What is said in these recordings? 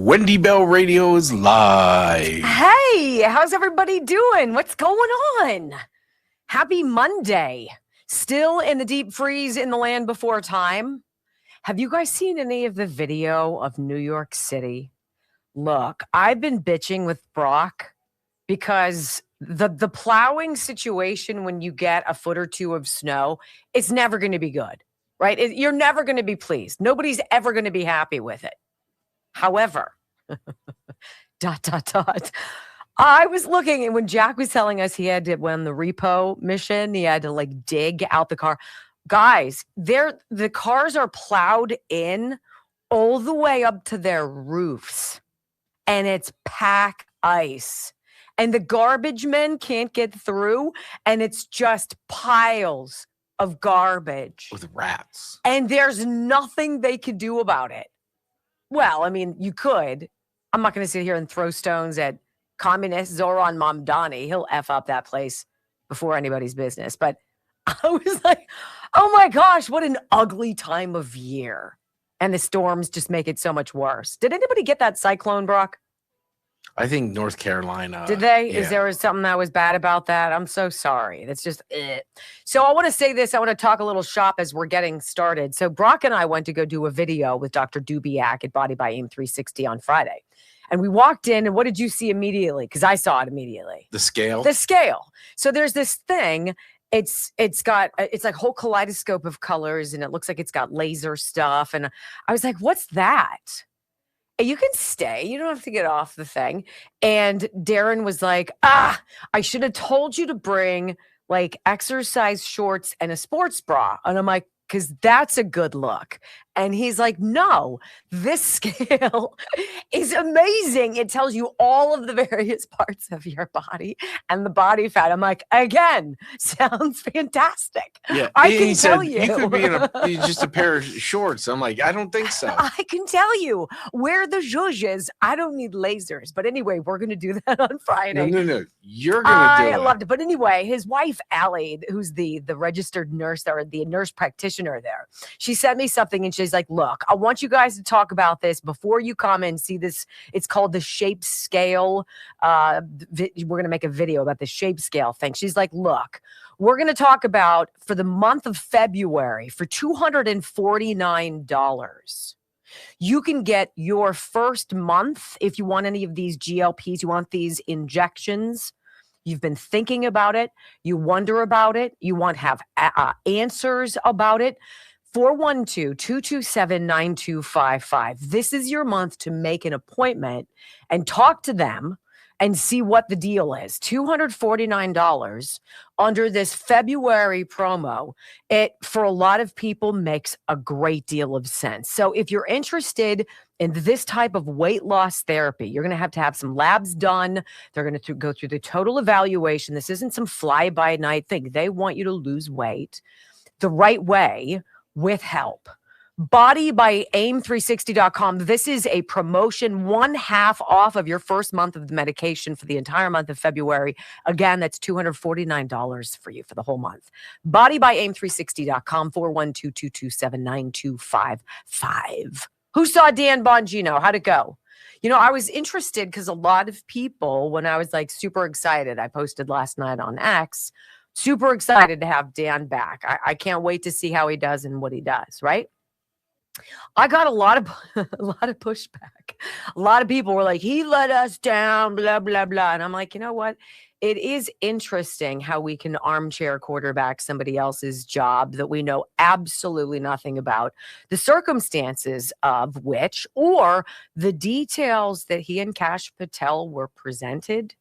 Wendy Bell Radio is live. Hey, how's everybody doing? What's going on? Happy Monday. Still in the deep freeze in the land before time. Have you guys seen any of the video of New York City? Look, I've been bitching with Brock because the plowing situation when you get a foot or two of snow, it's never going to be good, right? You're never going to be pleased. Nobody's ever going to be happy with it. However, ... I was looking, and when Jack was telling us he had to win the repo mission, he had to like dig out the car. Guys, the cars are plowed in all the way up to their roofs, and it's pack ice. And the garbage men can't get through, and it's just piles of garbage. With rats. And there's nothing they could do about it. Well, I mean, you could. I'm not going to sit here and throw stones at communist Zoran Mamdani. He'll F up that place before anybody's business. But I was like, oh my gosh, what an ugly time of year. And the storms just make it so much worse. Did anybody get that cyclone, Brock? I think North Carolina. Did they? Yeah. Is there something that was bad about that? I'm so sorry. That's just it. So I want to say this. I want to talk a little shop as we're getting started. So Brock and I went to go do a video with Dr. Dubiak at Body by Aim 360 on Friday. And we walked in, and what did you see immediately? Because I saw it immediately. The scale? The scale. So there's this thing. It's like whole kaleidoscope of colors, and it looks like it's got laser stuff. And I was like, what's that? You can stay. You don't have to get off the thing. And Darren was like, I should have told you to bring like exercise shorts and a sports bra. And I'm like, because that's a good look. And he's like, no, this scale is amazing. It tells you all of the various parts of your body and the body fat. I'm like, again, sounds fantastic. Yeah. I can tell you. You could be in just a pair of shorts. I'm like, I don't think so. I can tell you where the zhuzh is. I don't need lasers. But anyway, we're going to do that on Friday. No. You're going to do it. I loved it. But anyway, his wife, Allie, who's the registered nurse or the nurse practitioner there, she sent me something and she's like, look, I want you guys to talk about this before you come and see this. It's called the shape scale. We're going to make a video about the shape scale thing. She's like, look, we're going to talk about for the month of February for $249. You can get your first month if you want any of these GLPs, you want these injections. You've been thinking about it. You wonder about it. You want to have answers about it. 412-227-9255. This is your month to make an appointment and talk to them and see what the deal is. $249 under this February promo. It, for a lot of people, makes a great deal of sense. So if you're interested in this type of weight loss therapy, you're going to have some labs done. They're going to go through the total evaluation. This isn't some fly-by-night thing. They want you to lose weight the right way with help. Body by aim360.com. This is a promotion, 1/2 off of your first month of the medication for the entire month of February. Again, that's $249 for you for the whole month. Body by aim360.com, 412-227-9255. Who saw Dan Bongino? How'd it go? You know, I was interested because a lot of people, when I was like super excited, I posted last night on X, super excited to have Dan back. I can't wait to see how he does and what he does, right? I got a lot of pushback. A lot of people were like, he let us down, blah, blah, blah. And I'm like, you know what? It is interesting how we can armchair quarterback somebody else's job that we know absolutely nothing about, the circumstances of which, or the details that he and Kash Patel were presented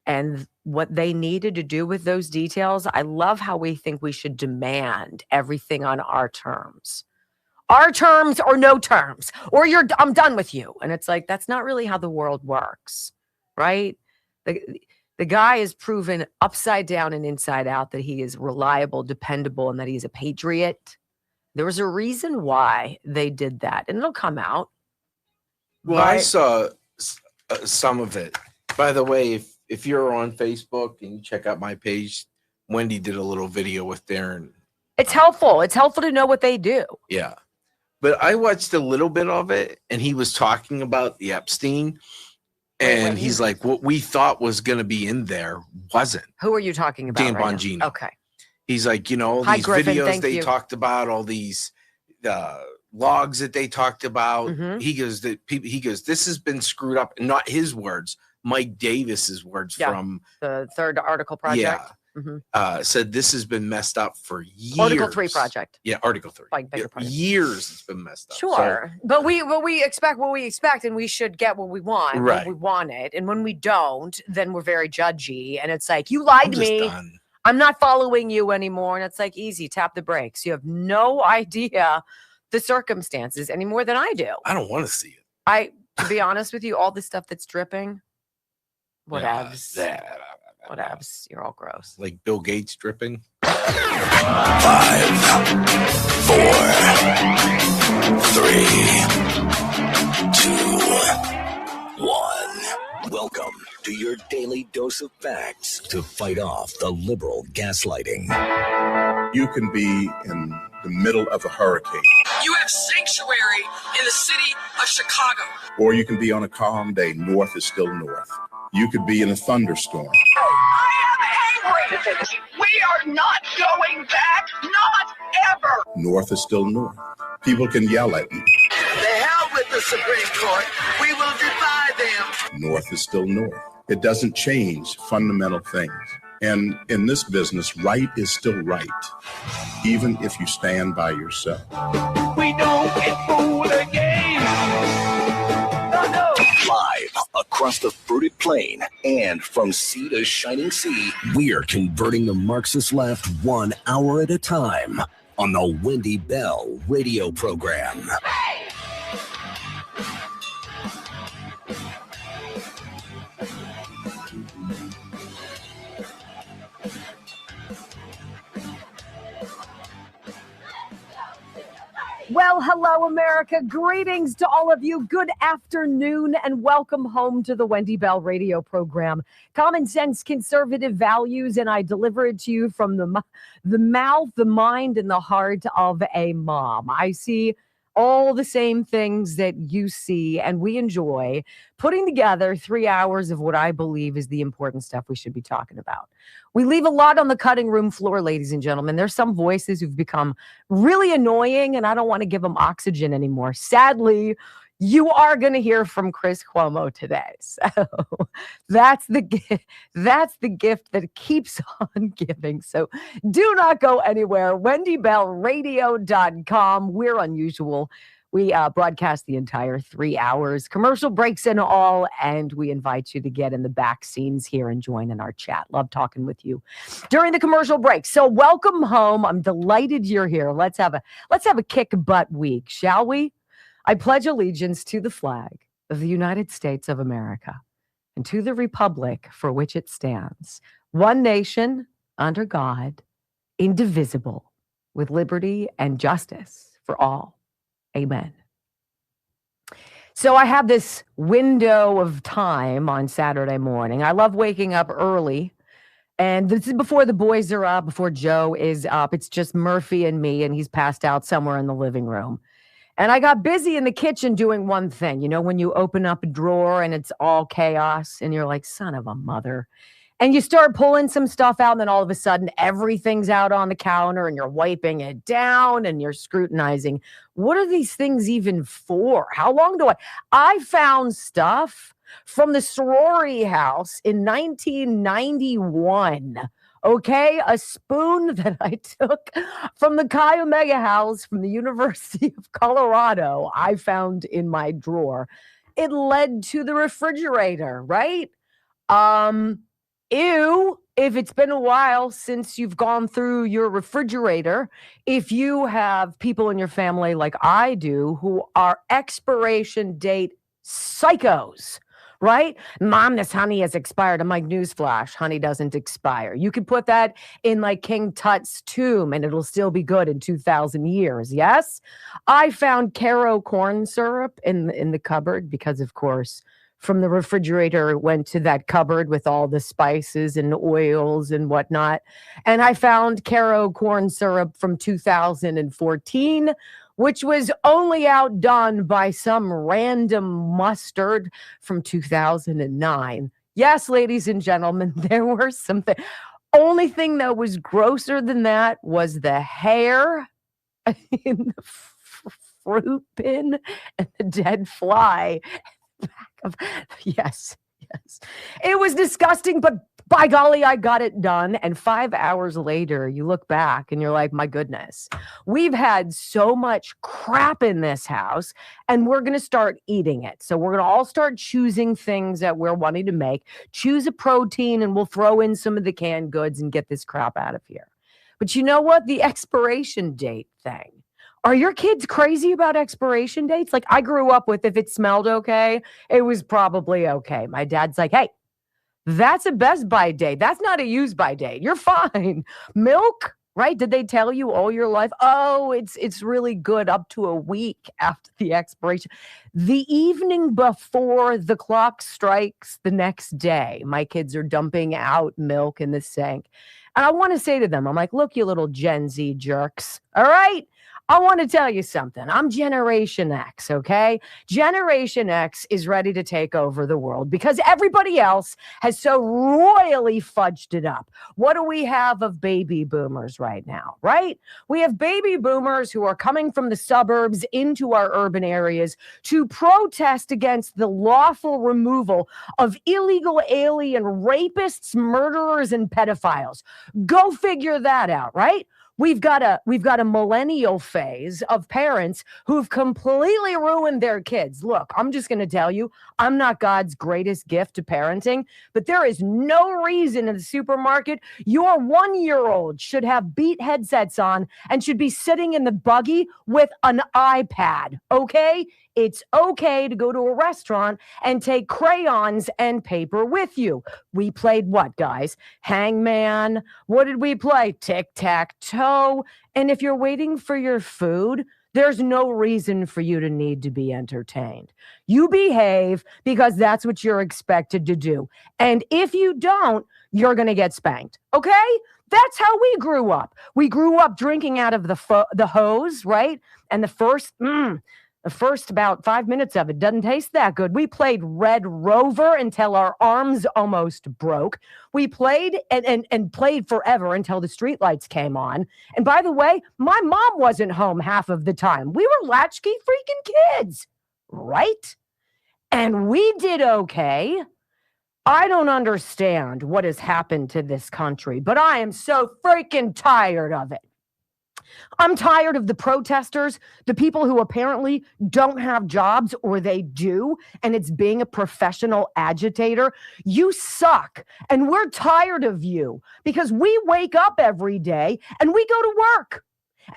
and what they needed to do with those details. I love how we think we should demand everything on our terms. Our terms or no terms, or I'm done with you. And it's like, that's not really how the world works, right? The guy has proven upside down and inside out that he is reliable, dependable, and that he's a patriot. There was a reason why they did that, and it'll come out. Well, I saw some of it. By the way, if you're on Facebook and you check out my page, Wendy did a little video with Darren. It's helpful. It's helpful to know what they do. Yeah. But I watched a little bit of it, and he was talking about the Epstein, and he's like, what we thought was going to be in there wasn't. Who are you talking about? Dan Bongino. Okay. He's like, all these Griffin, videos they talked about, all these logs that they talked about. He goes, this has been screwed up. And not his words, Mike Davis's words from the Third Article Project. Said this has been messed up for years. Article 3 project. Yeah, Article 3. Years it's been messed up. Sure. So, but we expect what we expect, and we should get what we want when we want it. And when we don't, then we're very judgy. And it's like, you lied to me. Done. I'm not following you anymore. And it's like, easy, tap the brakes. You have no idea the circumstances any more than I do. I don't want to see it. To be honest with you, all the stuff that's dripping, whatevs. Whatevs. You're all gross. Like Bill Gates dripping. 5, 4, 3, 2, 1. Welcome to your daily dose of facts to fight off the liberal gaslighting. You can be in the middle of a hurricane. You have sanctuary in the city of Chicago. Or you can be on a calm day. North is still north. You could be in a thunderstorm. I am angry. We are not going back. Not ever. North is still north. People can yell at you. The hell with the Supreme Court. We will defy them. North is still north. It doesn't change fundamental things. And in this business, right is still right, even if you stand by yourself. We don't get fooled again. No. Live across the fruited plain and from sea to shining sea, we're converting the Marxist left 1 hour at a time on the Wendy Bell radio program. Well, hello, America. Greetings to all of you. Good afternoon and welcome home to the Wendy Bell radio program. Common sense, conservative values, and I deliver it to you from the mouth, the mind, and the heart of a mom. I see all the same things that you see, and we enjoy putting together 3 hours of what I believe is the important stuff we should be talking about. We leave a lot on the cutting room floor, ladies and gentlemen. There's some voices who've become really annoying, and I don't want to give them oxygen anymore. Sadly, you are going to hear from Chris Cuomo today. So that's the gift that keeps on giving. So do not go anywhere. WendyBellRadio.com. We're unusual. We broadcast the entire 3 hours, commercial breaks and all, and we invite you to get in the back scenes here and join in our chat. Love talking with you during the commercial break. So welcome home. I'm delighted you're here. Let's have a kick butt week, shall we? I pledge allegiance to the flag of the United States of America and to the republic for which it stands, one nation under God, indivisible, with liberty and justice for all. Amen. So I have this window of time on Saturday morning. I love waking up early. And this is before the boys are up, before Joe is up. It's just Murphy and me, and he's passed out somewhere in the living room. And I got busy in the kitchen doing one thing. You know, when you open up a drawer and it's all chaos and you're like, son of a mother. And you start pulling some stuff out, and then all of a sudden everything's out on the counter and you're wiping it down and you're scrutinizing. What are these things even for? How long do I found stuff from the sorority house in 1991. Okay, a spoon that I took from the Chi Omega house from the University of Colorado, I found in my drawer. It led to the refrigerator, right? Ew, if it's been a while since you've gone through your refrigerator, if you have people in your family like I do who are expiration date psychos, right? Mom, this honey has expired. I'm like, newsflash, honey doesn't expire. You could put that in like King Tut's tomb and it'll still be good in 2,000 years, yes? I found Caro corn syrup in the cupboard because, of course, from the refrigerator, it went to that cupboard with all the spices and oils and whatnot. And I found Caro corn syrup from 2014 which was only outdone by some random mustard from 2009. Yes, ladies and gentlemen, there were some things. Only thing that was grosser than that was the hair in the fruit bin and the dead fly. Yes. It was disgusting, but by golly, I got it done. And 5 hours later, you look back and you're like, my goodness, we've had so much crap in this house and we're going to start eating it. So we're going to all start choosing things that we're wanting to make, choose a protein, and we'll throw in some of the canned goods and get this crap out of here. But you know what? The expiration date thing. Are your kids crazy about expiration dates? Like, I grew up with, if it smelled okay, it was probably okay. My dad's like, hey, that's a best by date. That's not a use by date. You're fine. Milk, right? Did they tell you all your life? Oh, it's really good up to a week after the expiration. The evening before the clock strikes the next day, my kids are dumping out milk in the sink. And I want to say to them, I'm like, look, you little Gen Z jerks. All right. I want to tell you something. I'm Generation X, okay? Generation X is ready to take over the world because everybody else has so royally fudged it up. What do we have of baby boomers right now, right? We have baby boomers who are coming from the suburbs into our urban areas to protest against the lawful removal of illegal alien rapists, murderers, and pedophiles. Go figure that out, right? We've got a millennial phase of parents who've completely ruined their kids. Look, I'm just going to tell you, I'm not God's greatest gift to parenting, but there is no reason in the supermarket your 1-year-old should have Beat headsets on and should be sitting in the buggy with an iPad, okay? It's okay to go to a restaurant and take crayons and paper with you. We played what, guys? Hangman. What did we play? Tic-tac-toe. And if you're waiting for your food, there's no reason for you to need to be entertained. You behave because that's what you're expected to do. And if you don't, you're going to get spanked. Okay? That's how we grew up. We grew up drinking out of the hose, right? And the first about 5 minutes of it doesn't taste that good. We played Red Rover until our arms almost broke. We played and played forever until the streetlights came on. And by the way, my mom wasn't home half of the time. We were latchkey freaking kids, right? And we did okay. I don't understand what has happened to this country, but I am so freaking tired of it. I'm tired of the protesters, the people who apparently don't have jobs, or they do, and it's being a professional agitator. You suck, and we're tired of you because we wake up every day and we go to work.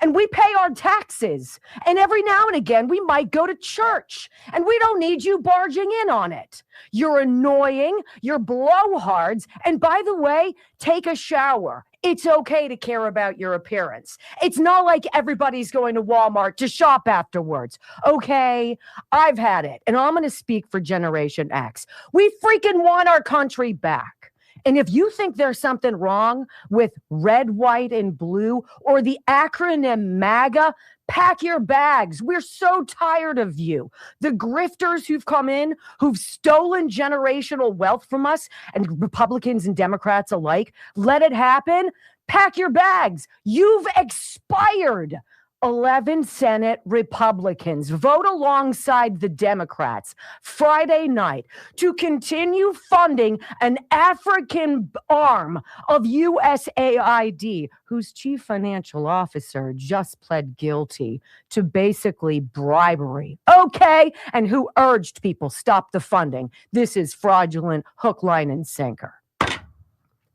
And we pay our taxes. And every now and again, we might go to church. And we don't need you barging in on it. You're annoying. You're blowhards. And by the way, take a shower. It's okay to care about your appearance. It's not like everybody's going to Walmart to shop afterwards. Okay, I've had it. And I'm going to speak for Generation X. We freaking want our country back. And if you think there's something wrong with red, white, and blue, or the acronym MAGA, pack your bags. We're so tired of you. The grifters who've come in, who've stolen generational wealth from us, and Republicans and Democrats alike, let it happen. Pack your bags. You've expired. 11 Senate Republicans vote alongside the Democrats Friday night to continue funding an African arm of USAID, whose chief financial officer just pled guilty to basically bribery. Okay, and who urged people stop the funding. This is fraudulent hook, line, and sinker.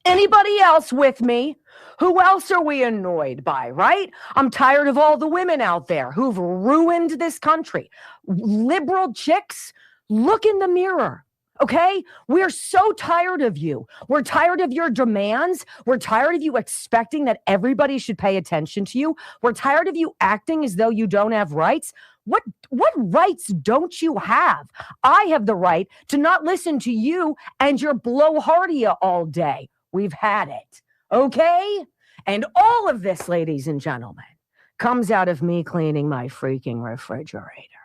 Anybody else with me? Who else are we annoyed by, right? I'm tired of all the women out there who've ruined this country. Liberal chicks, look in the mirror, okay? We're so tired of you. We're tired of your demands. We're tired of you expecting that everybody should pay attention to you. We're tired of you acting as though you don't have rights. What rights don't you have? I have the right to not listen to you and your blowhardia all day. We've had it. Okay? And all of this, ladies and gentlemen, comes out of me cleaning my freaking refrigerator.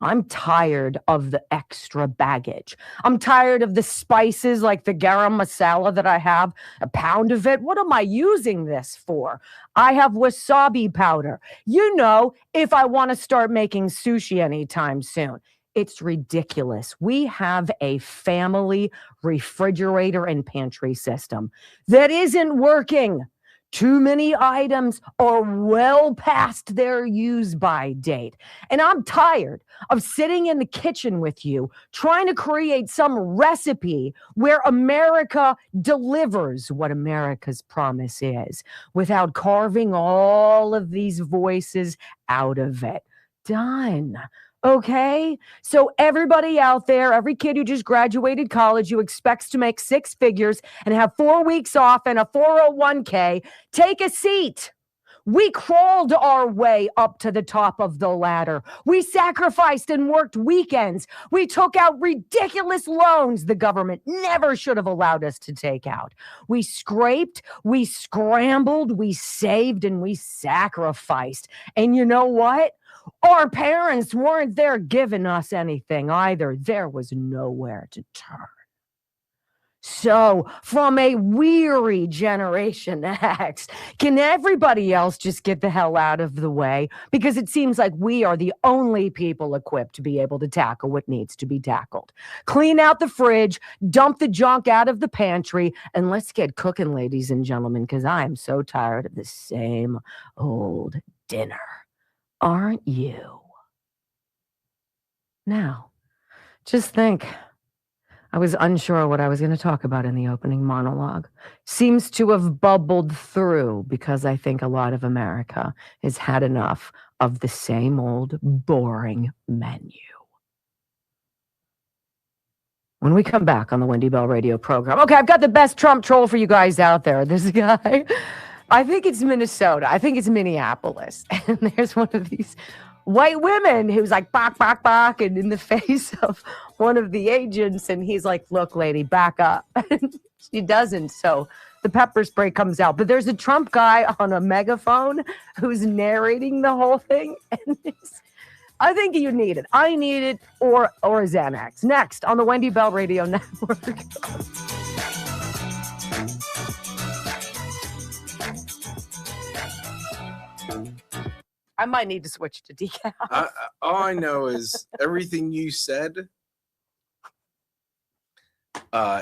I'm tired of the extra baggage. I'm tired of the spices like the garam masala that I have, a pound of it. What am I using this for? I have wasabi powder. You know, if I want to start making sushi anytime soon. It's ridiculous. We have a family refrigerator and pantry system that isn't working. Too many items are well past their use-by date. And I'm tired of sitting in the kitchen with you trying to create some recipe where America delivers what America's promise is without carving all of these voices out of it. Done. Okay, so everybody out there, every kid who just graduated college who expects to make 6 figures and have 4 weeks off and a 401k, take a seat. We crawled our way up to the top of the ladder. We sacrificed and worked weekends. We took out ridiculous loans the government never should have allowed us to take out. We scraped, we scrambled, we saved, and we sacrificed. And you know what? Our parents weren't there giving us anything either. There was nowhere to turn. So, from a weary Generation X, can everybody else just get the hell out of the way? Because it seems like we are the only people equipped to be able to tackle what needs to be tackled. Clean out the fridge, dump the junk out of the pantry, and let's get cooking, ladies and gentlemen, because I am so tired of the same old dinner. Aren't you? Now, just think. I was unsure what I was going to talk about in the opening monologue. Seems to have bubbled through because I think a lot of America has had enough of the same old boring menu. When we come back on the Wendy Bell radio program, okay, I've got the best Trump troll for you guys out there. This guy, I think it's Minnesota. I think it's Minneapolis. And there's one of these white women who's like, bok, bok, bok, and in the face of one of the agents. And he's like, look, lady, back up. She doesn't. So the pepper spray comes out. But there's a Trump guy on a megaphone who's narrating the whole thing. And I think you need it. I need it or a Xanax. Next on the Wendy Bell Radio Network. I might need to switch to decaf. All I know is everything you said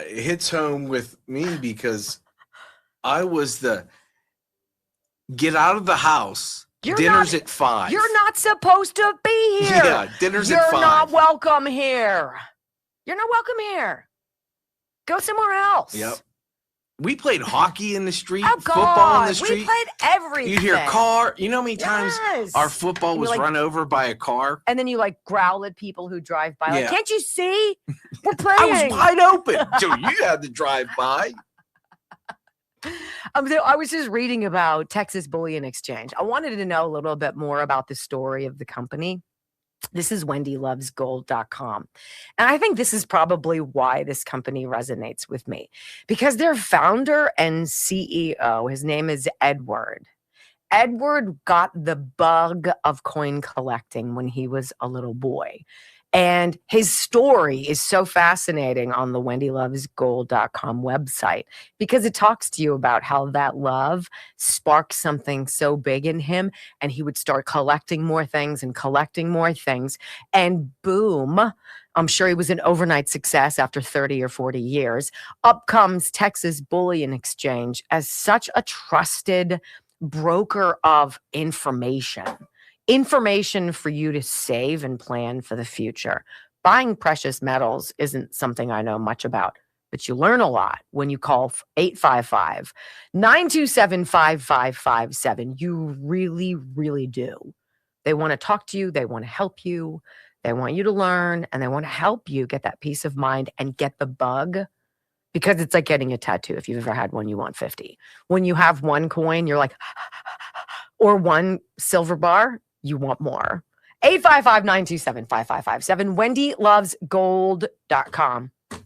hits home with me because I was the get out of the house. Dinner's at 5. You're not supposed to be here. Yeah, dinner's at 5. You're not welcome here. You're not welcome here. Go somewhere else. Yep. We played hockey in the street, Oh, football in the God. street. We played everything. You hear car. You know how many times Yes. our football was like- run over by a car? And then you like growl at people who drive by. Like, Yeah. can't you see? We're playing. I was wide open. So you had to drive by. I was just reading about Texas Bullion Exchange. I wanted to know a little bit more about the story of the company. This is wendylovesgold.com. And I think this is probably why this company resonates with me. Because their founder and CEO, his name is Edward. Edward got the bug of coin collecting when he was a little boy. And his story is so fascinating on the wendylovesgold.com website because it talks to you about how that love sparked something so big in him and he would start collecting more things and collecting more things. And boom, I'm sure he was an overnight success after 30 or 40 years. Up comes Texas Bullion Exchange as such a trusted broker of information for you to save and plan for the future. Buying precious metals isn't something I know much about, but you learn a lot when you call 855-927-5557. You really, really do. They want to talk to you. They want to help you. They want you to learn, and they want to help you get that peace of mind and get the bug, because it's like getting a tattoo. If you've ever had one, you want 50. When you have one coin, you're like, or one silver bar, you want more. 855-927-5557. wendylovesgold.com. Love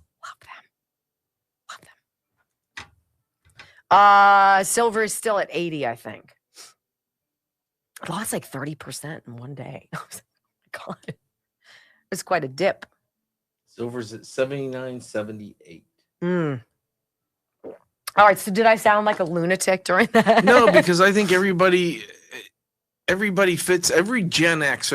them. Silver is still at 80, I think. lost like 30% in one day. I was like, God, it was quite a dip. Silver's at 79.78. All right, so did I sound like a lunatic during that? No, because I think everybody fits, every Gen X.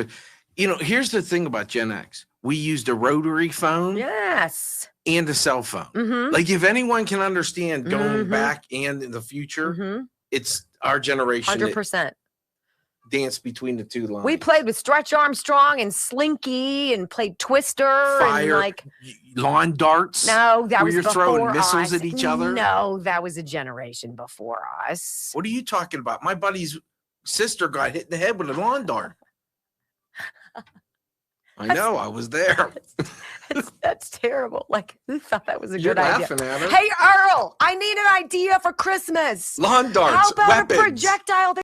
Here's the thing about Gen X. We used a rotary phone. Yes. And a cell phone. Mm-hmm. Like, if anyone can understand going back and in the future, it's our generation. 100%. Dance between the two lines. We played with Stretch Armstrong and Slinky and played Twister. Fire, and lawn darts. No, that was you're before throwing missiles us. at each other. No, that was a generation before us. What are you talking about? My buddy's sister got hit in the head with a lawn dart. I know, I was there. That's terrible. Like, who thought that was a You're good idea? laughing at her. Hey, Earl, I need an idea for Christmas. Lawn darts. How about weapons. a projectile that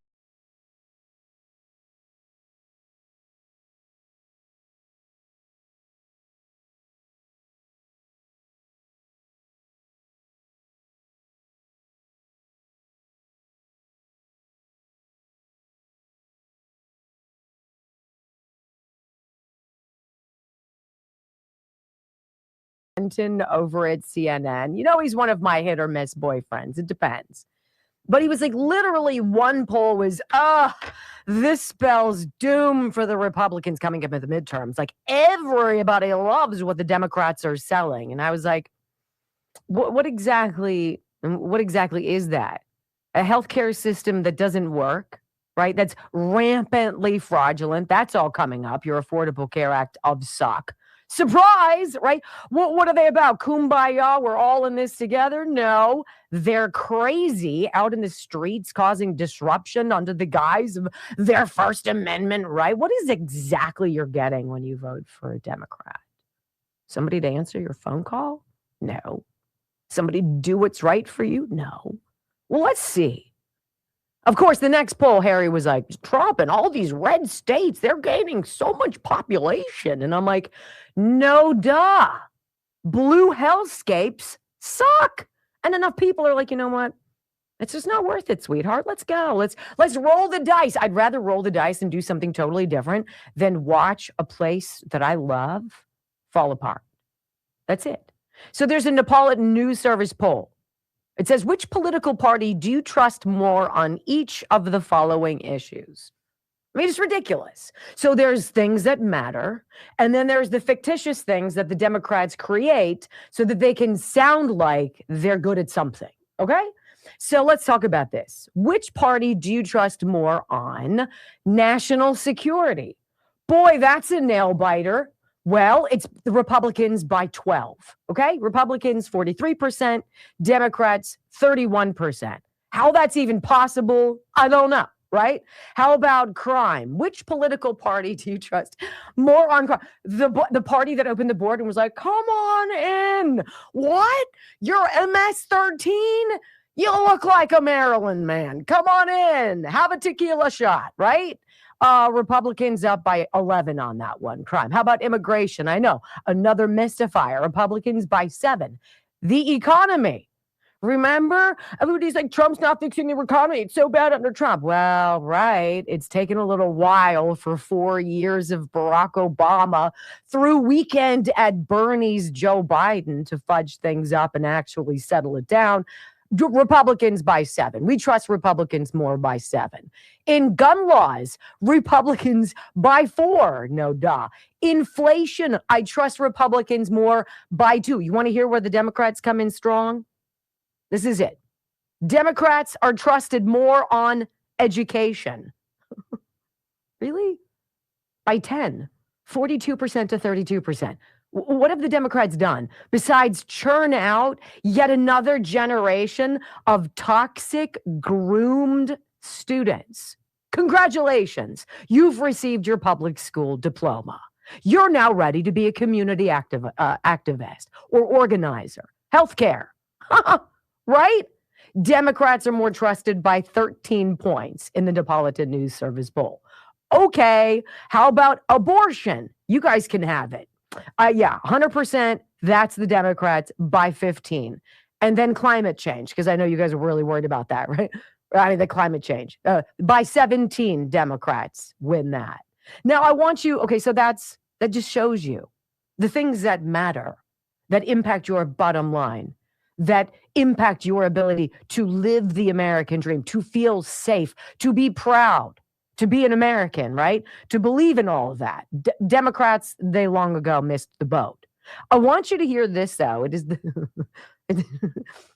over at CNN. He's one of my hit or miss boyfriends. It depends. But he was like, literally one poll was, this spells doom for the Republicans coming up at the midterms. Like, everybody loves what the Democrats are selling. And I was like, what exactly is that? A healthcare system that doesn't work, right? That's rampantly fraudulent. That's all coming up. Your Affordable Care Act of suck. Surprise, right? What are they about? Kumbaya, we're all in this together? No, they're crazy out in the streets causing disruption under the guise of their First Amendment right. What is exactly you're getting when you vote for a Democrat? Somebody to answer your phone call? No. Somebody to do what's right for you? No. Well, let's see. Of course, the next poll, Harry was like, Trump and all these red states, they're gaining so much population. And I'm like, no duh. Blue hellscapes suck. And enough people are like, you know what? It's just not worth it, sweetheart. Let's go. Let's roll the dice. I'd rather roll the dice and do something totally different than watch a place that I love fall apart. That's it. So there's a Neapolitan News Service poll. It says, which political party do you trust more on each of the following issues? I mean, it's ridiculous. So there's things that matter, and then there's the fictitious things that the Democrats create so that they can sound like they're good at something, okay? So let's talk about this. Which party do you trust more on national security? Boy, that's a nail biter. Well, it's the Republicans by 12, okay? Republicans, 43%, Democrats, 31%. How that's even possible, I don't know, right? How about crime? Which political party do you trust more on crime? The party that opened the board and was like, come on in. What? You're MS-13? You look like a Maryland man. Come on in. Have a tequila shot, right? Republicans up by 11 on that one. Crime. How about immigration? I know, another mystifier. Republicans by 7. The economy. Remember? Everybody's like, Trump's not fixing the economy. It's so bad under Trump. Well, right. It's taken a little while for 4 years of Barack Obama through weekend at Bernie's Joe Biden to fudge things up and actually settle it down. Republicans by 7. We trust Republicans more by 7. In gun laws, Republicans by 4. No duh. Inflation, I trust Republicans more by 2. You want to hear where the Democrats come in strong? This is it. Democrats are trusted more on education. Really? By 10. 42% to 32%. What have the Democrats done besides churn out yet another generation of toxic, groomed students? Congratulations. You've received your public school diploma. You're now ready to be a community activist or organizer. Healthcare. Right? Democrats are more trusted by 13 points in the Neapolitan News Service poll. Okay. How about abortion? You guys can have it. 100%. That's the Democrats by 15. And then climate change, because I know you guys are really worried about that, right? I mean, the climate change. By 17 Democrats win that. Now, I want you, okay, so that just shows you the things that matter, that impact your bottom line, that impact your ability to live the American dream, to feel safe, to be proud, to be an American, right? To believe in all of that. Democrats, they long ago missed the boat. I want you to hear this, though. It is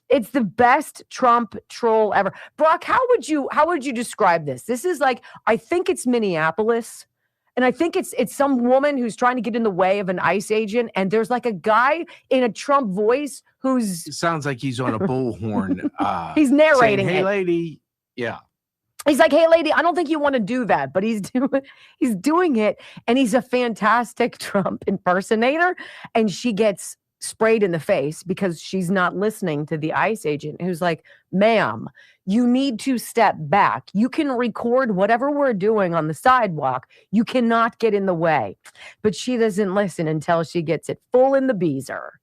it's the best Trump troll ever. Brock, how would you describe this? This is like, I think it's Minneapolis. And I think it's some woman who's trying to get in the way of an ICE agent. And there's like a guy in a Trump voice who's... It sounds like he's on a bullhorn. He's narrating saying, hey, it. lady. Yeah. He's like, hey, lady, I don't think you want to do that. But he's doing it. And he's a fantastic Trump impersonator. And she gets sprayed in the face because she's not listening to the ICE agent who's like, ma'am, you need to step back. You can record whatever we're doing on the sidewalk. You cannot get in the way. But she doesn't listen until she gets it full in the beezer.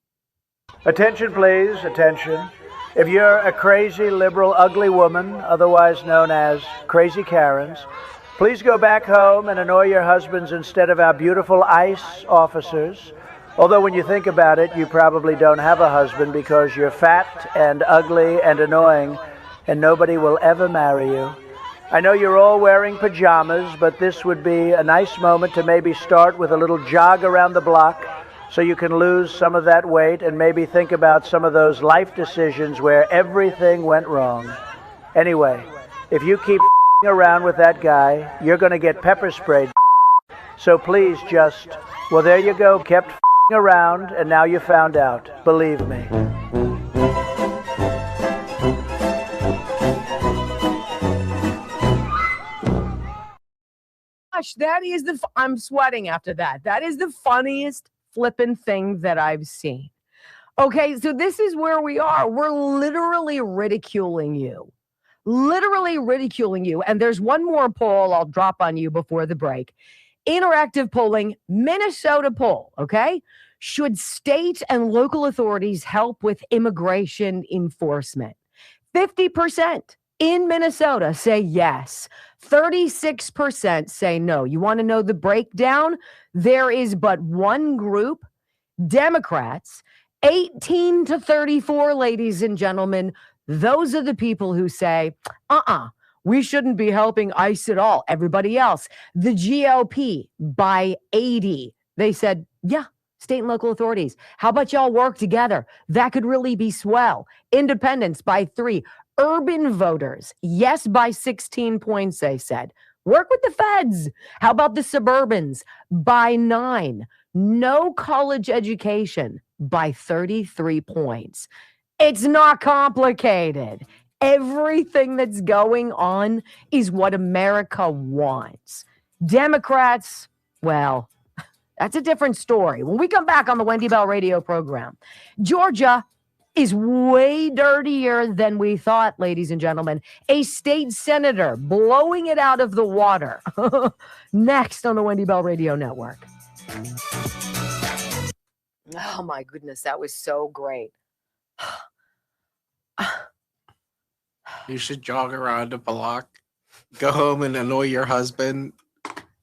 Attention, please. Attention. If you're a crazy, liberal, ugly woman, otherwise known as Crazy Karens, please go back home and annoy your husbands instead of our beautiful ICE officers. Although when you think about it, you probably don't have a husband because you're fat and ugly and annoying, and nobody will ever marry you. I know you're all wearing pajamas, but this would be a nice moment to maybe start with a little jog around the block so you can lose some of that weight and maybe think about some of those life decisions where everything went wrong. Anyway, if you keep around with that guy, you're going to get pepper sprayed. So please just, well, there you go, kept around, and now you found out. Believe me. Gosh, that is I'm sweating after that. That is the funniest flippin' thing that I've seen. Okay, so this is where we are. We're literally ridiculing you. Literally ridiculing you. And there's one more poll I'll drop on you before the break. Interactive polling, Minnesota poll, okay? Should state and local authorities help with immigration enforcement? 50% in Minnesota say yes. 36% say no. You want to know the breakdown? There is but one group, Democrats, 18 to 34, ladies and gentlemen. Those are the people who say, we shouldn't be helping ICE at all. Everybody else, the GOP by 80, they said, yeah, state and local authorities. How about y'all work together? That could really be swell. Independents by 3. Urban voters, yes, by 16 points, they said. Work with the feds. How about the suburbans? By 9. No college education by 33 points. It's not complicated. Everything that's going on is what America wants. Democrats, well, that's a different story. When we come back on the Wendy Bell radio program, Georgia is way dirtier than we thought, ladies and gentlemen. A state senator blowing it out of the water. Next on the Wendy Bell Radio Network. Oh my goodness, that was so great. You should jog around the block, go home and annoy your husband.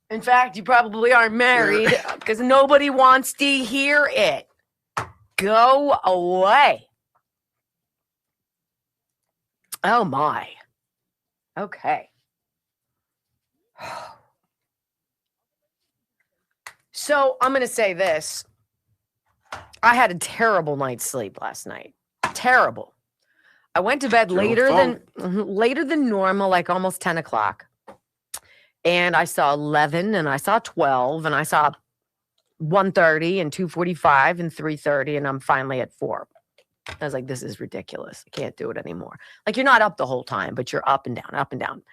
In fact, you probably aren't married because nobody wants to hear it. Go away. Oh my. Okay. So I'm going to say this. I had a terrible night's sleep last night. Terrible. I went to bed later than normal, like almost 10 o'clock. And I saw 11 and I saw 12 and I saw 1:30 and 2:45 and 3:30 and I'm finally at 4. I was like, this is ridiculous. I can't do it anymore. Like, you're not up the whole time, but you're up and down, up and down.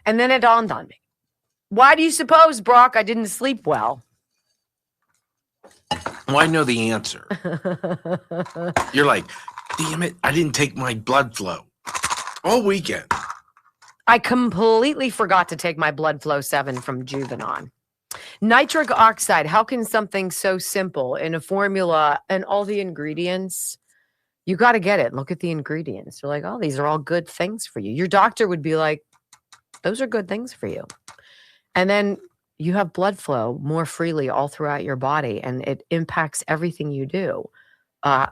And then it dawned on me. Why do you suppose, Brock, I didn't sleep well? Well, I know the answer. You're like, damn it, I didn't take my blood flow all weekend. I completely forgot to take my blood flow 7 from Juvenon. Nitric oxide. How can something so simple in a formula and all the ingredients You got to get it. Look at the ingredients. You're like, oh, these are all good things for you. Your doctor would be like, those are good things for you. And then you have blood flow more freely all throughout your body, and it impacts everything you do.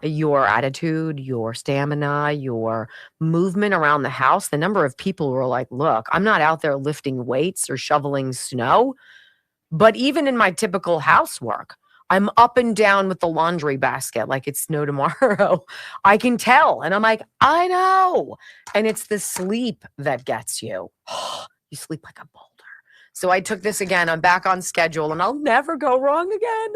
Your attitude, your stamina, your movement around the house. The number of people who are like, look, I'm not out there lifting weights or shoveling snow, but even in my typical housework, I'm up and down with the laundry basket like it's no tomorrow. I can tell. And I'm like, I know. And it's the sleep that gets you. You sleep like a boulder. So I took this again. I'm back on schedule and I'll never go wrong again.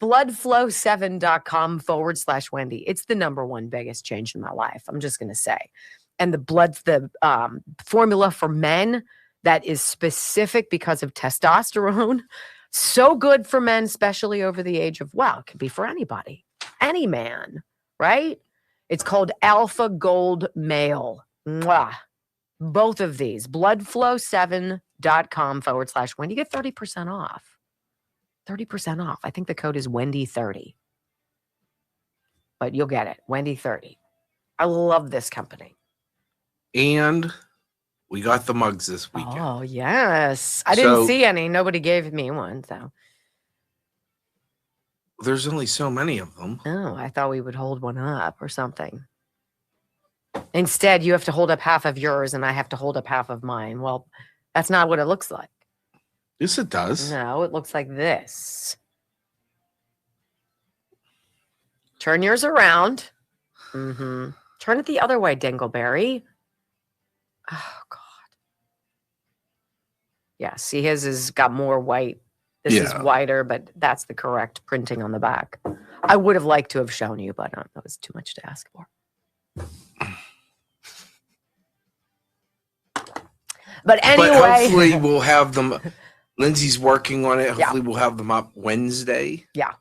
Bloodflow7.com/Wendy. It's the number one biggest change in my life. I'm just going to say. And the formula for men that is specific because of testosterone. So good for men, especially over the age of, well, it can be for anybody, any man, right? It's called Alpha Gold Male. Mwah. Both of these, bloodflow7.com/Wendy. You get 30% off. 30% off. I think the code is Wendy30. But you'll get it. Wendy30. I love this company. And we got the mugs this weekend. Oh, yes. I didn't see any. Nobody gave me one, so. There's only so many of them. Oh, I thought we would hold one up or something. Instead, you have to hold up half of yours and I have to hold up half of mine. Well, that's not what it looks like. Yes, it does. No, it looks like this. Turn yours around. Mm-hmm. Turn it the other way, Dingleberry. Oh, God. Yeah, see, his has got more white. This is whiter, but that's the correct printing on the back. I would have liked to have shown you, but that was too much to ask for. But anyway. But hopefully we'll have them. Lindsay's working on it. Hopefully we'll have them up Wednesday. Yeah.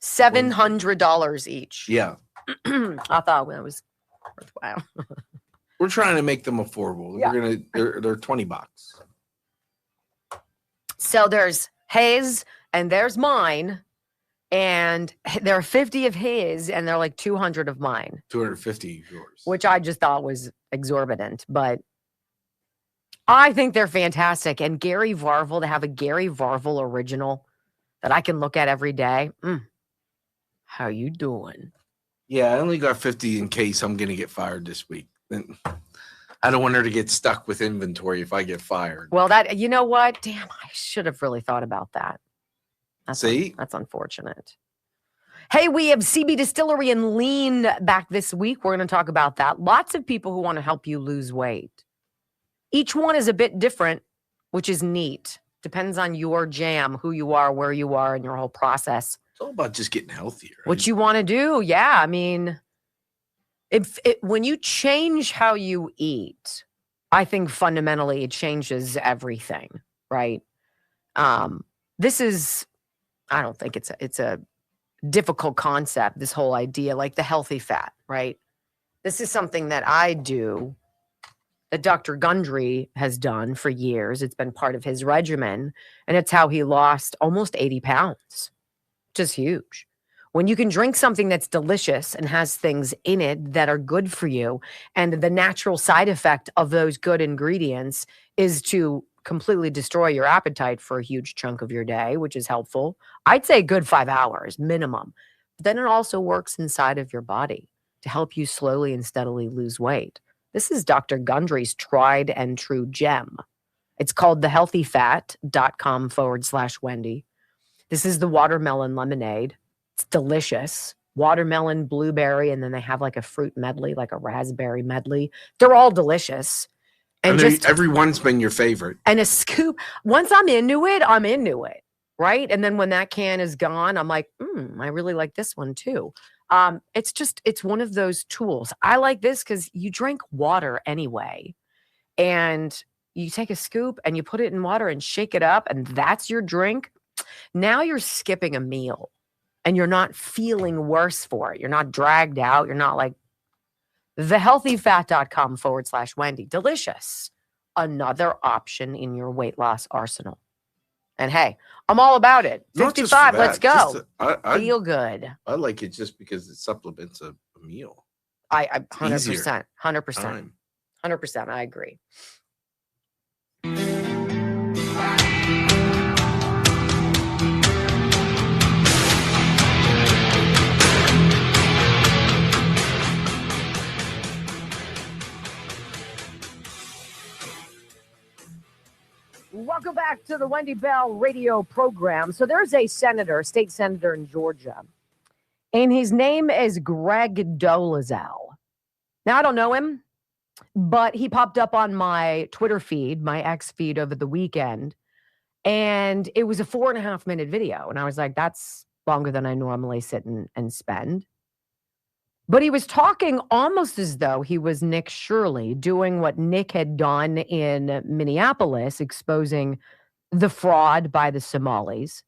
$700 each. Yeah. I thought that was worthwhile. We're trying to make them affordable. Yeah. They're $20. So there's his and there's mine, and there are 50 of his and they're like 200 of mine. 250 of yours. Which I just thought was exorbitant, but I think they're fantastic. And Gary Varvel, to have a Gary Varvel original that I can look at every day. How you doing? Yeah, I only got 50 in case I'm going to get fired this week. I don't want her to get stuck with inventory if I get fired. Well, you know what? Damn, I should have really thought about that. That's unfortunate. Hey, we have CB Distillery and Lean back this week. We're going to talk about that. Lots of people who want to help you lose weight. Each one is a bit different, which is neat. Depends on your jam, who you are, where you are, and your whole process. It's all about just getting healthier. Right? What you want to do. Yeah. I mean, when you change how you eat, I think fundamentally it changes everything, right? This is, I don't think it's a difficult concept, this whole idea, like the healthy fat, right? This is something that I do, that Dr. Gundry has done for years. It's been part of his regimen, and it's how he lost almost 80 pounds, which is huge. When you can drink something that's delicious and has things in it that are good for you, and the natural side effect of those good ingredients is to completely destroy your appetite for a huge chunk of your day, which is helpful. I'd say good 5 hours minimum. But then it also works inside of your body to help you slowly and steadily lose weight. This is Dr. Gundry's tried and true gem. It's called thehealthyfat.com/Wendy. This is the watermelon lemonade. It's delicious. Watermelon, blueberry, and then they have like a fruit medley, like a raspberry medley. They're all delicious. And just everyone's been your favorite. And a scoop. Once I'm into it, right? And then when that can is gone, I'm like, I really like this one too. It's one of those tools. I like this because you drink water anyway, and you take a scoop and you put it in water and shake it up, and that's your drink. Now you're skipping a meal and you're not feeling worse for it. You're not dragged out. You're not like thehealthyfat.com/Wendy. Delicious. Another option in your weight loss arsenal. And hey, I'm all about it. 55, let's go. Feel good. I like it just because it supplements a meal. I 100%, Easier. 100%, 100%. I agree. Welcome back to the Wendy Bell radio program. So there's a state senator in Georgia, and his name is Greg Dolezal. Now, I don't know him, but he popped up on my Twitter feed, my X feed over the weekend, and it was a 4.5-minute video. And I was like, that's longer than I normally sit and spend. But he was talking almost as though he was Nick Shirley, doing what Nick had done in Minneapolis, exposing the fraud by the Somalis.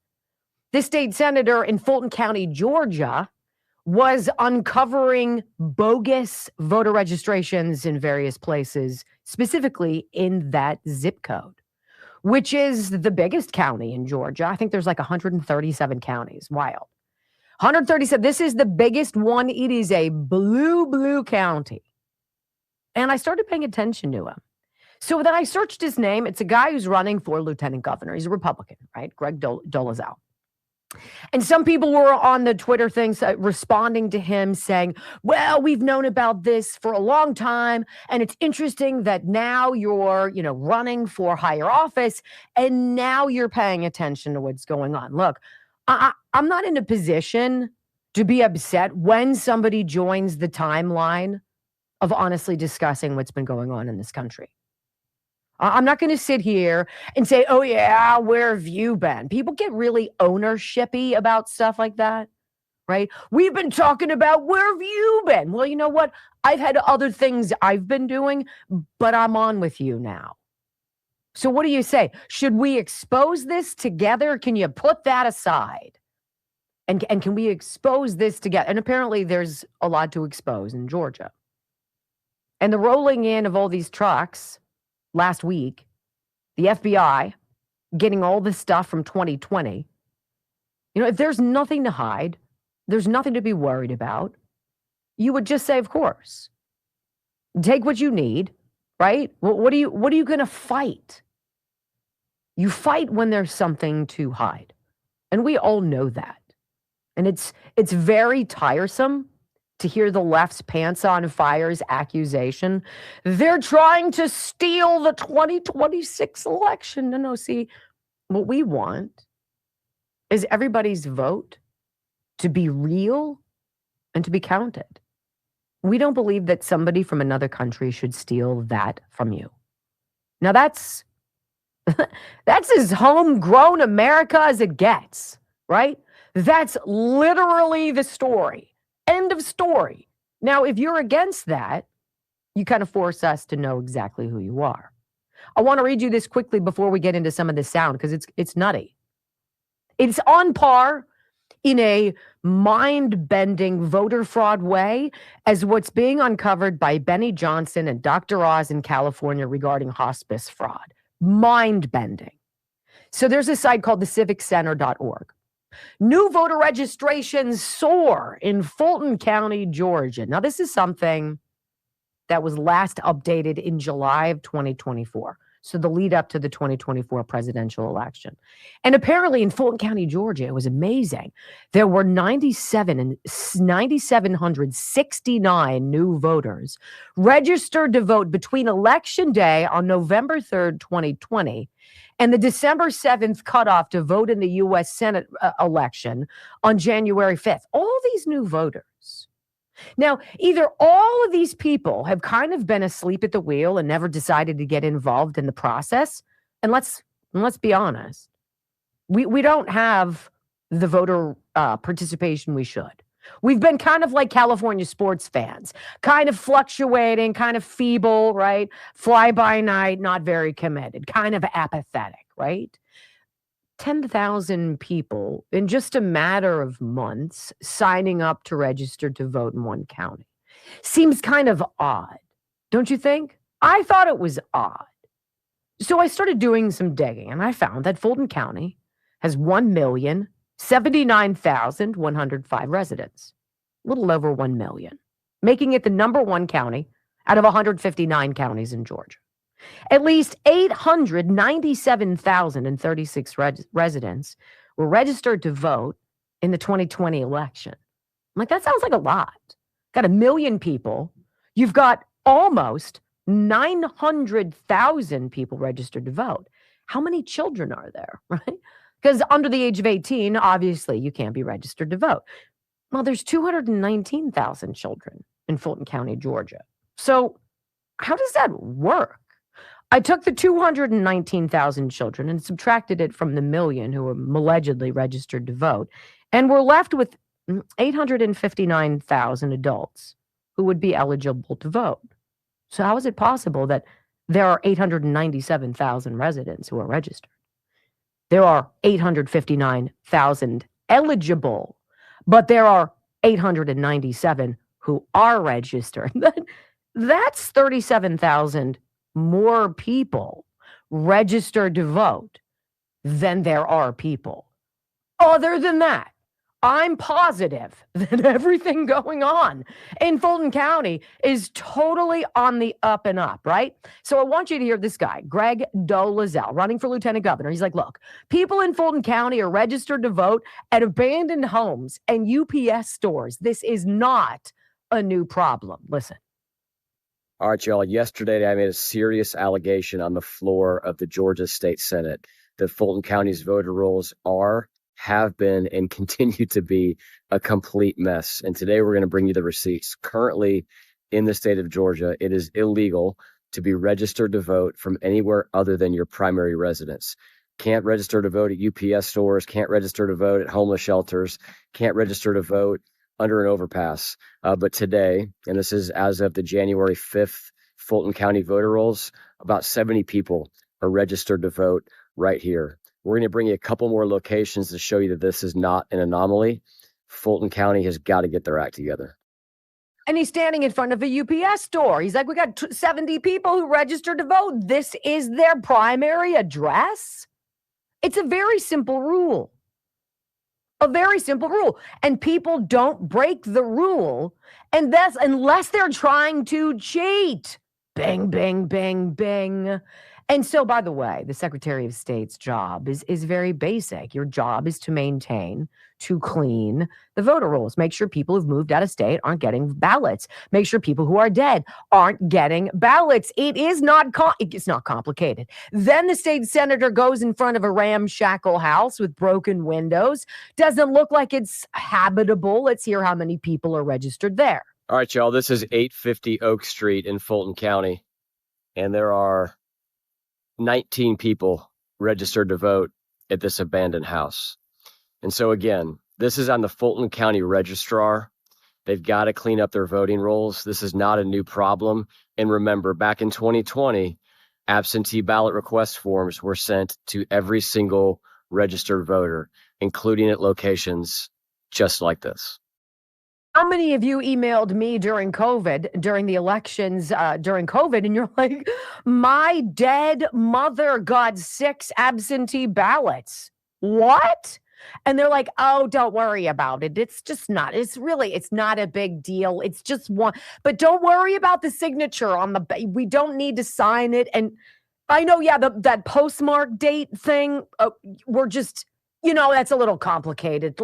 This state senator in Fulton County, Georgia, was uncovering bogus voter registrations in various places, specifically in that zip code, which is the biggest county in Georgia. I think there's like 137 counties. Wild. 137. This is the biggest one. It is a blue county. And I started paying attention to him. So then I searched his name. It's a guy who's running for lieutenant governor. He's a Republican, right? Greg Dolezal. And some people were on the Twitter things responding to him saying, well, we've known about this for a long time. And it's interesting that now you're, running for higher office and now you're paying attention to what's going on. Look, I'm not in a position to be upset when somebody joins the timeline of honestly discussing what's been going on in this country. I'm not going to sit here and say, oh, yeah, where have you been? People get really ownershipy about stuff like that, right? We've been talking about where have you been? Well, you know what? I've had other things I've been doing, but I'm on with you now. So what do you say? Should we expose this together? Can you put that aside? And can we expose this together? And apparently there's a lot to expose in Georgia. And the rolling in of all these trucks last week, the FBI getting all this stuff from 2020. If there's nothing to hide, there's nothing to be worried about, you would just say, of course. Take what you need, right? What are you going to fight? You fight when there's something to hide. And we all know that. And it's very tiresome to hear the left's pants on fire's accusation. They're trying to steal the 2026 election. No, see, what we want is everybody's vote to be real and to be counted. We don't believe that somebody from another country should steal that from you. Now that's as homegrown America as it gets, right? That's literally the story. End of story. Now, if you're against that, you kind of force us to know exactly who you are. I want to read you this quickly before we get into some of the sound because it's nutty. It's on par in a mind-bending voter fraud way as what's being uncovered by Benny Johnson and Dr. Oz in California regarding hospice fraud. Mind-bending. So there's a site called theciviccenter.org. New voter registrations soar in Fulton County, Georgia. Now, this is something that was last updated in July of 2024. So the lead up to the 2024 presidential election. And apparently in Fulton County, Georgia, it was amazing. There were 9,769 new voters registered to vote between Election Day on November 3rd, 2020, and the December 7th cutoff to vote in the U.S. Senate election on January 5th. All these new voters. Now, either all of these people have kind of been asleep at the wheel and never decided to get involved in the process. And let's be honest, we don't have the voter participation we should. We've been kind of like California sports fans, kind of fluctuating, kind of feeble, right? Fly by night, not very committed, kind of apathetic, right? 10,000 people in just a matter of months signing up to register to vote in one county. Seems kind of odd, don't you think? I thought it was odd. So I started doing some digging and I found that Fulton County has 1,079,105 residents, a little over 1 million. making it the number 1 county out of 159 counties in Georgia. At least 897,036 residents were registered to vote in the 2020 election. I'm like, that sounds like a lot. Got 1 million people. You've got almost 900,000 people registered to vote. How many children are there, right? Because under the age of 18, obviously, you can't be registered to vote. Well, there's 219,000 children in Fulton County, Georgia. So how does that work? I took the 219,000 children and subtracted it from the 1 million who were allegedly registered to vote, and we're left with 859,000 adults who would be eligible to vote. So how is it possible that there are 897,000 residents who are registered? There are 859,000 eligible, but there are 897 who are registered. That's 37,000 more people registered to vote than there are people. Other than that, I'm positive that everything going on in Fulton County is totally on the up and up, right? So I want you to hear this guy, Greg Dolezal, running for lieutenant governor. He's like, look, people in Fulton County are registered to vote at abandoned homes and UPS stores. This is not a new problem. Listen. All right, y'all. Yesterday, I made a serious allegation on the floor of the Georgia State Senate that Fulton County's voter rolls have been, and continue to be a complete mess. And today we're going to bring you the receipts. Currently in the state of Georgia, it is illegal to be registered to vote from anywhere other than your primary residence. Can't register to vote at UPS stores, can't register to vote at homeless shelters, can't register to vote under an overpass. But today, and this is as of the January 5th Fulton County voter rolls, about 70 people are registered to vote right here. We're going to bring you a couple more locations to show you that this is not an anomaly. Fulton County has got to get their act together. And he's standing in front of a UPS store. He's like, we got 70 people who registered to vote. This is their primary address. It's a very simple rule. A very simple rule. And people don't break the rule. And that's unless they're trying to cheat. Bang, bang, bang, bang. And so, by the way, the Secretary of State's job is very basic. Your job is to maintain, to clean the voter rolls. Make sure people who've moved out of state aren't getting ballots. Make sure people who are dead aren't getting ballots. It's not complicated. Then the state senator goes in front of a ramshackle house with broken windows. Doesn't look like it's habitable. Let's hear how many people are registered there. All right, y'all. This is 850 Oak Street in Fulton County. And there are 19 people registered to vote at this abandoned house. And so again, this is on the Fulton County Registrar. They've got to clean up their voting rolls. This is not a new problem. And remember, back in 2020, absentee ballot request forms were sent to every single registered voter, including at locations just like this. How many of you emailed me during COVID, during the elections, during COVID, and you're like, my dead mother got 6 absentee ballots. What? And they're like, oh, don't worry about it. It's just not, it's not a big deal. It's just one, but don't worry about the signature on we don't need to sign it. And I know, yeah, that postmark date thing, we're just, that's a little complicated.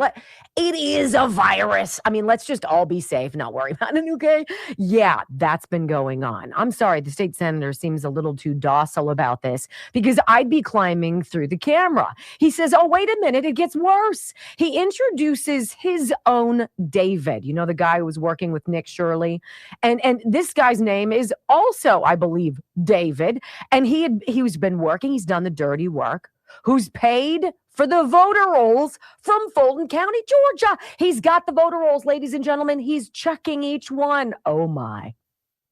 It is a virus. I mean, let's just all be safe, not worry about it, okay? Yeah, that's been going on. I'm sorry, the state senator seems a little too docile about this because I'd be climbing through the camera. He says, oh, wait a minute, it gets worse. He introduces his own David, the guy who was working with Nick Shirley. And this guy's name is also, I believe, David. And he's been working, he's done the dirty work, who's paid for the voter rolls from Fulton County, Georgia. He's got the voter rolls, ladies and gentlemen. He's checking each one. Oh, my.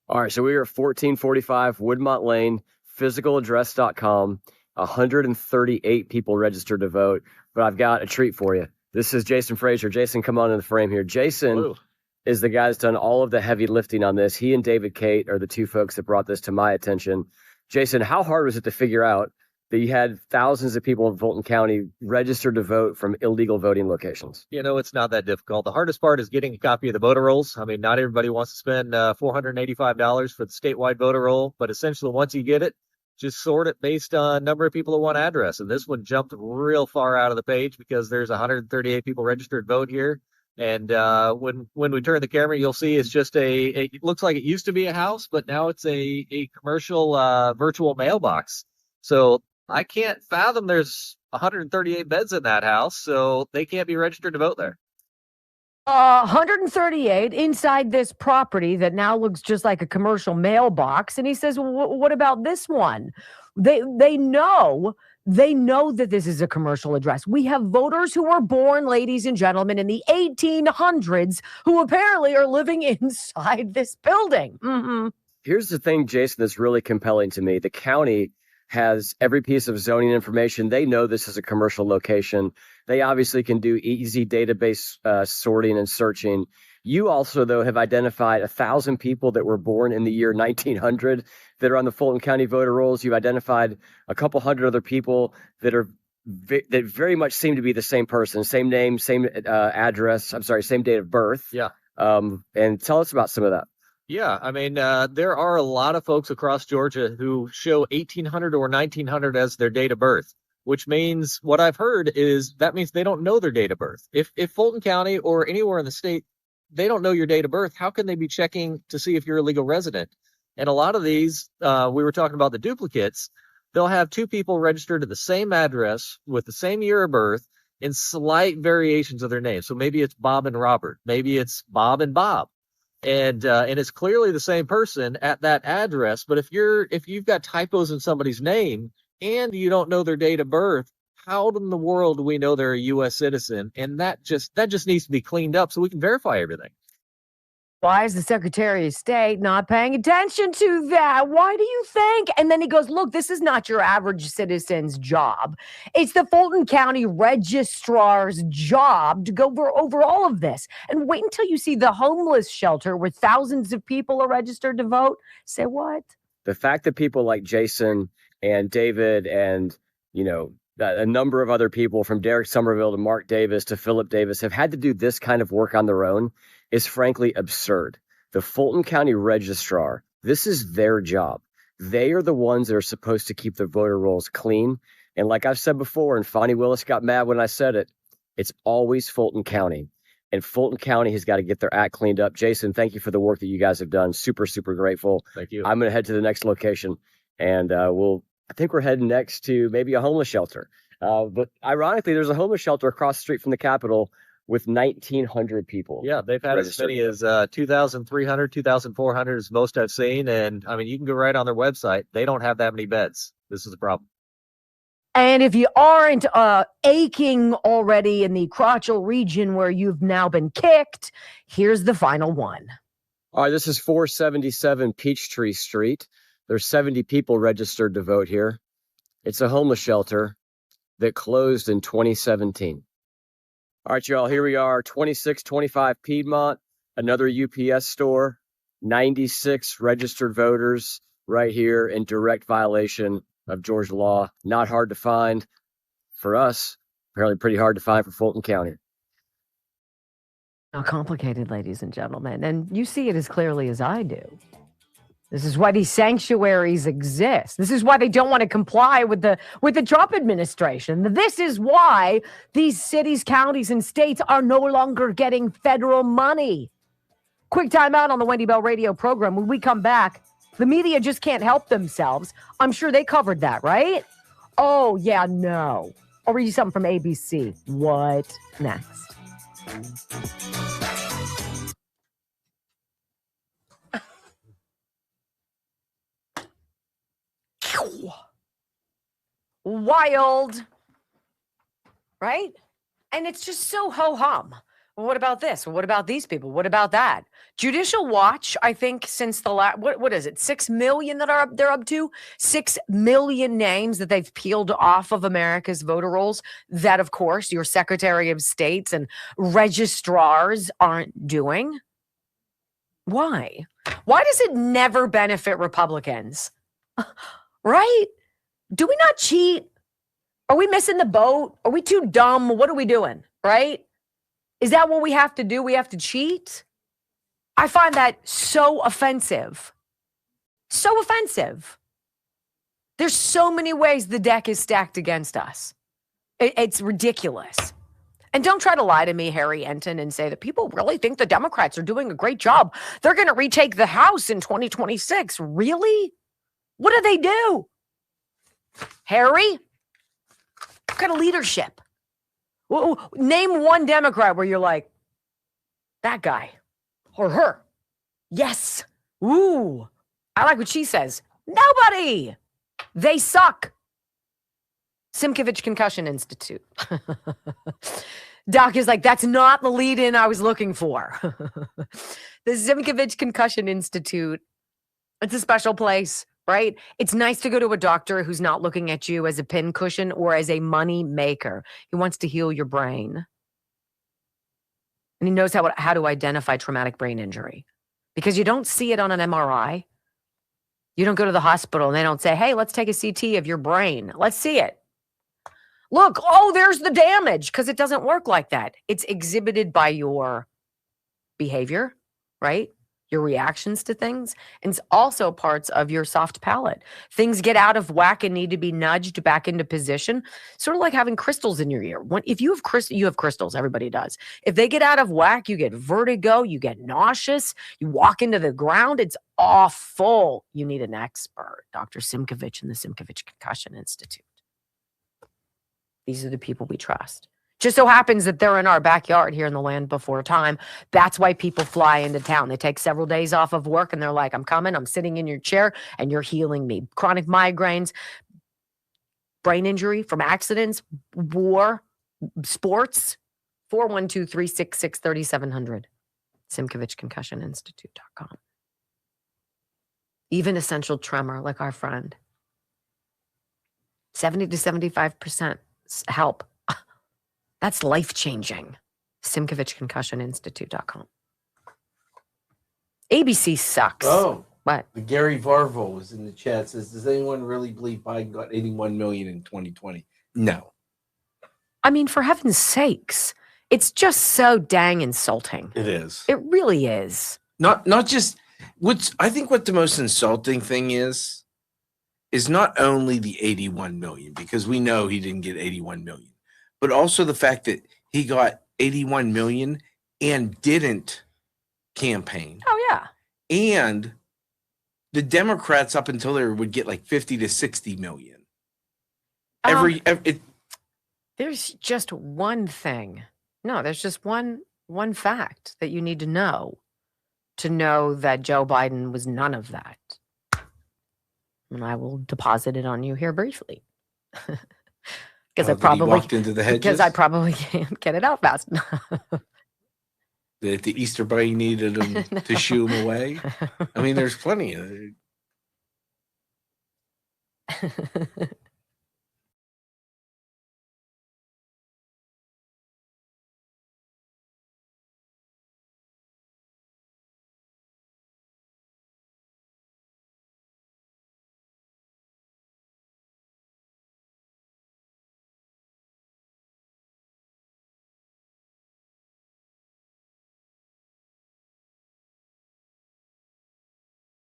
All right, so we are at 1445 Woodmont Lane, physicaladdress.com. 138 people registered to vote, but I've got a treat for you. This is Jason Frazier. Jason, come on in the frame here. Jason Hello. Is the guy that's done all of the heavy lifting on this. He and David Kate are the two folks that brought this to my attention. Jason, how hard was it to figure out that you had thousands of people in Fulton County registered to vote from illegal voting locations? It's not that difficult. The hardest part is getting a copy of the voter rolls. I mean, not everybody wants to spend $485 for the statewide voter roll, but essentially once you get it, just sort it based on number of people at one address. And this one jumped real far out of the page because there's 138 people registered to vote here. And when we turn the camera, you'll see it's just it looks like it used to be a house, but now it's a commercial virtual mailbox. So I can't fathom there's 138 beds in that house, so they can't be registered to vote there. 138 inside this property that now looks just like a commercial mailbox. And he says, what about this one? They know that this is a commercial address. We have voters who were born, ladies and gentlemen, in the 1800s who apparently are living inside this building. Mm-hmm. Here's the thing, Jason, that's really compelling to me. The county has every piece of zoning information. They know this is a commercial location. They obviously can do easy database sorting and searching. You also, though, have identified 1,000 people that were born in the year 1900 that are on the Fulton County voter rolls. You've identified a couple hundred other people that very much seem to be the same person, same name, same address. I'm sorry, same date of birth. Yeah. And tell us about some of that. Yeah, I mean, there are a lot of folks across Georgia who show 1800 or 1900 as their date of birth, which means what I've heard is that means they don't know their date of birth. If Fulton County or anywhere in the state, they don't know your date of birth, how can they be checking to see if you're a legal resident? And a lot of these, we were talking about the duplicates, they'll have two people registered at the same address with the same year of birth in slight variations of their names. So maybe it's Bob and Robert, maybe it's Bob and Bob. And it's clearly the same person at that address. But if you've got typos in somebody's name and you don't know their date of birth, how in the world do we know they're a U.S. citizen? And that just needs to be cleaned up so we can verify everything. Why is the Secretary of State not paying attention to that? Why do you think? And then he goes, look, this is not your average citizen's job. It's the Fulton County Registrar's job to go over all of this. And wait until you see the homeless shelter where thousands of people are registered to vote. Say what? The fact that people like Jason and David and, a number of other people from Derek Somerville to Mark Davis to Philip Davis have had to do this kind of work on their own is frankly absurd. The Fulton County Registrar, this is their job. They are the ones that are supposed to keep the voter rolls clean. And like I've said before, and Fonnie Willis got mad when I said it, it's always Fulton County. And Fulton County has got to get their act cleaned up. Jason, thank you for the work that you guys have done. Super, super grateful. Thank you. I'm going to head to the next location, and I think we're heading next to maybe a homeless shelter. But ironically, there's a homeless shelter across the street from the Capitol with 1,900 people. Yeah, they've had as many as 2,300, 2,400 is most I've seen. And I mean, you can go right on their website. They don't have that many beds. This is a problem. And if you aren't aching already in the crotchal region where you've now been kicked, here's the final one. All right, this is 477 Peachtree Street. There's 70 people registered to vote here. It's a homeless shelter that closed in 2017. All right, y'all, here we are, 2625 Piedmont, another UPS store, 96 registered voters right here in direct violation of Georgia law. Not hard to find for us, apparently pretty hard to find for Fulton County. Not complicated, ladies and gentlemen, and you see it as clearly as I do. This is why these sanctuaries exist. This is why they don't want to comply with the Trump administration. This is why these cities, counties, and states are no longer getting federal money. Quick time out on the Wendy Bell radio program. When we come back, the media just can't help themselves. I'm sure they covered that, right? Oh, yeah, no. I'll read you something from ABC. What next? Wild, right? And it's just so ho-hum. Well, what about this? What about these people? What about that? Judicial Watch, I think since the last, what is it? 6 million that they're up to? 6 million names that they've peeled off of America's voter rolls that, of course, your Secretary of States and registrars aren't doing. Why? Why does it never benefit Republicans? Right? Do we not cheat? Are we missing the boat? Are we too dumb? What are we doing, right? Is that what we have to do? We have to cheat? I find that so offensive. So offensive. There's so many ways the deck is stacked against us. It's ridiculous. And don't try to lie to me, Harry Enton, and say that people really think the Democrats are doing a great job. They're going to retake the House in 2026. Really? What do they do? Harry? What kind of leadership? Name one Democrat where you're like, that guy or her. Yes. Ooh. I like what she says. Nobody. They suck. Simkovich Concussion Institute. Doc is like, that's not the lead-in I was looking for. The Simkovich Concussion Institute. It's a special place, right? It's nice to go to a doctor who's not looking at you as a pincushion or as a money maker. He wants to heal your brain. And he knows how to identify traumatic brain injury. Because you don't see it on an MRI. You don't go to the hospital and they don't say, hey, let's take a CT of your brain. Let's see it. Look, oh, there's the damage, because it doesn't work like that. It's exhibited by your behavior, right? Your reactions to things. And it's also parts of your soft palate. Things get out of whack and need to be nudged back into position. Sort of like having crystals in your ear. If you have crystals, everybody does. If they get out of whack, you get vertigo, you get nauseous, you walk into the ground. It's awful. You need an expert. Dr. Simkovich and the Simkovich Concussion Institute. These are the people we trust. Just so happens that they're in our backyard here in the land before time. That's why people fly into town. They take several days off of work and they're like, I'm coming, I'm sitting in your chair and you're healing me. Chronic migraines, brain injury from accidents, war, sports, 412-366-3700. SimkovichConcussionInstitute.com. Even essential tremor, like our friend. 70 to 75% help. That's life-changing. SimkovichConcussionInstitute.com. ABC sucks. Oh, what? The Gary Varvel was in the chat. Says, does anyone really believe Biden got 81 million in 2020? No. I mean, for heaven's sakes, it's just so dang insulting. It is. It really is. Not just I think what the most insulting thing is not only the 81 million, because we know he didn't get 81 million. But also the fact that he got 81 million and didn't campaign. Oh, yeah. And the Democrats up until there would get like 50 to 60 million. There's just one thing. No, there's just one fact that you need to know that Joe Biden was none of that. And I will deposit it on you here briefly. Because I probably walked into the hedges? Because I probably can't get it out fast enough. That the Easter Bunny needed him to shoo him away. I mean, there's plenty of it.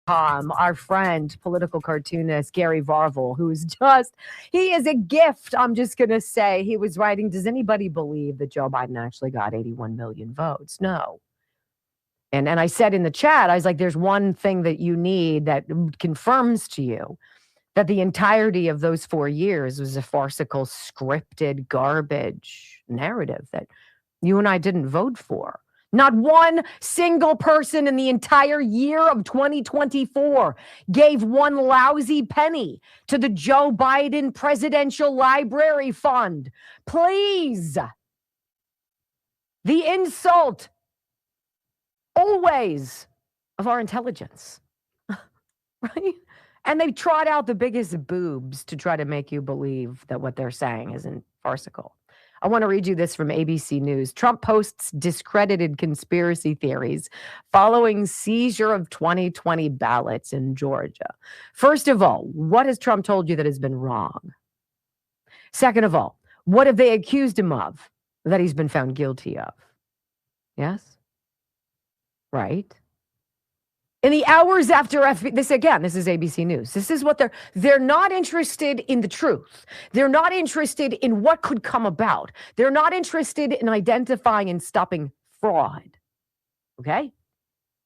Our friend, political cartoonist Gary Varvel, he is a gift. I'm just going to say, he was writing, does anybody believe that Joe Biden actually got 81 million votes? No. And I said in the chat, I was like, there's one thing that you need that confirms to you that the entirety of those 4 years was a farcical, scripted, garbage narrative that you and I didn't vote for. Not one single person in the entire year of 2024 gave one lousy penny to the Joe Biden Presidential Library Fund. Please. The insult always of our intelligence. Right? And they trot out the biggest boobs to try to make you believe that what they're saying isn't farcical. I want to read you this from ABC News. Trump posts discredited conspiracy theories following seizure of 2020 ballots in Georgia. First of all, what has Trump told you that has been wrong? Second of all, what have they accused him of that he's been found guilty of? Yes? Right? In the hours after this is ABC News. This is what they're not interested in the truth. They're not interested in what could come about. They're not interested in identifying and stopping fraud. Okay?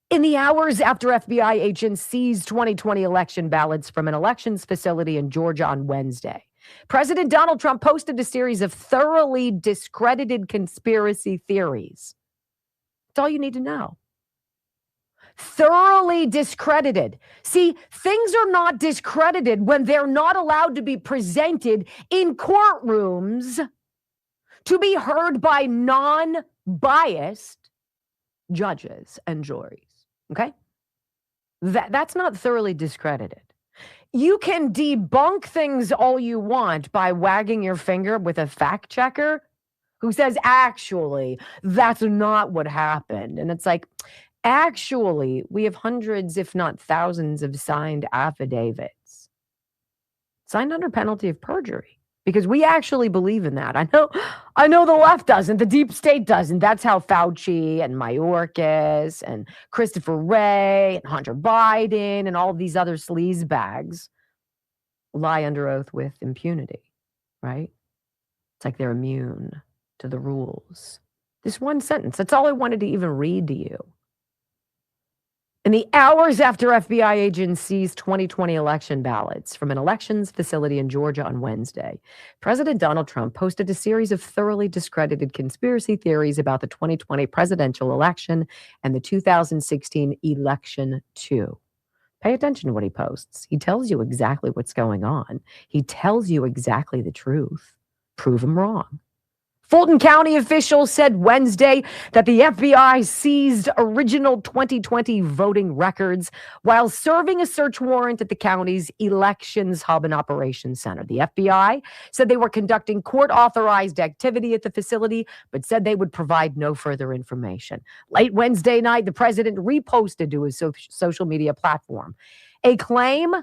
In the hours after FBI agents seized 2020 election ballots from an elections facility in Georgia on Wednesday, President Donald Trump posted a series of thoroughly discredited conspiracy theories. That's all you need to know. Thoroughly discredited. See, things are not discredited when they're not allowed to be presented in courtrooms to be heard by non-biased judges and juries. Okay? That's not thoroughly discredited. You can debunk things all you want by wagging your finger with a fact checker who says, actually, that's not what happened. And it's like, actually, we have hundreds, if not thousands, of signed affidavits, signed under penalty of perjury, because we actually believe in that. I know the left doesn't, the deep state doesn't. That's how Fauci and Mayorkas and Christopher Wray and Hunter Biden and all of these other sleazebags lie under oath with impunity, right? It's like they're immune to the rules. This one sentence, that's all I wanted to even read to you. In the hours after FBI agents seized 2020 election ballots from an elections facility in Georgia on Wednesday, President Donald Trump posted a series of thoroughly discredited conspiracy theories about the 2020 presidential election and the 2016 election too. Pay attention to what he posts. He tells you exactly what's going on. He tells you exactly the truth. Prove him wrong. Fulton County officials said Wednesday that the FBI seized original 2020 voting records while serving a search warrant at the county's elections hub and operations center. The FBI said they were conducting court-authorized activity at the facility, but said they would provide no further information. Late Wednesday night, the president reposted to his social media platform a claim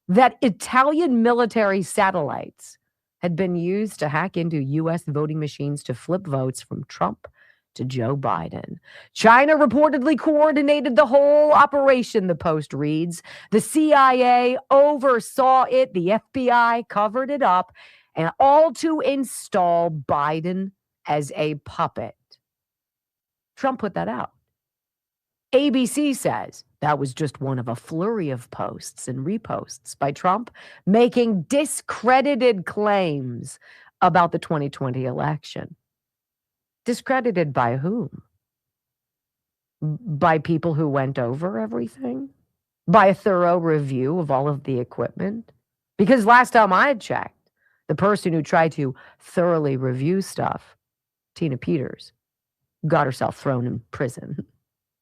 that Italian military satellites had been used to hack into U.S. voting machines to flip votes from Trump to Joe Biden. China reportedly coordinated the whole operation, the Post reads. The CIA oversaw it. The FBI covered it up, and all to install Biden as a puppet. Trump put that out. ABC says that was just one of a flurry of posts and reposts by Trump making discredited claims about the 2020 election. Discredited by whom? By people who went over everything? By a thorough review of all of the equipment? Because last time I had checked, the person who tried to thoroughly review stuff, Tina Peters, got herself thrown in prison.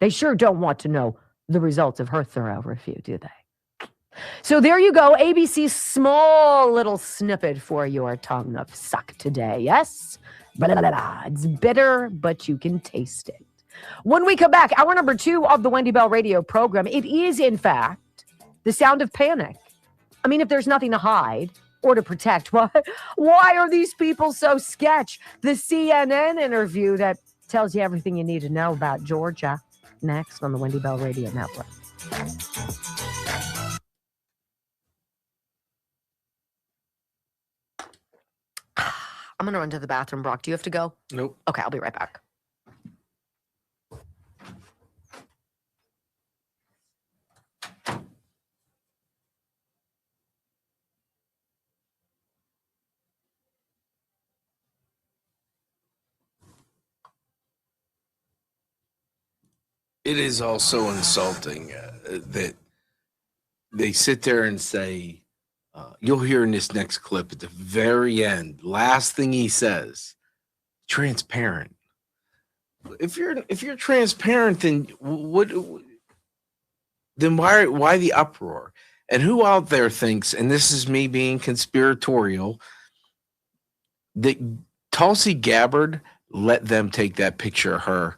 They sure don't want to know the results of her thorough review, do they? So there you go, ABC's small little snippet for your tongue of suck today, yes? Blah, blah, blah, blah. It's bitter, but you can taste it. When we come back, hour number 2 of the Wendy Bell radio program, it is, in fact, the sound of panic. I mean, if there's nothing to hide or to protect, why are these people so sketch? The CNN interview that tells you everything you need to know about Georgia. Next on the Wendy Bell Radio Network. I'm going to run to the bathroom, Brock. Do you have to go? Nope. Okay, I'll be right back. It is also insulting that they sit there and say, you'll hear in this next clip at the very end, last thing he says, transparent. If you're transparent, then why the uproar? And who out there thinks, and this is me being conspiratorial, that Tulsi Gabbard let them take that picture of her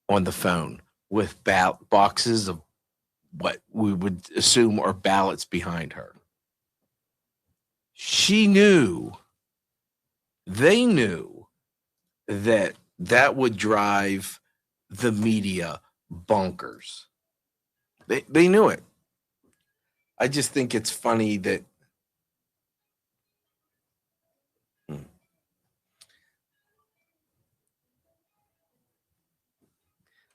on the phone with boxes of what we would assume are ballots behind her. She knew, they knew that that would drive the media bonkers. They knew it. I just think it's funny that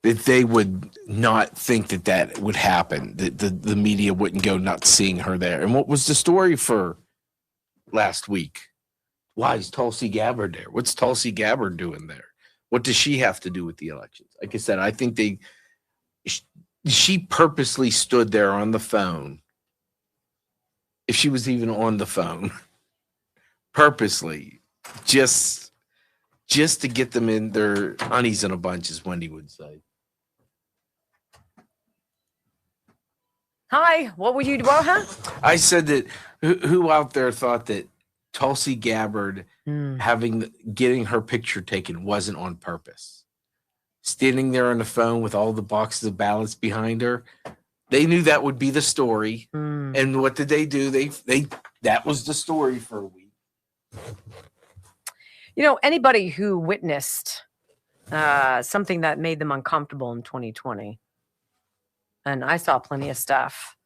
they would not think that that would happen, that the media wouldn't go nuts seeing her there. And what was the story for last week? Why is Tulsi Gabbard there? What's Tulsi Gabbard doing there? What does she have to do with the elections? Like I said, I think she purposely stood there on the phone, if she was even on the phone, purposely, just to get them in their honeys in a bunch, as Wendy would say. Hi, what would you do? Huh? I said that who out there thought that Tulsi Gabbard getting her picture taken wasn't on purpose? Standing there on the phone with all the boxes of ballots behind her, they knew that would be the story. And what did they do? They that was the story for a week. You know, anybody who witnessed something that made them uncomfortable in 2020, and I saw plenty of stuff,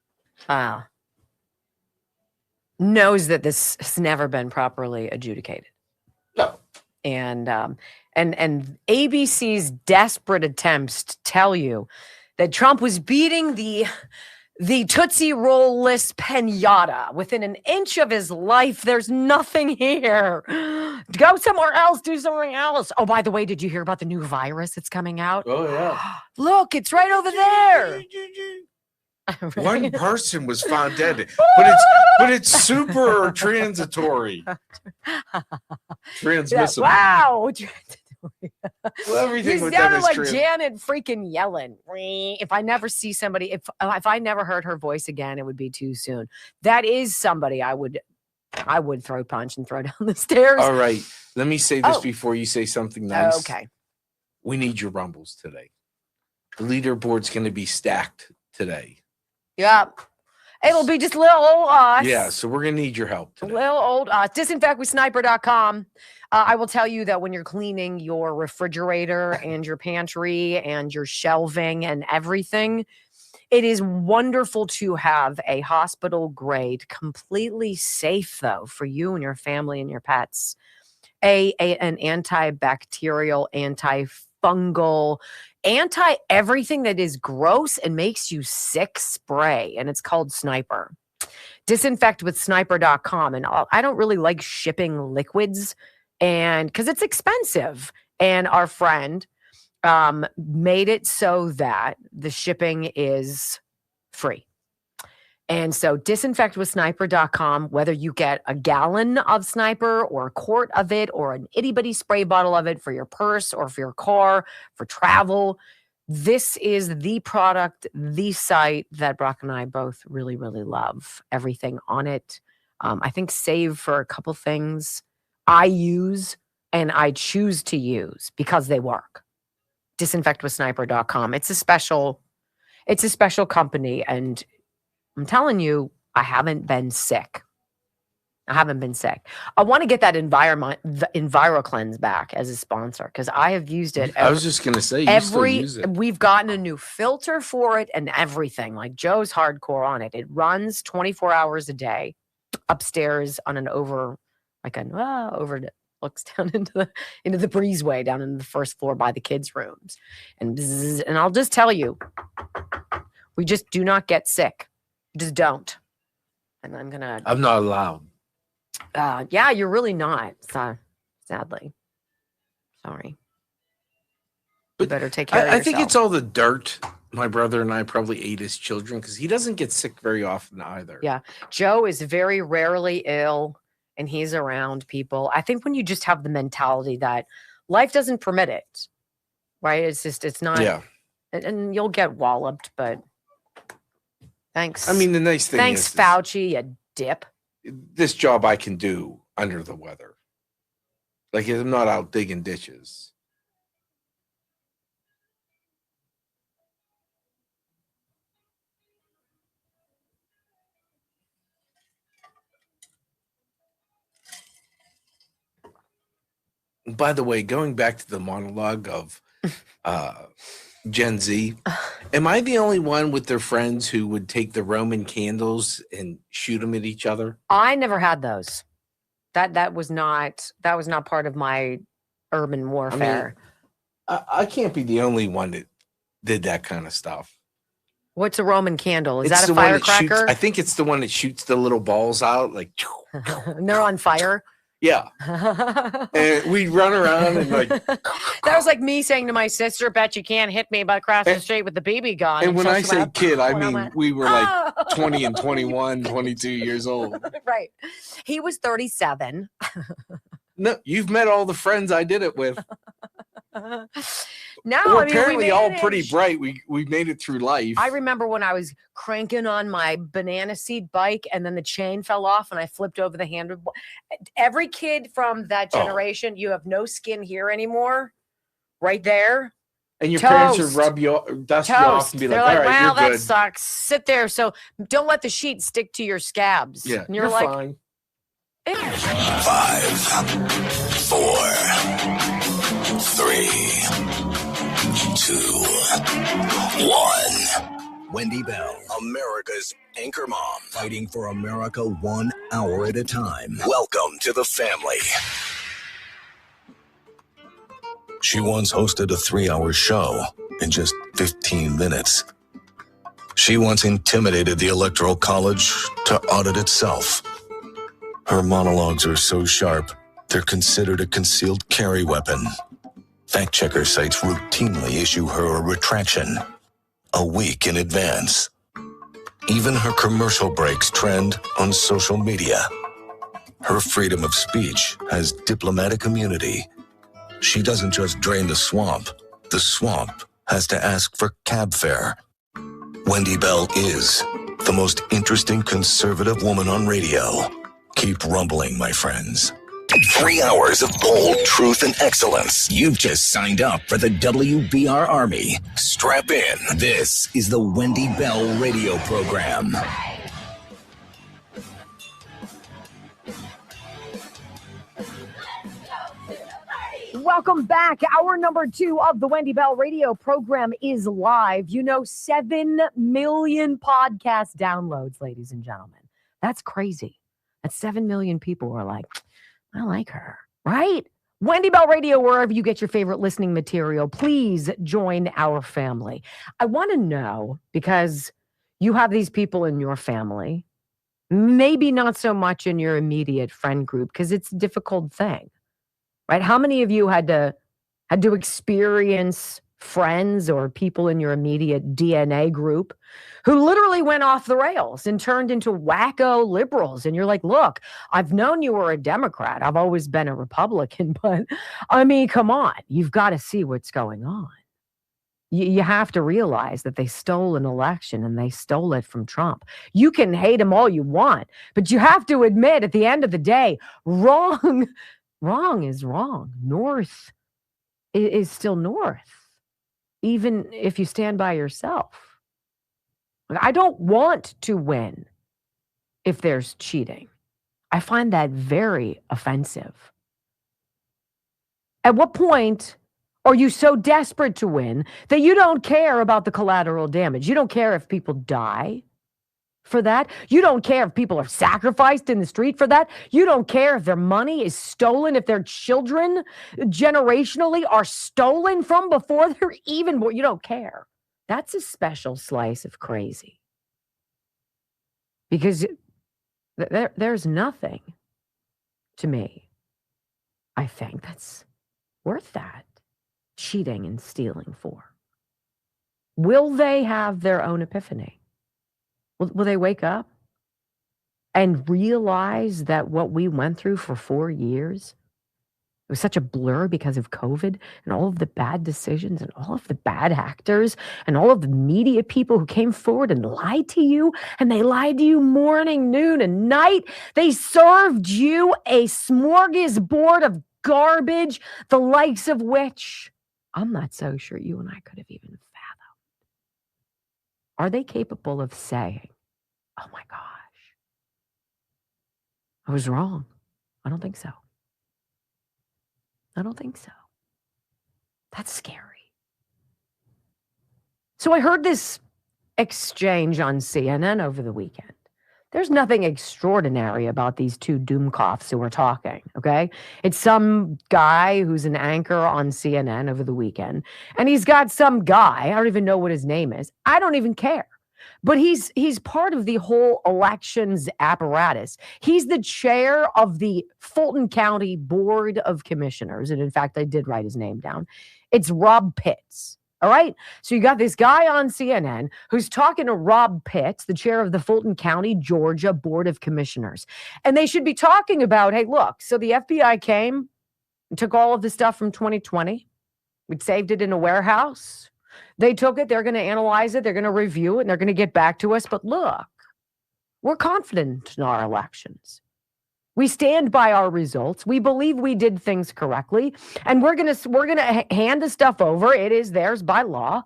knows that this has never been properly adjudicated. No. And ABC's desperate attempts to tell you that Trump was beating the Tootsie Roll-less pinata within an inch of his life. There's nothing here. Go somewhere else. Do something else. Oh, by the way, did you hear about the new virus that's coming out? Oh, yeah. Look, it's right over there. One person was found dead, but it's super transitory. Transmissible. Wow. Well, everything You with them sounded is like Janet freaking yelling. If I never see somebody, if I never heard her voice again, it would be too soon. That is somebody I would throw punch and throw down the stairs. All right. Let me say this before you say something nice. Okay. We need your rumbles today. The leaderboard's going to be stacked today. Yep. It'll be just little old us. Yeah, so we're going to need your help today. Little old us. Disinfectwithsniper.com. I will tell you that when you're cleaning your refrigerator and your pantry and your shelving and everything, it is wonderful to have a hospital grade, completely safe though for you and your family and your pets, an antibacterial, antifungal, anti-everything that is gross and makes you sick spray, and it's called Sniper. Disinfectwithsniper.com. And I don't really like shipping liquids, and because it's expensive, and our friend made it so that the shipping is free. And so disinfectwithsniper.com, whether you get a gallon of Sniper or a quart of it or an itty-bitty spray bottle of it for your purse or for your car, for travel, this is the product, the site that Brock and I both really, really love. Everything on it. I think save for a couple things I use and I choose to use because they work. Disinfectwithsniper.com. It's a special company, and I'm telling you, I haven't been sick. I want to get that EnviroCleanse back as a sponsor because I have used it. I was just going to say, you still use it. We've gotten a new filter for it and everything. Like Joe's hardcore on it. It runs 24 hours a day upstairs on an looks down into the breezeway down in the first floor by the kids' rooms. And I'll just tell you, we just do not get sick. Just don't. And I'm not allowed. Yeah, you're really not. Sadly. Sorry. But you better take care of yourself. I think it's all the dirt my brother and I probably ate as children because he doesn't get sick very often either. Yeah. Joe is very rarely ill and he's around people. I think when you just have the mentality that life doesn't permit it, right? It's not. Yeah. And you'll get walloped, but thanks. I mean, the nice thing is, Fauci, you dip. This job I can do under the weather. Like, I'm not out digging ditches. By the way, going back to the monologue of Gen Z, am I the only one with their friends who would take the Roman candles and shoot them at each other? I never had those. That was not part of my urban warfare. I can't be the only one that did that kind of stuff. What's a Roman candle? Is It's that the a one that firecracker? shoots, I think it's the one that shoots the little balls out. Like, And they're on fire. yeah. And we run around and like. That was like me saying to my sister, "Bet you can't hit me across the street with the BB gun." And when so I she say went, kid, I and mean went, we were like "Oh." 20 and 21, 22 years old. Right. He was 37. No, you've met all the friends I did it with. No, We're I mean, apparently we all pretty managed. bright. We made it through life. I remember when I was cranking on my banana seat bike and then the chain fell off and I flipped over the handle. Every kid from that generation, you have no skin here anymore. Right there. And your parents Toast. would rub you, dust you off and be They're like, like, all right, wow, you're that good. sucks. Sit there. So don't let the sheet stick to your scabs. Yeah, And you're like, fine. 5, 4, 3, 2, 1. Wendy Bell, America's anchor mom, fighting for America 1 hour at a time. Welcome to the family. She once hosted a 3-hour show in just 15 minutes. She once intimidated the Electoral College to audit itself. Her monologues are so sharp, they're considered a concealed carry weapon. Fact-checker sites routinely issue her a retraction a week in advance. Even her commercial breaks trend on social media. Her freedom of speech has diplomatic immunity. She doesn't just drain the swamp has to ask for cab fare. Wendy Bell is the most interesting conservative woman on radio. Keep rumbling, my friends. 3 hours of bold truth and excellence. You've just signed up for the WBR Army. Strap in. This is the Wendy Bell radio program. welcome back. Hour number 2 of the Wendy Bell radio program is live. 7 million podcast downloads, ladies and gentlemen. That's crazy. That's 7 million people who are like, I like her, right? Wendy Bell Radio, wherever you get your favorite listening material, please join our family. I want to know, because you have these people in your family, maybe not so much in your immediate friend group, because it's a difficult thing, right? How many of you had to experience friends or people in your immediate DNA group who literally went off the rails and turned into wacko liberals? And you're like, look, I've known you were a Democrat. I've always been a Republican, but I mean, come on, you've got to see what's going on. You have to realize that they stole an election and they stole it from Trump. You can hate him all you want, but you have to admit at the end of the day, wrong is wrong. North is still north, even if you stand by yourself. I don't want to win if there's cheating. I find that very offensive. At what point are you so desperate to win that you don't care about the collateral damage? You don't care if people die for that. You don't care if people are sacrificed in the street for that. You don't care if their money is stolen, if their children generationally are stolen from before they're even born. You don't care. That's a special slice of crazy. Because there's nothing to me, I think, that's worth that cheating and stealing for. Will they have their own epiphany? Will they wake up and realize that what we went through for 4 years, it was such a blur because of COVID and all of the bad decisions and all of the bad actors and all of the media people who came forward and lied to you, and they lied to you morning, noon, and night. They served you a smorgasbord of garbage, the likes of which I'm not so sure you and I could have even fathomed. Are they capable of saying, oh my gosh, I was wrong? I don't think so. I don't think so. That's scary. So I heard this exchange on CNN over the weekend. There's nothing extraordinary about these two doomcoffs who are talking, okay? It's some guy who's an anchor on CNN over the weekend, and he's got some guy, I don't even know what his name is. I don't even care. But he's part of the whole elections apparatus. He's the chair of the Fulton County Board of Commissioners, and in fact, I did write his name down. It's Rob Pitts. All right. So you got this guy on CNN who's talking to Rob Pitts, the chair of the Fulton County, Georgia Board of Commissioners. And they should be talking about, hey, look, so the FBI came and took all of the stuff from 2020. We saved it in a warehouse. They took it. They're going to analyze it. They're going to review it, and they're going to get back to us. But look, we're confident in our elections. We stand by our results. We believe we did things correctly, and we're gonna hand the stuff over. It is theirs by law,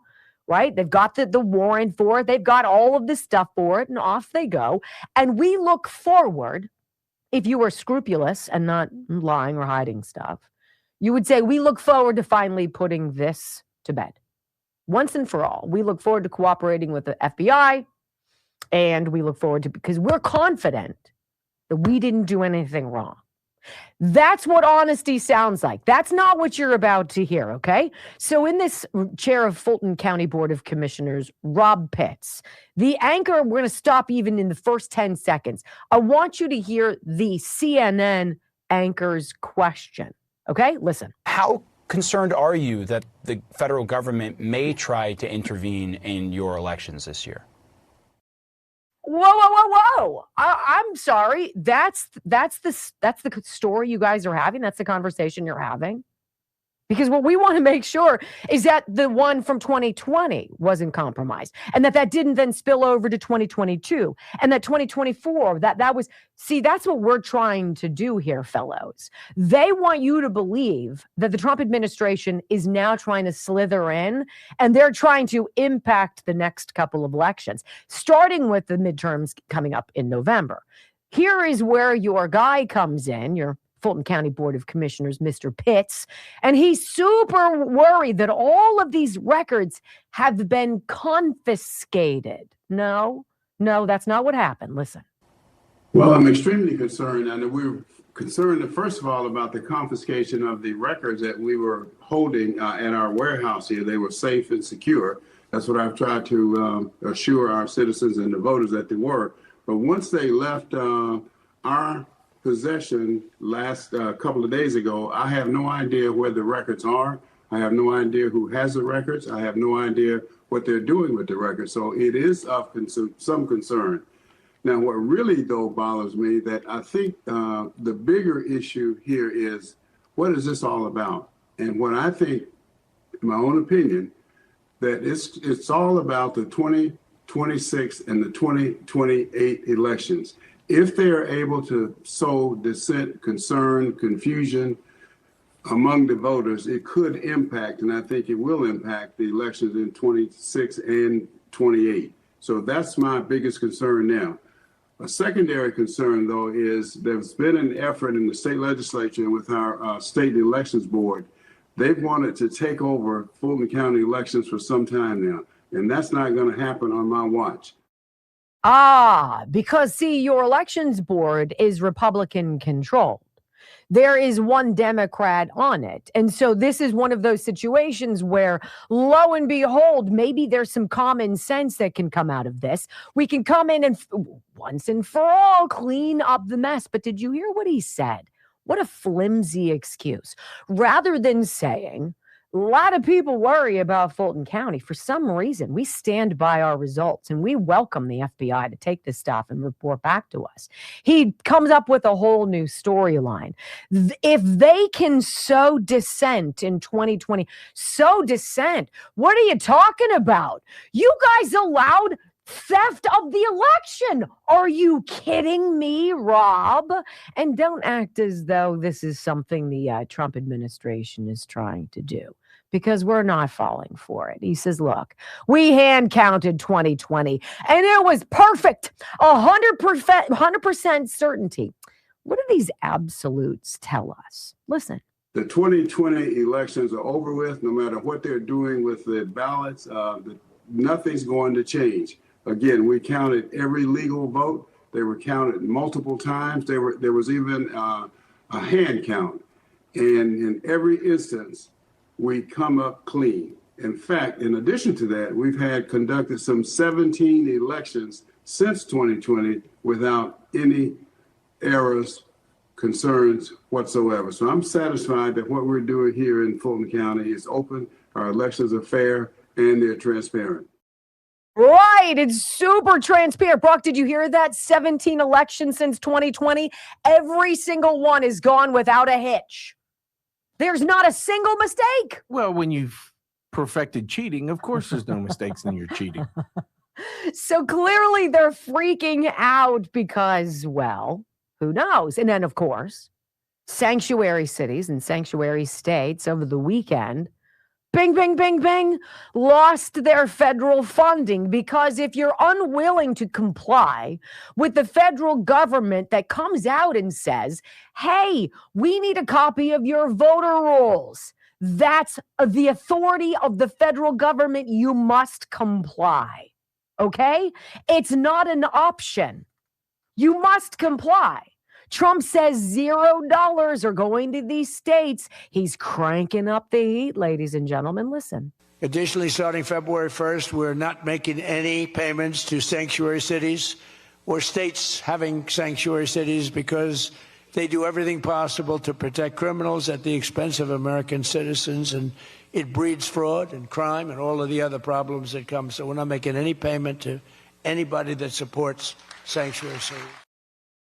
right? They've got the warrant for it. They've got all of the stuff for it, and off they go. And we look forward, if you were scrupulous and not lying or hiding stuff, you would say, we look forward to finally putting this to bed. Once and for all, we look forward to cooperating with the FBI, and we look forward to, because we're confident that we didn't do anything wrong. That's what honesty sounds like. That's not what you're about to hear, okay? So in this chair of Fulton County Board of Commissioners, Rob Pitts, the anchor, we're going to stop even in the first 10 seconds. I want you to hear the CNN anchor's question, okay? Listen. How concerned are you that the federal government may try to intervene in your elections this year? Whoa. I'm sorry. That's the story you guys are having. That's the conversation you're having. Because what we want to make sure is that the one from 2020 wasn't compromised, and that didn't then spill over to 2022, and that 2024, that was, see, that's what we're trying to do here, fellows. They want you to believe that the Trump administration is now trying to slither in, and they're trying to impact the next couple of elections, starting with the midterms coming up in November. Here is where your guy comes in, your Fulton County Board of Commissioners, Mr. Pitts, and he's super worried that all of these records have been confiscated. No, that's not what happened. Listen. Well, I'm extremely concerned, and we're concerned, first of all, about the confiscation of the records that we were holding at our warehouse here. They were safe and secure. That's what I've tried to assure our citizens and the voters that they were. But once they left our possession last couple of days ago, I have no idea where the records are. I have no idea who has the records. I have no idea what they're doing with the records. So it is of some concern. Now, what really, though, bothers me, that I think the bigger issue here is, what is this all about? And what I think, in my own opinion, that it's all about the 2026 and the 2028 elections. If they are able to sow dissent, concern, confusion among the voters, it could impact, and I think it will impact, the elections in 26 and 28. So that's my biggest concern now. A secondary concern, though, is there's been an effort in the state legislature with our state elections board. They've wanted to take over Fulton County elections for some time now, and that's not going to happen on my watch. Because see, your elections board is Republican controlled. There is one Democrat on it. And so this is one of those situations where, lo and behold, maybe there's some common sense that can come out of this. We can come in and once and for all clean up the mess. But did you hear what he said? What a flimsy excuse. Rather than saying, a lot of people worry about Fulton County. For some reason, we stand by our results and we welcome the FBI to take this stuff and report back to us. He comes up with a whole new storyline. If they can sow dissent in 2020, sow dissent. What are you talking about? You guys allowed theft of the election. Are you kidding me, Rob? And don't act as though this is something the Trump administration is trying to do, because we're not falling for it. He says, look, we hand counted 2020 and it was perfect. 100% certainty. What do these absolutes tell us? Listen. The 2020 elections are over with. No matter what they're doing with the ballots, nothing's going to change. Again, we counted every legal vote. They were counted multiple times. There was even a hand count. And in every instance, we come up clean. In fact, in addition to that, we've conducted some 17 elections since 2020 without any errors, concerns whatsoever. So I'm satisfied that what we're doing here in Fulton County is open, our elections are fair, and they're transparent. Right. It's super transparent. Brock, did you hear that? 17 elections since 2020. Every single one is gone without a hitch. There's not a single mistake. Well, when you've perfected cheating, of course there's no mistakes in your cheating. So clearly they're freaking out because, well, who knows? And then, of course, sanctuary cities and sanctuary states over the weekend, bing, bing, bing, bing, lost their federal funding, because if you're unwilling to comply with the federal government that comes out and says, hey, we need a copy of your voter rolls, that's the authority of the federal government, you must comply. Okay? It's not an option. You must comply. Trump says $0 are going to these states. He's cranking up the heat, ladies and gentlemen. Listen. Additionally, starting February 1st, we're not making any payments to sanctuary cities or states having sanctuary cities, because they do everything possible to protect criminals at the expense of American citizens, and it breeds fraud and crime and all of the other problems that come. So we're not making any payment to anybody that supports sanctuary cities.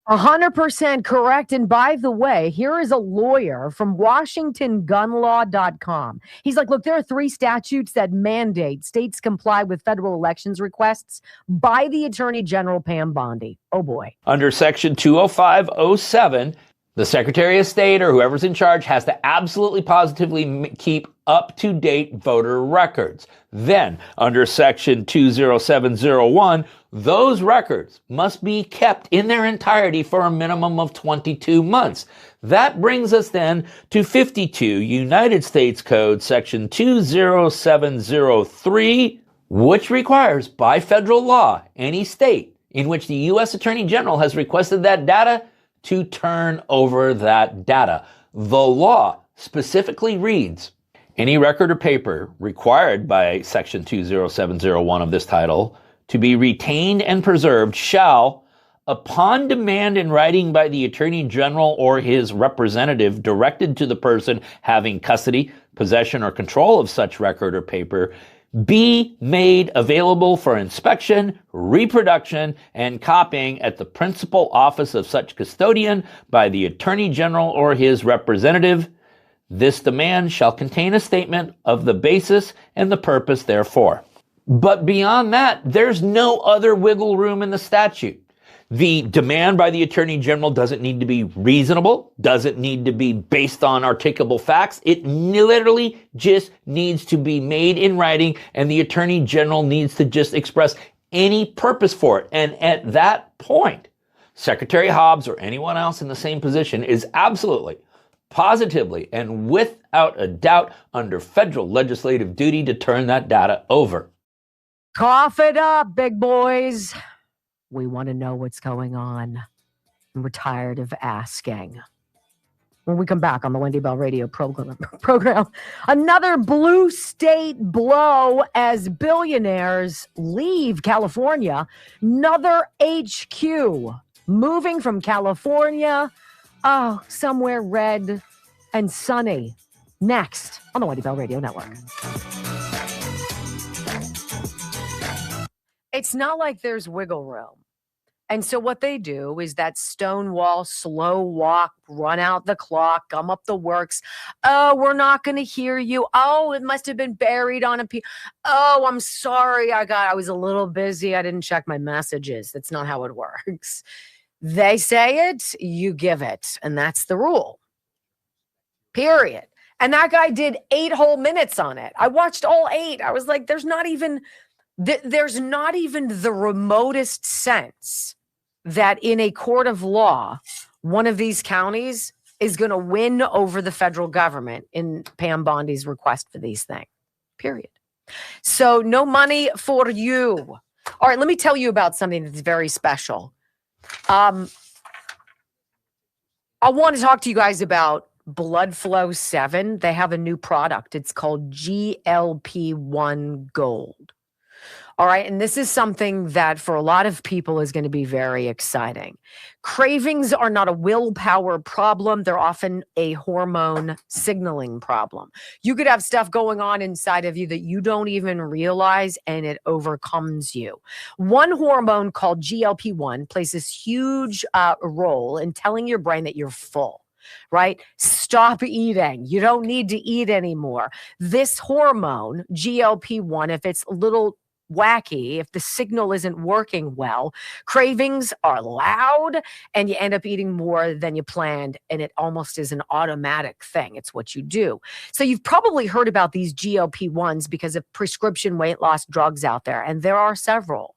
100% correct. And by the way, here is a lawyer from WashingtonGunLaw.com. He's like, look, there are 3 statutes that mandate states comply with federal elections requests by the Attorney General Pam Bondi. Oh, boy. Under Section 205.07, the Secretary of State or whoever's in charge has to absolutely positively keep up-to-date voter records. Then, under Section 207.01, those records must be kept in their entirety for a minimum of 22 months. That brings us then to 52 United States Code Section 20703, which requires by federal law any state in which the U.S. Attorney General has requested that data to turn over that data. The law specifically reads, any record or paper required by Section 20701 of this title to be retained and preserved shall, upon demand in writing by the Attorney General or his representative directed to the person having custody, possession, or control of such record or paper, be made available for inspection, reproduction, and copying at the principal office of such custodian by the Attorney General or his representative. This demand shall contain a statement of the basis and the purpose therefor. But beyond that, there's no other wiggle room in the statute. The demand by the Attorney General doesn't need to be reasonable, doesn't need to be based on articulable facts. It literally just needs to be made in writing, and the Attorney General needs to just express any purpose for it. And at that point, Secretary Hobbs or anyone else in the same position is absolutely, positively, and without a doubt under federal legislative duty to turn that data over. Cough it up, big boys. We want to know what's going on, and we're tired of asking. When we come back on the Wendy Bell Radio program, another blue state blow as billionaires leave California. Another HQ moving from California, somewhere red and sunny. Next on the Wendy Bell Radio Network. It's not like there's wiggle room. And so what they do is that stonewall, slow walk, run out the clock, gum up the works. Oh, we're not going to hear you. Oh, it must have been buried on a Oh, I'm sorry. I was a little busy. I didn't check my messages. That's not how it works. They say it, you give it. And that's the rule. Period. And that guy did 8 whole minutes on it. I watched all 8. I was like, there's not even the remotest sense that in a court of law, one of these counties is going to win over the federal government in Pam Bondi's request for these things. Period. So no money for you. All right, let me tell you about something that's very special. I want to talk to you guys about Blood Flow 7. They have a new product. It's called GLP-1 Gold. All right. And this is something that for a lot of people is going to be very exciting. Cravings are not a willpower problem. They're often a hormone signaling problem. You could have stuff going on inside of you that you don't even realize, and it overcomes you. One hormone called GLP-1 plays this huge role in telling your brain that you're full. Right? Stop eating. You don't need to eat anymore. This hormone, GLP-1, if it's a little wacky, if the signal isn't working well, cravings are loud and you end up eating more than you planned. And it almost is an automatic thing. It's what you do. So you've probably heard about these GLP-1s because of prescription weight loss drugs out there. And there are several.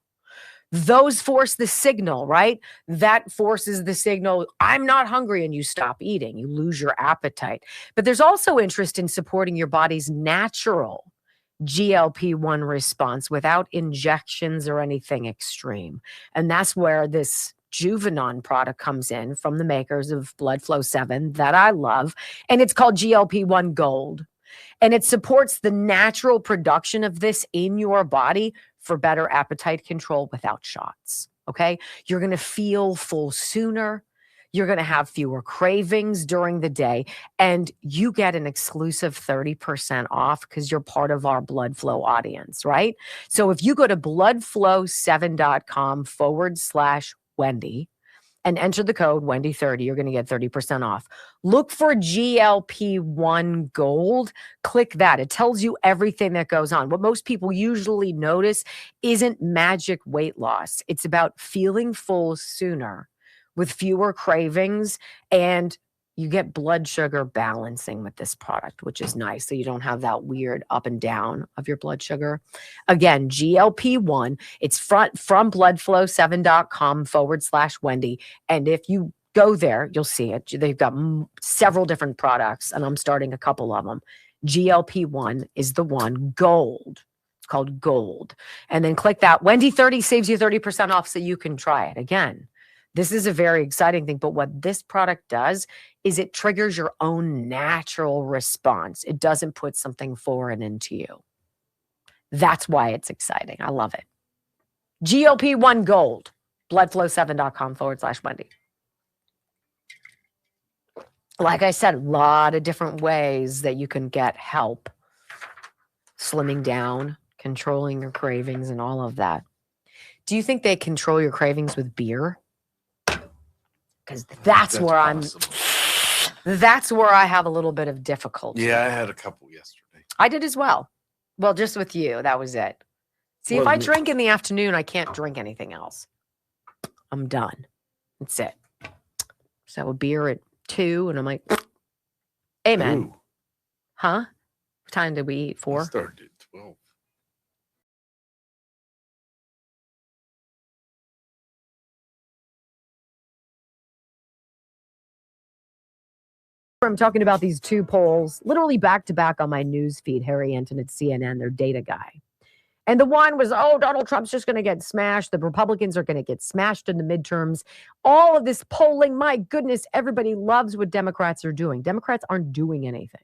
Those force the signal, right? That forces the signal, I'm not hungry, and you stop eating. You lose your appetite. But there's also interest in supporting your body's natural GLP-1 response without injections or anything extreme. And that's where this Juvenon product comes in from the makers of Blood Flow 7 that I love. And it's called GLP-1 Gold. And it supports the natural production of this in your body for better appetite control without shots. Okay. You're going to feel full sooner. You're going to have fewer cravings during the day, and you get an exclusive 30% off because you're part of our Blood Flow audience, right? So if you go to bloodflow7.com/Wendy and enter the code Wendy30, you're going to get 30% off. Look for GLP-1 Gold. Click that. It tells you everything that goes on. What most people usually notice isn't magic weight loss. It's about feeling full sooner with fewer cravings, and you get blood sugar balancing with this product, which is nice. So you don't have that weird up and down of your blood sugar. Again, GLP-1, it's from bloodflow7.com/Wendy. And if you go there, you'll see it. They've got several different products, and I'm starting a couple of them. GLP-1 is the one, Gold. It's called Gold. And then click that. Wendy30 saves you 30% off so you can try it. Again, this is a very exciting thing, but what this product does is it triggers your own natural response. It doesn't put something foreign into you. That's why it's exciting. I love it. GLP-1 Gold, bloodflow7.com/Wendy. Like I said, a lot of different ways that you can get help slimming down, controlling your cravings, and all of that. Do you think they control your cravings with beer? Because that's where I have a little bit of difficulty. Yeah, I had a couple yesterday. I did as well. Well, just with you, that was it. See, if I drink in the afternoon, I can't drink anything else. I'm done. That's it. So a beer at 2, and I'm like, amen. Ooh. Huh? What time did we eat? 4? I started at 12. I'm talking about these 2 polls, literally back to back on my news feed, Harry Enton at CNN, their data guy. And the one was, Donald Trump's just going to get smashed. The Republicans are going to get smashed in the midterms. All of this polling, my goodness, everybody loves what Democrats are doing. Democrats aren't doing anything.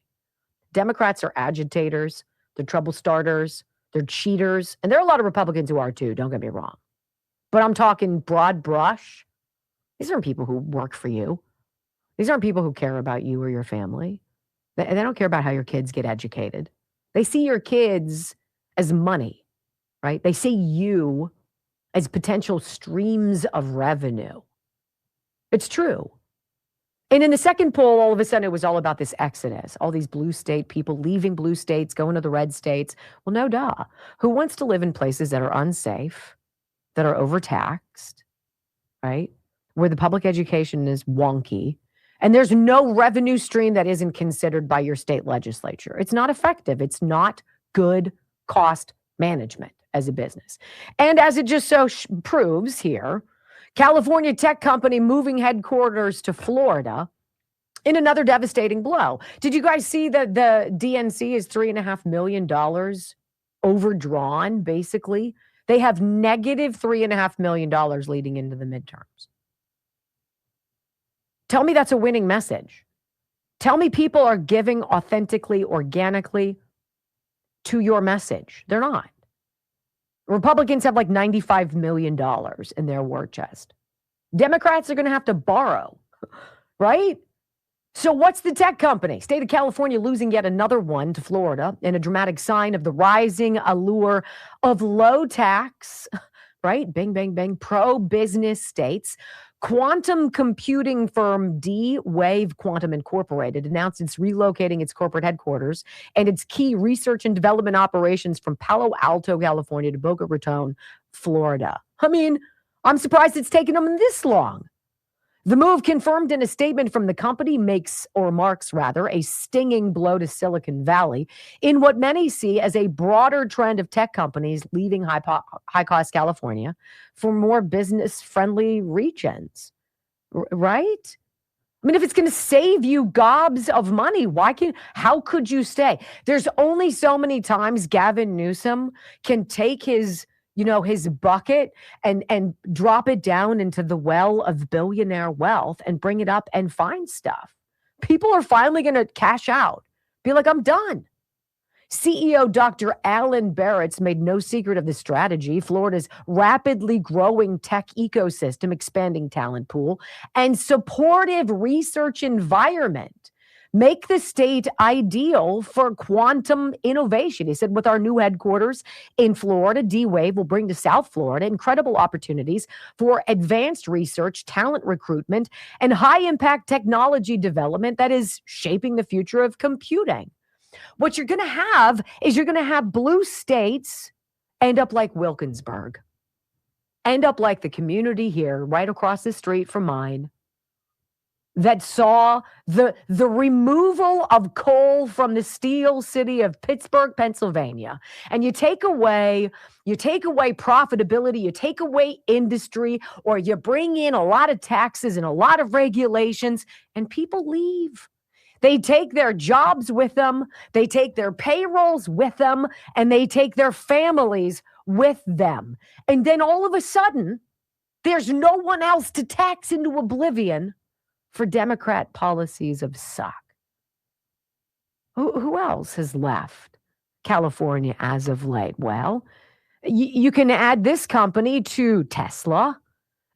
Democrats are agitators. They're trouble starters. They're cheaters. And there are a lot of Republicans who are too, don't get me wrong. But I'm talking broad brush. These aren't people who work for you. These aren't people who care about you or your family. They don't care about how your kids get educated. They see your kids as money, right? They see you as potential streams of revenue. It's true. And in the second poll, all of a sudden, it was all about this exodus, all these blue state people leaving blue states, going to the red states. Well, no duh. Who wants to live in places that are unsafe, that are overtaxed, right? Where the public education is wonky, and there's no revenue stream that isn't considered by your state legislature. It's not effective. It's not good cost management as a business. And as it just so proves here, California tech company moving headquarters to Florida in another devastating blow. Did you guys see that the DNC is $3.5 million overdrawn, basically? They have negative $3.5 million leading into the midterms. Tell me that's a winning message. Tell me people are giving authentically, organically to your message. They're not. Republicans have like $95 million in their war chest. Democrats are going to have to borrow, right? So what's the tech company? State of California losing yet another one to Florida in a dramatic sign of the rising allure of low tax, right? Bang, bang, bang, pro-business states. Quantum computing firm D-Wave Quantum Incorporated announced it's relocating its corporate headquarters and its key research and development operations from Palo Alto, California to Boca Raton, Florida. I mean, I'm surprised it's taken them this long. The move, confirmed in a statement from the company, marks a stinging blow to Silicon Valley in what many see as a broader trend of tech companies leaving high-cost California for more business-friendly regions, right? I mean, if it's going to save you gobs of money, how could you stay? There's only so many times Gavin Newsom can take his bucket and drop it down into the well of billionaire wealth and bring it up and find stuff. People are finally going to cash out, be like, I'm done. CEO Dr. Alan Barrett's made no secret of the strategy. Florida's rapidly growing tech ecosystem, expanding talent pool, and supportive research environment make the state ideal for quantum innovation. He said, with our new headquarters in Florida, D-Wave will bring to South Florida incredible opportunities for advanced research, talent recruitment, and high-impact technology development that is shaping the future of computing. What you're going to have is you're going to have blue states end up like Wilkinsburg, end up like the community here right across the street from mine, that saw the removal of coal from the steel city of Pittsburgh, Pennsylvania. And you take away profitability, you take away industry, or you bring in a lot of taxes and a lot of regulations, and people leave. They take their jobs with them, they take their payrolls with them, and they take their families with them. And then all of a sudden, there's no one else to tax into oblivion for Democrat policies of suck. Who else has left California as of late? Well, you can add this company to Tesla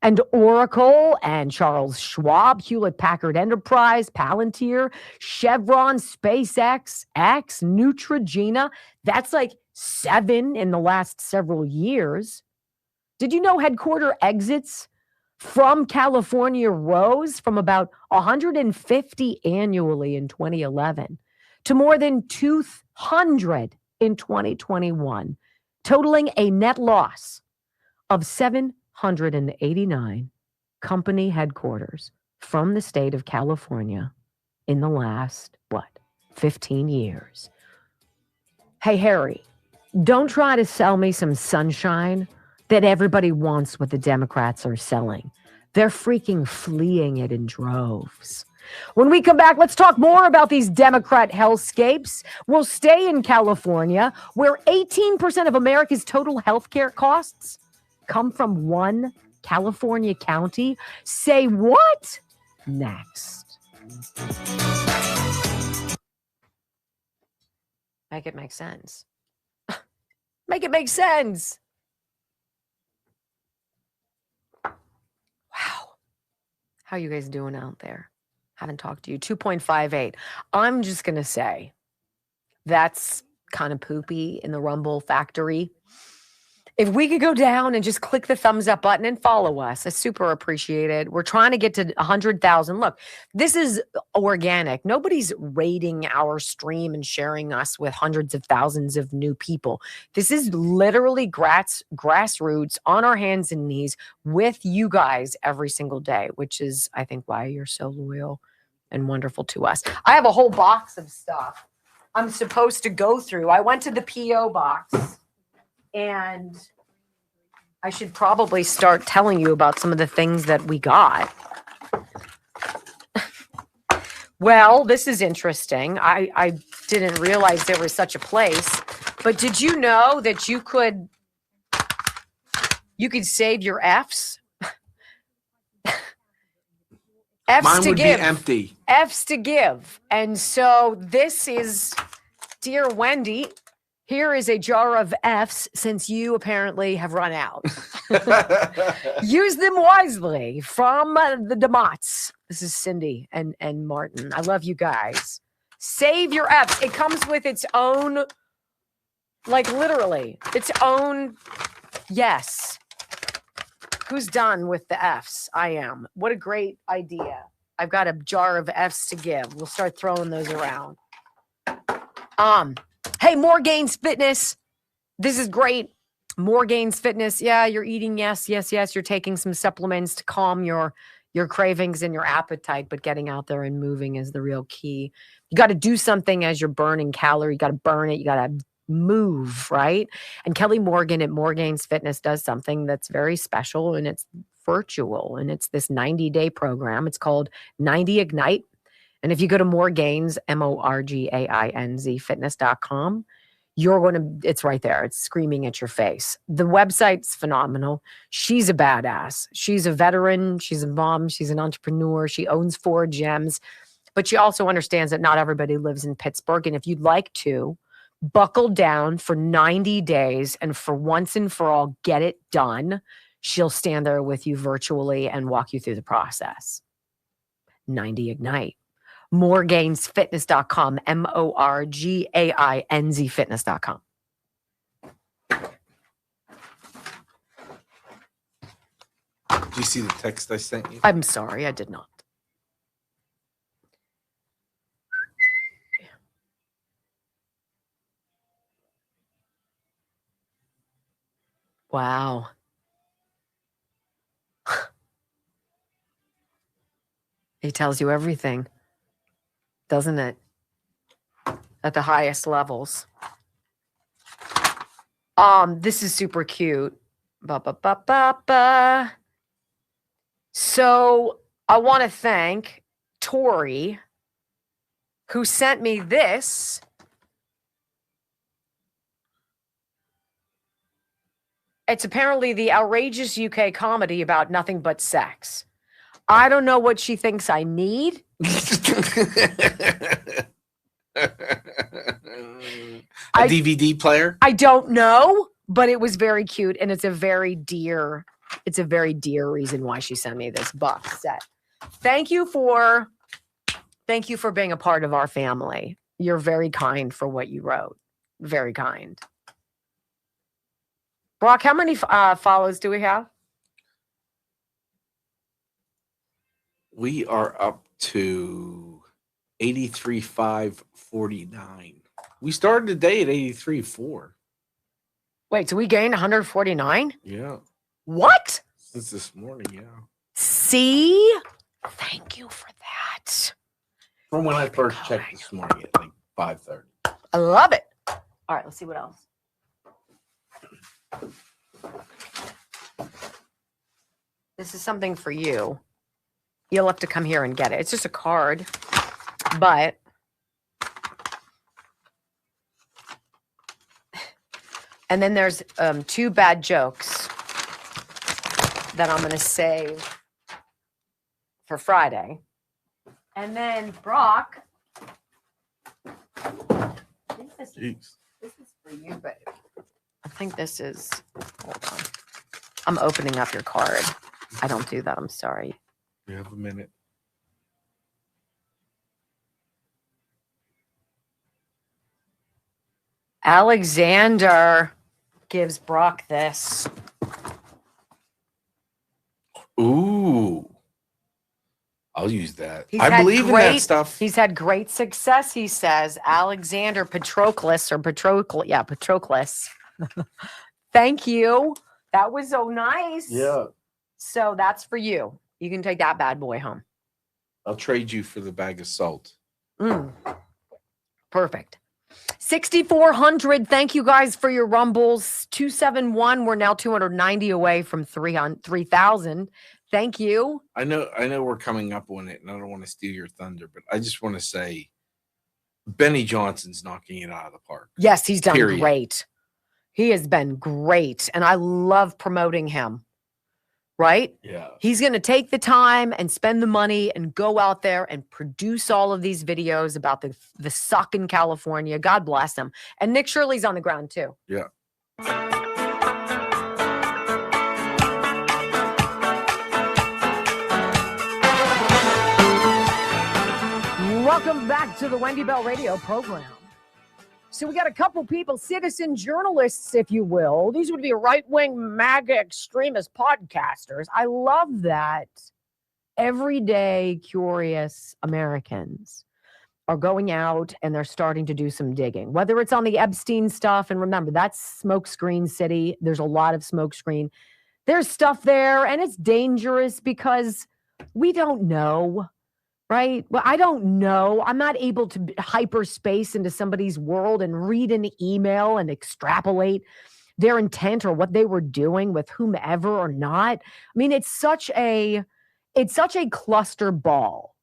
and Oracle and Charles Schwab, Hewlett-Packard Enterprise, Palantir, Chevron, SpaceX, X, Neutrogena. That's like 7 in the last several years. Did you know headquarter exits from California rose from about 150 annually in 2011 to more than 200 in 2021, totaling a net loss of 789 company headquarters from the state of California in the last, 15 years. Hey, Harry, don't try to sell me some sunshine that everybody wants what the Democrats are selling. They're freaking fleeing it in droves. When we come back, let's talk more about these Democrat hellscapes. We'll stay in California, where 18% of America's total healthcare costs come from one California county. Say what? Next. Make it make sense. Make it make sense. Wow. How you guys doing out there? Haven't talked to you. 2.58. I'm just going to say that's kind of poopy in the Rumble factory. If we could go down and just click the thumbs up button and follow us, I super appreciate it. We're trying to get to 100,000. Look, this is organic. Nobody's rating our stream and sharing us with hundreds of thousands of new people. This is literally grassroots on our hands and knees with you guys every single day, which is, I think, why you're so loyal and wonderful to us. I have a whole box of stuff I'm supposed to go through. I went to the P.O. box. And I should probably start telling you about some of the things that we got. Well, this is interesting. I didn't realize there was such a place. But did you know that you could save your Fs? Fs Mine to would give. be empty. Fs to give. And so this is, dear Wendy, here is a jar of Fs since you apparently have run out. Use them wisely from the DeMotts. This is Cindy and Martin. I love you guys. Save your Fs. It comes with its own, like literally, its own, yes. Who's done with the Fs? I am. What a great idea. I've got a jar of Fs to give. We'll start throwing those around. Hey, More Gains Fitness. This is great. More Gains Fitness. Yeah, you're eating. Yes. You're taking some supplements to calm your cravings and your appetite, but getting out there and moving is the real key. You got to do something as you're burning calorie. You got to burn it. You got to move, right? And Kelly Morgan at More Gains Fitness does something that's very special, and it's virtual, and it's this 90-day program. It's called 90 Ignite. And if you go to Morgains, MORGAINZ fitness.com, it's right there. It's screaming at your face. The website's phenomenal. She's a badass. She's a veteran. She's a mom. She's an entrepreneur. She owns 4 gyms, but she also understands that not everybody lives in Pittsburgh. And if you'd like to, buckle down for 90 days and for once and for all, get it done. She'll stand there with you virtually and walk you through the process. 90 Ignite. Morgainsfitness.com, MORGAINZ fitness.com. Do you see the text I sent you? I'm sorry, I did not. Wow. He tells you everything, doesn't it? At the highest levels. This is super cute. So I want to thank Tori, who sent me this. It's apparently the outrageous UK comedy about nothing but sex. I don't know what she thinks I need. A DVD player? I don't know, but it was very cute, and it's a very dear reason why she sent me this box set. Thank you for being a part of our family. You're very kind for what you wrote. Very kind. Brock, how many follows do we have? We are up to 83,549. We started the day at 83,400. Wait, so we gained 149? Yeah. What? Since this morning, yeah. See? Thank you for that. From when I first checked this morning at like 5:30. I love it. All right, let's see what else. This is something for you. You'll have to come here and get it. It's just a card, but and then there's 2 bad jokes that I'm going to save for Friday. And then Brock, this is for you, but I think this is, hold on. I'm opening up your card. I don't do that. I'm sorry. You have a minute. Alexander. gives Brock this. Ooh. I'll use that. I believe in that stuff. He's had great success, he says. Alexander Patroclus or Patroclus. Thank you. That was so nice. Yeah. So that's for you. You can take that bad boy home. I'll trade you for the bag of salt. Perfect. 6,400. Thank you guys for your rumbles. 271. We're now 290 away from 3,000. Thank you. I know we're coming up on it, and I don't want to steal your thunder, but I just want to say Benny Johnson's knocking it out of the park. Yes, he's done great. He has been great, and I love promoting him. Right? Yeah. He's going to take the time and spend the money and go out there and produce all of these videos about the suck in California. God bless him. And Nick Shirley's on the ground too. Yeah. Welcome back to the Wendy Bell Radio program. So we got a couple people, citizen journalists, if you will. These would be right-wing MAGA extremist podcasters. I love that everyday curious Americans are going out and they're starting to do some digging, whether it's on the Epstein stuff. And remember, that's smokescreen city. There's a lot of smokescreen. There's stuff there, and it's dangerous because we don't know. Right? Well, I don't know. I'm not able to hyperspace into somebody's world and read an email and extrapolate their intent or what they were doing with whomever or not. I mean, it's such a cluster ball,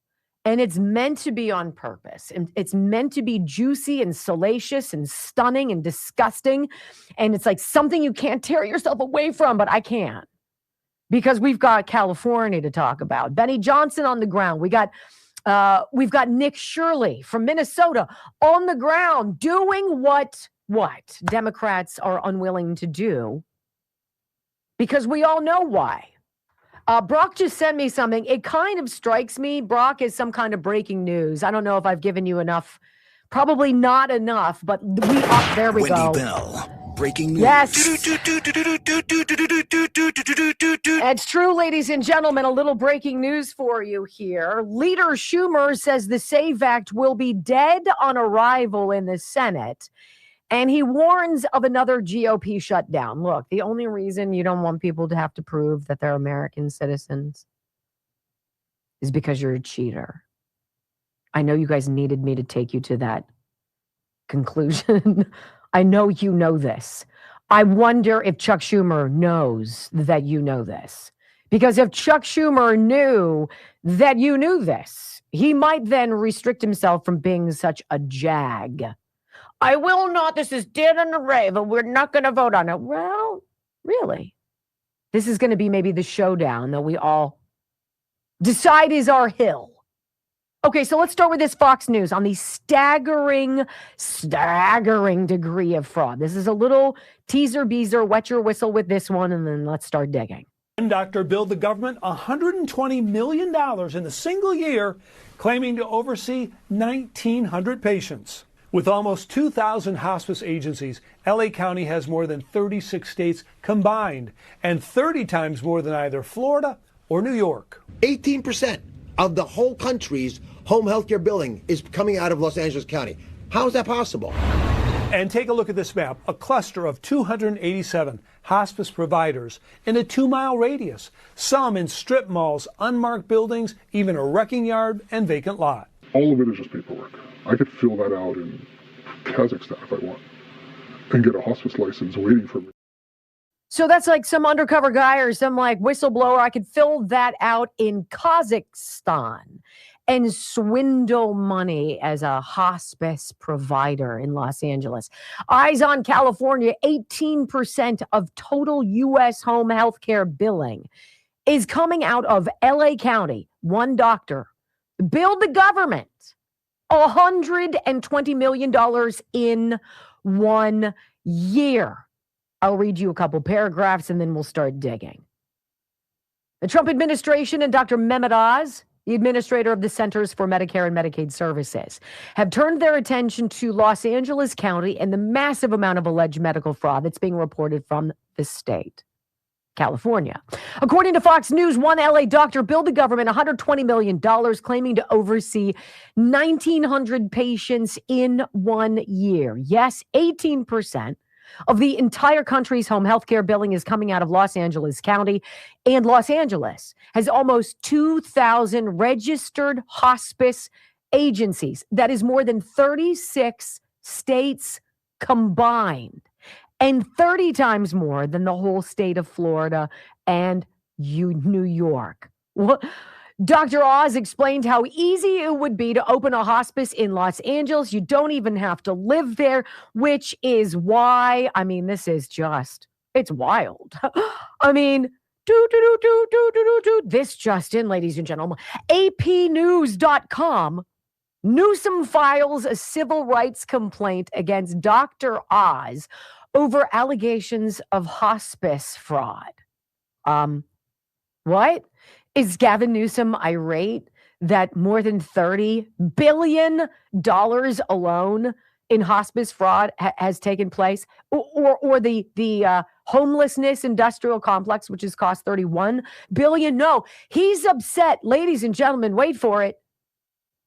and it's meant to be on purpose. And it's meant to be juicy and salacious and stunning and disgusting. And it's like something you can't tear yourself away from, but I can. Because we've got California to talk about. Benny Johnson on the ground. We've got Nick Shirley from Minnesota on the ground doing what Democrats are unwilling to do. Because we all know why. Brock just sent me something. It kind of strikes me, Brock, as some kind of breaking news. I don't know if I've given you enough. Probably not enough, but there we go. Wendy Bell. Breaking news. Yes. It's true, ladies and gentlemen. A little breaking news for you here. Leader Schumer says the SAVE Act will be dead on arrival in the Senate. And he warns of another GOP shutdown. Look, the only reason you don't want people to have to prove that they're American citizens is because you're a cheater. I know you guys needed me to take you to that conclusion. I know you know this. I wonder if Chuck Schumer knows that you know this. Because if Chuck Schumer knew that you knew this, he might then restrict himself from being such a jag. I will not. This is dead on arrival. We're not going to vote on it. Well, really? This is going to be maybe the showdown that we all decide is our hill. Okay, so let's start with this Fox News on the staggering degree of fraud. This is a little teaser-beaser, wet your whistle with this one, and then let's start digging. One doctor billed the government $120 million in a single year, claiming to oversee 1,900 patients. With almost 2,000 hospice agencies, LA County has more than 36 states combined, and 30 times more than either Florida or New York. 18% of the whole country's home health care billing is coming out of Los Angeles County. How is that possible? And take a look at this map, a cluster of 287 hospice providers in a 2-mile radius, some in strip malls, unmarked buildings, even a wrecking yard and vacant lot. All of it is just paperwork. I could fill that out in Kazakhstan if I want and get a hospice license waiting for me. So that's like some undercover guy or some like whistleblower. I could fill that out in Kazakhstan and swindle money as a hospice provider in Los Angeles. Eyes on California, 18% of total U.S. home health care billing is coming out of LA County. One doctor billed the government $120 million in 1 year. I'll read you a couple paragraphs and then we'll start digging. The Trump administration and Dr. Mehmet Oz the administrator of the Centers for Medicare and Medicaid Services, have turned their attention to Los Angeles County and the massive amount of alleged medical fraud that's being reported from the state. California. According to Fox News, one LA doctor billed the government $120 million, claiming to oversee 1,900 patients in 1 year. Yes, 18% of the entire country's home health care billing is coming out of Los Angeles County, and Los Angeles has almost 2,000 registered hospice agencies. That is more than 36 states combined, and 30 times more than the whole state of Florida and New York. Dr. Oz explained how easy it would be to open a hospice in Los Angeles. You don't even have to live there, which is why, I mean, this is just, it's wild. I mean, this just in, ladies and gentlemen, APnews.com. Newsom files a civil rights complaint against Dr. Oz over allegations of hospice fraud. What? Is Gavin Newsom irate that more than $30 billion alone in hospice fraud has taken place? Or the homelessness industrial complex, which has cost $31 billion? No, he's upset. Ladies and gentlemen, wait for it.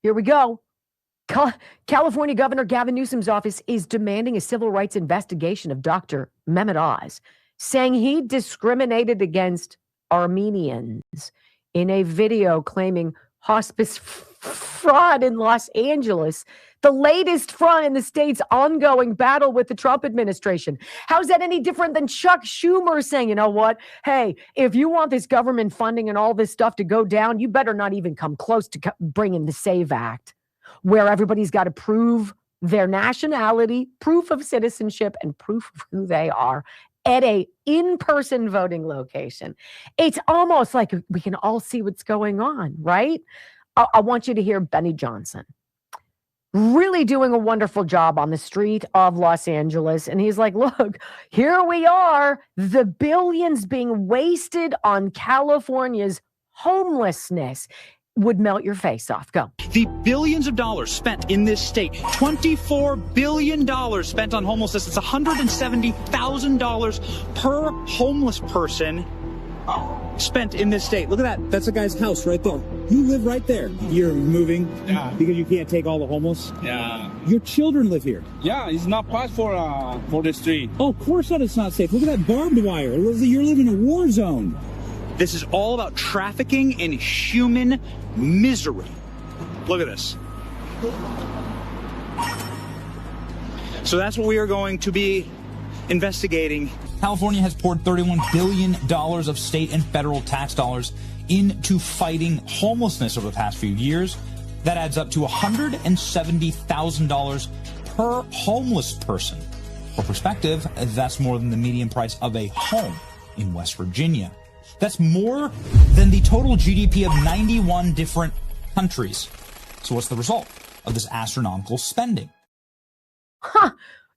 Here we go. California Governor Gavin Newsom's office is demanding a civil rights investigation of Dr. Mehmet Oz, saying he discriminated against Armenians in a video claiming hospice fraud in Los Angeles, the latest front in the state's ongoing battle with the Trump administration. How's that any different than Chuck Schumer saying, you know what? Hey, if you want this government funding and all this stuff to go down, you better not even come close to bringing the SAVE Act, where everybody's got to prove their nationality, proof of citizenship, and proof of who they are at a in-person voting location. It's almost like we can all see what's going on, right? I want you to hear Benny Johnson really doing a wonderful job on the street of Los Angeles. And he's like, look, here we are, the billions being wasted on California's homelessness. Would melt your face off. Go. The billions of dollars spent in this state, $24 billion spent on homelessness. It's $170,000 per homeless person spent in this state. Look at that. That's a guy's house right there. You live right there. You're moving because you can't take all the homeless? Yeah. Your children live here? Yeah, it's not part for the street. Oh, of course not. It's not safe. Look at that barbed wire. You're living in a war zone. This is all about trafficking in human misery. Look at this. So that's what we are going to be investigating. California has poured $31 billion of state and federal tax dollars into fighting homelessness over the past few years. That adds up to $170,000 per homeless person. For perspective, that's more than the median price of a home in West Virginia. That's more than the total GDP of 91 different countries. So what's the result of this astronomical spending?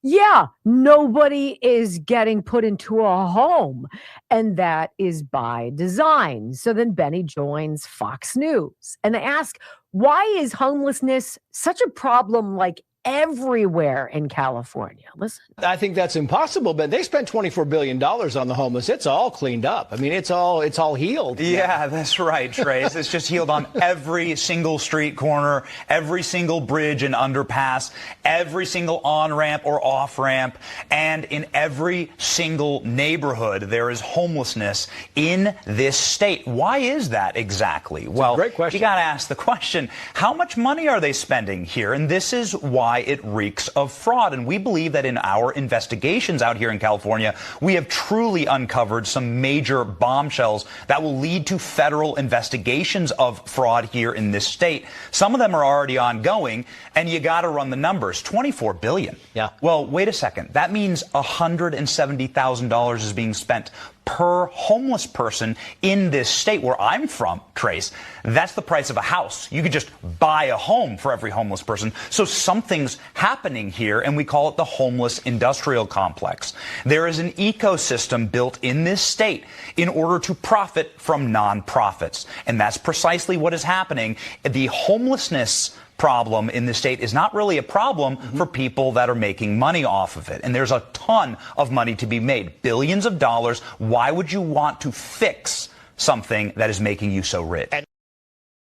Yeah, nobody is getting put into a home, and that is by design. So then Benny joins Fox News, and they ask, why is homelessness such a problem like everywhere in California? Listen. I think that's impossible, but they spent $24 billion on the homeless. It's all cleaned up. I mean, it's all healed. Yeah, that's right, Trace. It's just healed on every single street corner, every single bridge and underpass, every single on-ramp or off-ramp, and in every single neighborhood there is homelessness in this state. Why is that exactly? Well, great question. You got to ask the question, how much money are they spending here? And this is why it reeks of fraud. And we believe that in our investigations out here in California, we have truly uncovered some major bombshells that will lead to federal investigations of fraud here in this state. Some of them are already ongoing, and you got to run the numbers. $24 billion. Yeah. Well, wait a second. That means $170,000 is being spent per homeless person in this state where I'm from, Trace. That's the price of a house. You could just buy a home for every homeless person. So something's happening here, and we call it the homeless industrial complex. There is an ecosystem built in this state in order to profit from nonprofits. And that's precisely what is happening. The homelessness problem in the state is not really a problem for people that are making money off of it. And there's a ton of money to be made, billions of dollars. Why would you want to fix something that is making you so rich?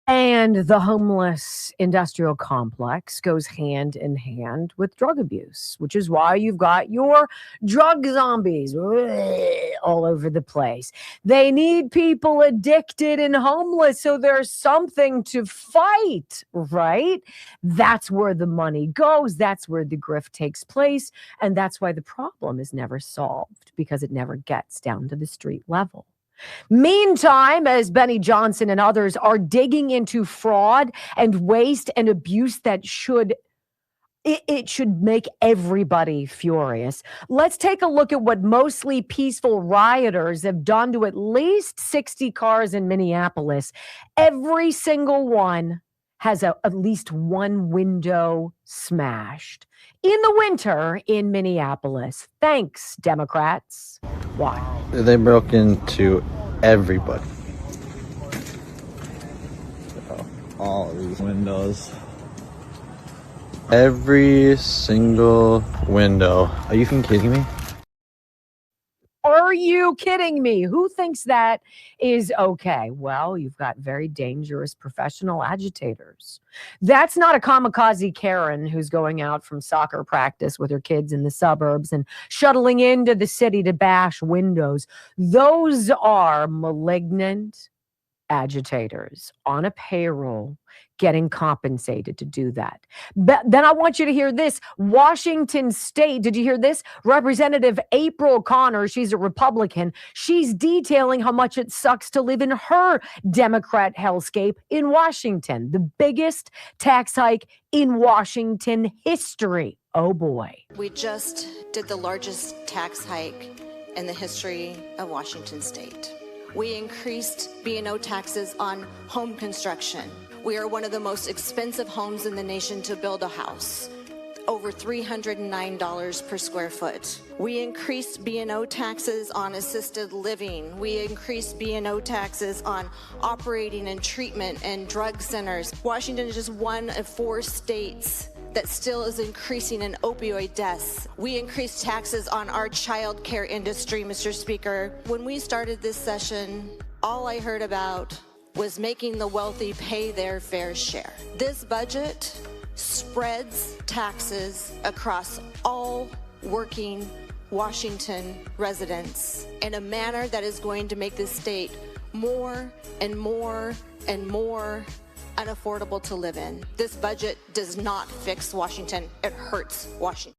And the homeless industrial complex goes hand in hand with drug abuse, which is why you've got your drug zombies all over the place. They need people addicted and homeless, so there's something to fight, right? That's where the money goes. That's where the grift takes place. And that's why the problem is never solved, because it never gets down to the street level. Meantime, as Benny Johnson and others are digging into fraud and waste and abuse that should make everybody furious. Let's take a look at what mostly peaceful rioters have done to at least 60 cars in Minneapolis. Every single one has at least one window smashed in the winter in Minneapolis. Thanks, Democrats. Why? They broke into everybody. All of these windows. Every single window. Are you kidding me? Are you kidding me? Who thinks that is okay? Well, you've got very dangerous professional agitators. That's not a kamikaze Karen who's going out from soccer practice with her kids in the suburbs and shuttling into the city to bash windows. Those are malignant agitators on a payroll getting compensated to do that. But then I want you to hear this. Washington State, did you hear this? Representative April Connor, she's a Republican. She's detailing how much it sucks to live in her Democrat hellscape in Washington, the biggest tax hike in Washington history. Oh boy. We just did the largest tax hike in the history of Washington State. We increased B&O taxes on home construction. We are one of the most expensive homes in the nation to build a house, over $309 per square foot. We increased B&O taxes on assisted living. We increased B&O taxes on operating and treatment and drug centers. Washington is just one of 4 states that still is increasing in opioid deaths. We increased taxes on our child care industry, Mr. Speaker. When we started this session, all I heard about was making the wealthy pay their fair share. This budget spreads taxes across all working Washington residents in a manner that is going to make this state more and more and more unaffordable to live in. This budget does not fix Washington. It hurts Washington.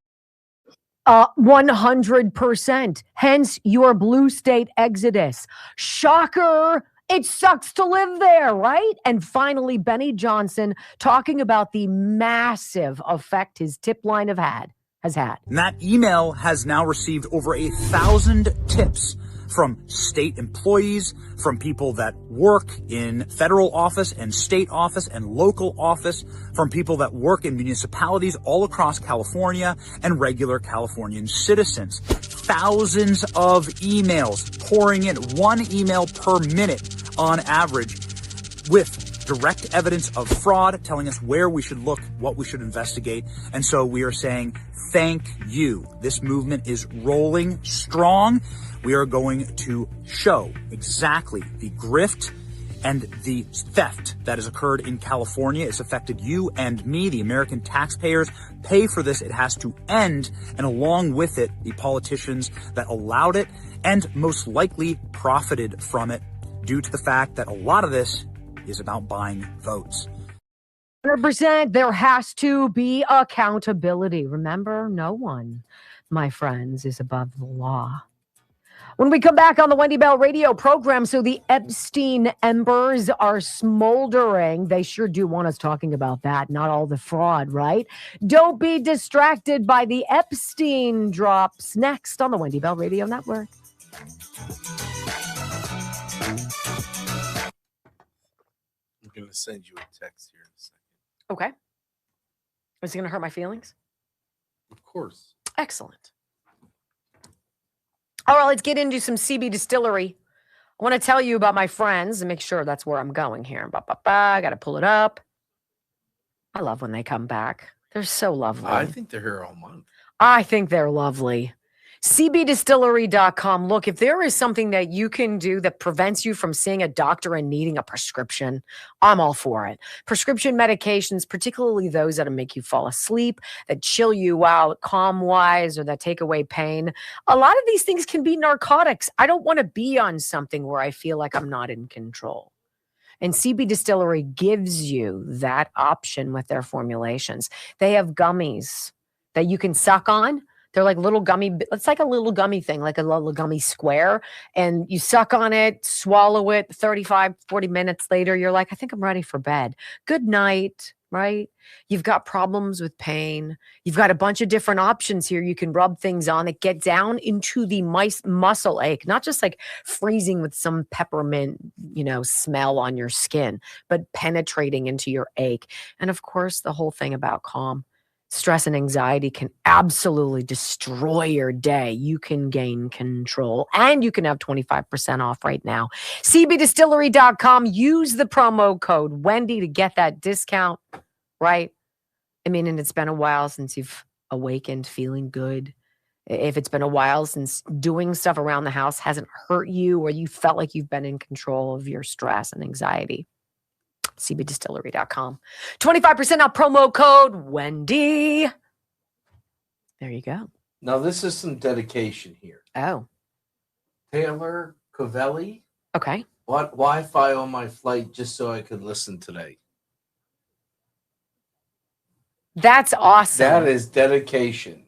100%. Hence your blue state exodus. Shocker. It sucks to live there, right? And finally, Benny Johnson talking about the massive effect his tip line has had. And that email has now received over 1,000 tips from state employees, from people that work in federal office and state office and local office, from people that work in municipalities all across California and regular Californian citizens. Thousands of emails pouring in, 1 email per minute on average, with direct evidence of fraud, telling us where we should look, what we should investigate. And so we are saying, thank you. This movement is rolling strong. We are going to show exactly the grift and the theft that has occurred in California. It's affected you and me. The American taxpayers pay for this. It has to end. And along with it, the politicians that allowed it and most likely profited from it, due to the fact that a lot of this is about buying votes. 100%. There has to be accountability. Remember, no one, my friends, is above the law. When we come back on the Wendy Bell radio program, so the Epstein embers are smoldering. They sure do want us talking about that, not all the fraud, right? Don't be distracted by the Epstein drops next on the Wendy Bell Radio Network. I'm going to send you a text here in a second. Okay. Is it going to hurt my feelings? Of course. Excellent. All right, let's get into some CB Distillery. I want to tell you about my friends and make sure that's where I'm going here. I got to pull it up. I love when they come back. They're so lovely. I think they're here all month. I think they're lovely. CBDistillery.com. Look, if there is something that you can do that prevents you from seeing a doctor and needing a prescription, I'm all for it. Prescription medications, particularly those that make you fall asleep, that chill you out calm-wise, or that take away pain. A lot of these things can be narcotics. I don't want to be on something where I feel like I'm not in control. And CB Distillery gives you that option with their formulations. They have gummies that you can suck on. They're like little gummy, it's like a little gummy thing, like a little gummy square. And you suck on it, swallow it, 35, 40 minutes later, you're like, I think I'm ready for bed. Good night, right? You've got problems with pain. You've got a bunch of different options here. You can rub things on that get down into the muscle ache, not just like freezing with some peppermint, smell on your skin, but penetrating into your ache. And of course, the whole thing about calm. Stress and anxiety can absolutely destroy your day. You can gain control, and you can have 25% off right now. CBDistillery.com. Use the promo code Wendy to get that discount, right? I mean, and it's been a while since you've awakened feeling good. If it's been a while since doing stuff around the house hasn't hurt you, or you felt like you've been in control of your stress and anxiety. CBDistillery.com. 25% off, promo code Wendy. There you go. Now, this is some dedication here. Oh. Taylor Covelli. Okay. Bought Wi-Fi on my flight just so I could listen today. That's awesome. That is dedication.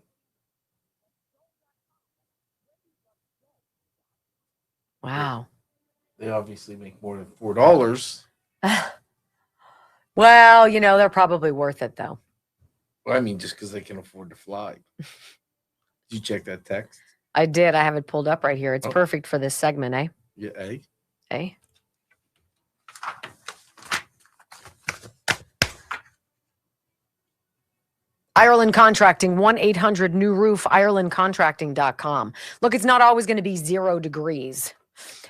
Wow. They obviously make more than $4. Well, they're probably worth it, though. Well, I mean, just because they can afford to fly. Did you check that text? I did. I have it pulled up right here. It's perfect for this segment, eh? Yeah, eh? Eh? Ireland Contracting, 1-800-NEW-ROOF, IrelandContracting.com. Look, it's not always going to be 0 degrees.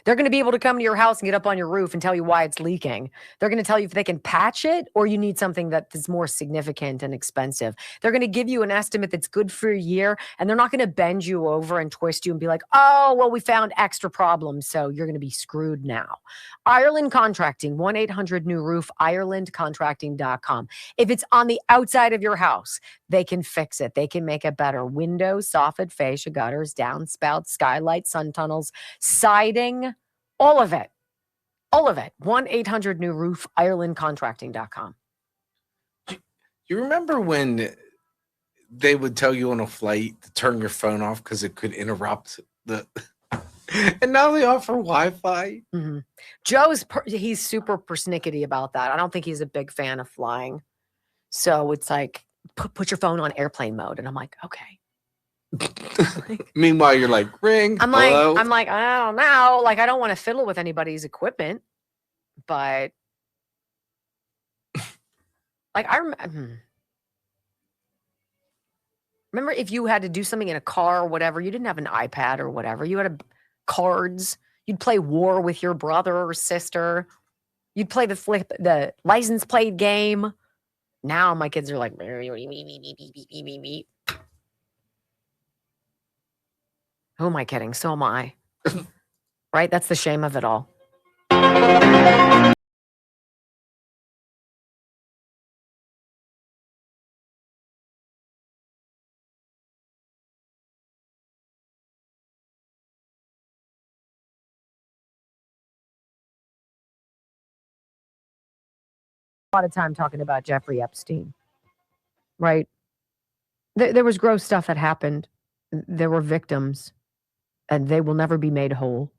They're going to be able to come to your house and get up on your roof and tell you why it's leaking. They're going to tell you if they can patch it or you need something that is more significant and expensive. They're going to give you an estimate that's good for a year, and they're not going to bend you over and twist you and be like, oh, well, we found extra problems, so you're going to be screwed now. Ireland Contracting, 1-800-NEW-ROOF, IrelandContracting.com. If it's on the outside of your house, they can fix it. They can make it better. Windows, soffit, fascia, gutters, downspouts, skylights, sun tunnels, siding, all of it. All of it. 1-800-NEW-ROOF, IrelandContracting.com. You remember when they would tell you on a flight to turn your phone off because it could interrupt the... And now they offer Wi-Fi? Mm-hmm. Joe's, he's super persnickety about that. I don't think he's a big fan of flying. So it's like, put your phone on airplane mode. And I'm like, okay. Meanwhile, you're like, ring. I'm like, I don't know. Like, I don't want to fiddle with anybody's equipment, but like, remember if you had to do something in a car or whatever, you didn't have an iPad or whatever. You had cards. You'd play war with your brother or sister. You'd play the license plate game. Now my kids are like, who am I kidding? So am I. Right? That's the shame of it all. A lot of time talking about Jeffrey Epstein, right? There was gross stuff that happened. There were victims, and they will never be made whole.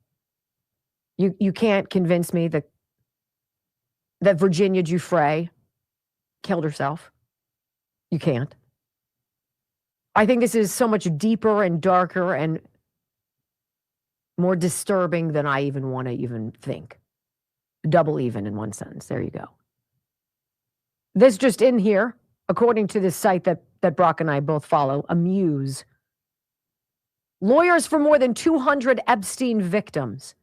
You can't convince me that Virginia Giuffre killed herself. You can't. I think this is so much deeper and darker and more disturbing than I even want to even think. Double even in one sentence. There you go. This just in here, according to this site that Brock and I both follow, Amuse. Lawyers for more than 200 Epstein victims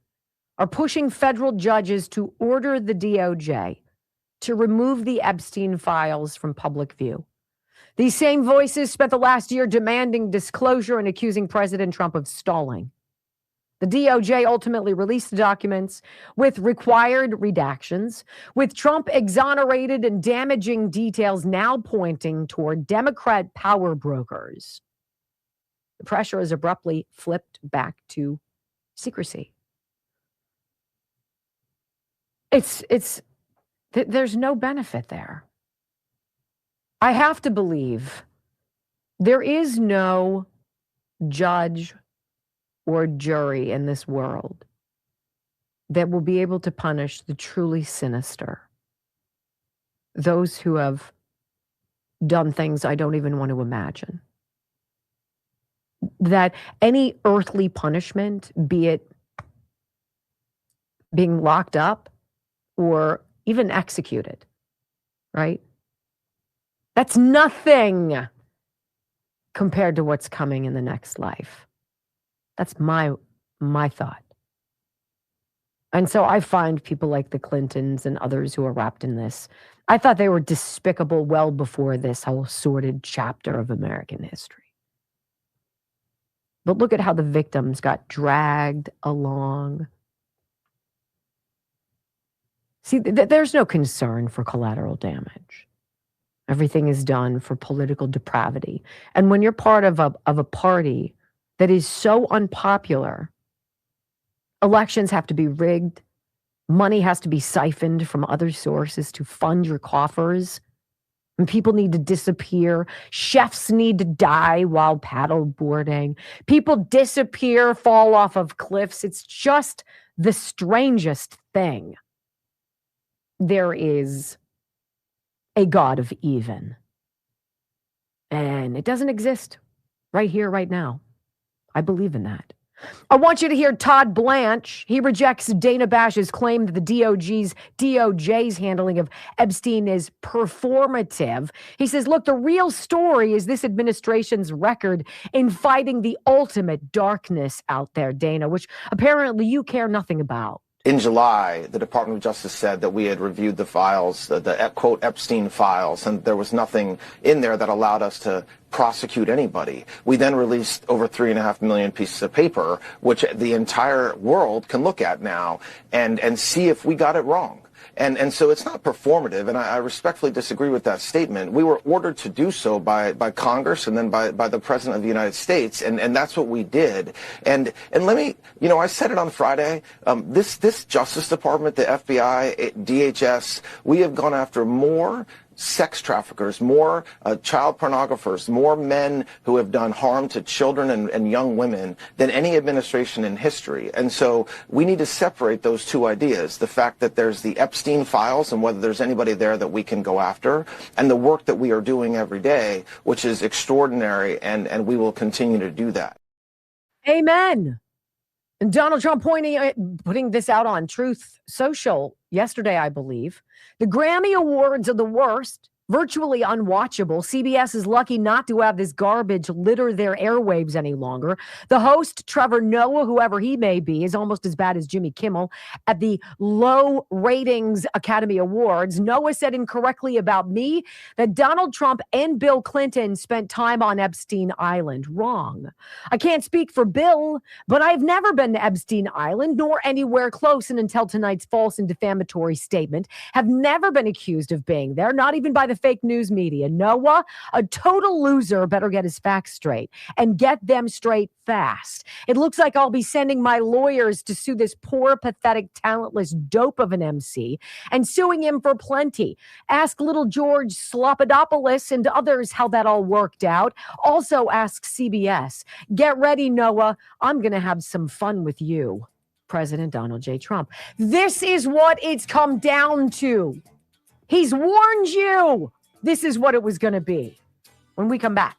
are pushing federal judges to order the DOJ to remove the Epstein files from public view. These same voices spent the last year demanding disclosure and accusing President Trump of stalling. The DOJ ultimately released the documents with required redactions, with Trump exonerated and damaging details now pointing toward Democrat power brokers. The pressure is abruptly flipped back to secrecy. There's no benefit there. I have to believe there is no judge or jury in this world that will be able to punish the truly sinister, those who have done things I don't even want to imagine. That any earthly punishment, be it being locked up or even executed, right? That's nothing compared to what's coming in the next life. That's my thought. And so I find people like the Clintons and others who are wrapped in this, I thought they were despicable well before this whole sordid chapter of American history. But look at how the victims got dragged along. See, there's no concern for collateral damage. Everything is done for political depravity. And when you're part of a party that is so unpopular, elections have to be rigged, money has to be siphoned from other sources to fund your coffers, and people need to disappear. Chefs need to die while paddle boarding. People disappear, fall off of cliffs. It's just the strangest thing. There is a God of even. And it doesn't exist right here, right now. I believe in that. I want you to hear Todd Blanche. He rejects Dana Bash's claim that the DOJ's handling of Epstein is performative. He says, look, the real story is this administration's record in fighting the ultimate darkness out there, Dana, which apparently you care nothing about. In July, the Department of Justice said that we had reviewed the files, the quote Epstein files, and there was nothing in there that allowed us to prosecute anybody. We then released over 3.5 million pieces of paper, which the entire world can look at now and see if we got it wrong. And so it's not performative, and I respectfully disagree with that statement. We were ordered to do so by Congress and then by the President of the United States, and that's what we did. And let me, I said it on Friday, this Justice Department, the FBI, DHS, we have gone after more sex traffickers, more child pornographers, more men who have done harm to children and young women than any administration in history. And so we need to separate those two ideas, the fact that there's the Epstein files and whether there's anybody there that we can go after, and the work that we are doing every day, which is extraordinary, and we will continue to do that. Amen. And Donald Trump putting this out on Truth Social yesterday, I believe. The Grammy Awards are the worst, virtually unwatchable. CBS is lucky not to have this garbage litter their airwaves any longer. The host, Trevor Noah, whoever he may be, is almost as bad as Jimmy Kimmel at the low ratings Academy Awards. Noah said incorrectly about me that Donald Trump and Bill Clinton spent time on Epstein Island. Wrong. I can't speak for Bill, but I've never been to Epstein Island, nor anywhere close, and until tonight's false and defamatory statement, have never been accused of being there, not even by the fake news media. Noah, a total loser, better get his facts straight and get them straight fast. It looks like I'll be sending my lawyers to sue this poor, pathetic, talentless dope of an MC and suing him for plenty. Ask little George Slopadopoulos and others how that all worked out. Also ask CBS. Get ready, Noah. I'm going to have some fun with you. President Donald J. Trump. This is what it's come down to. He's warned you. This is what it was going to be. When we come back,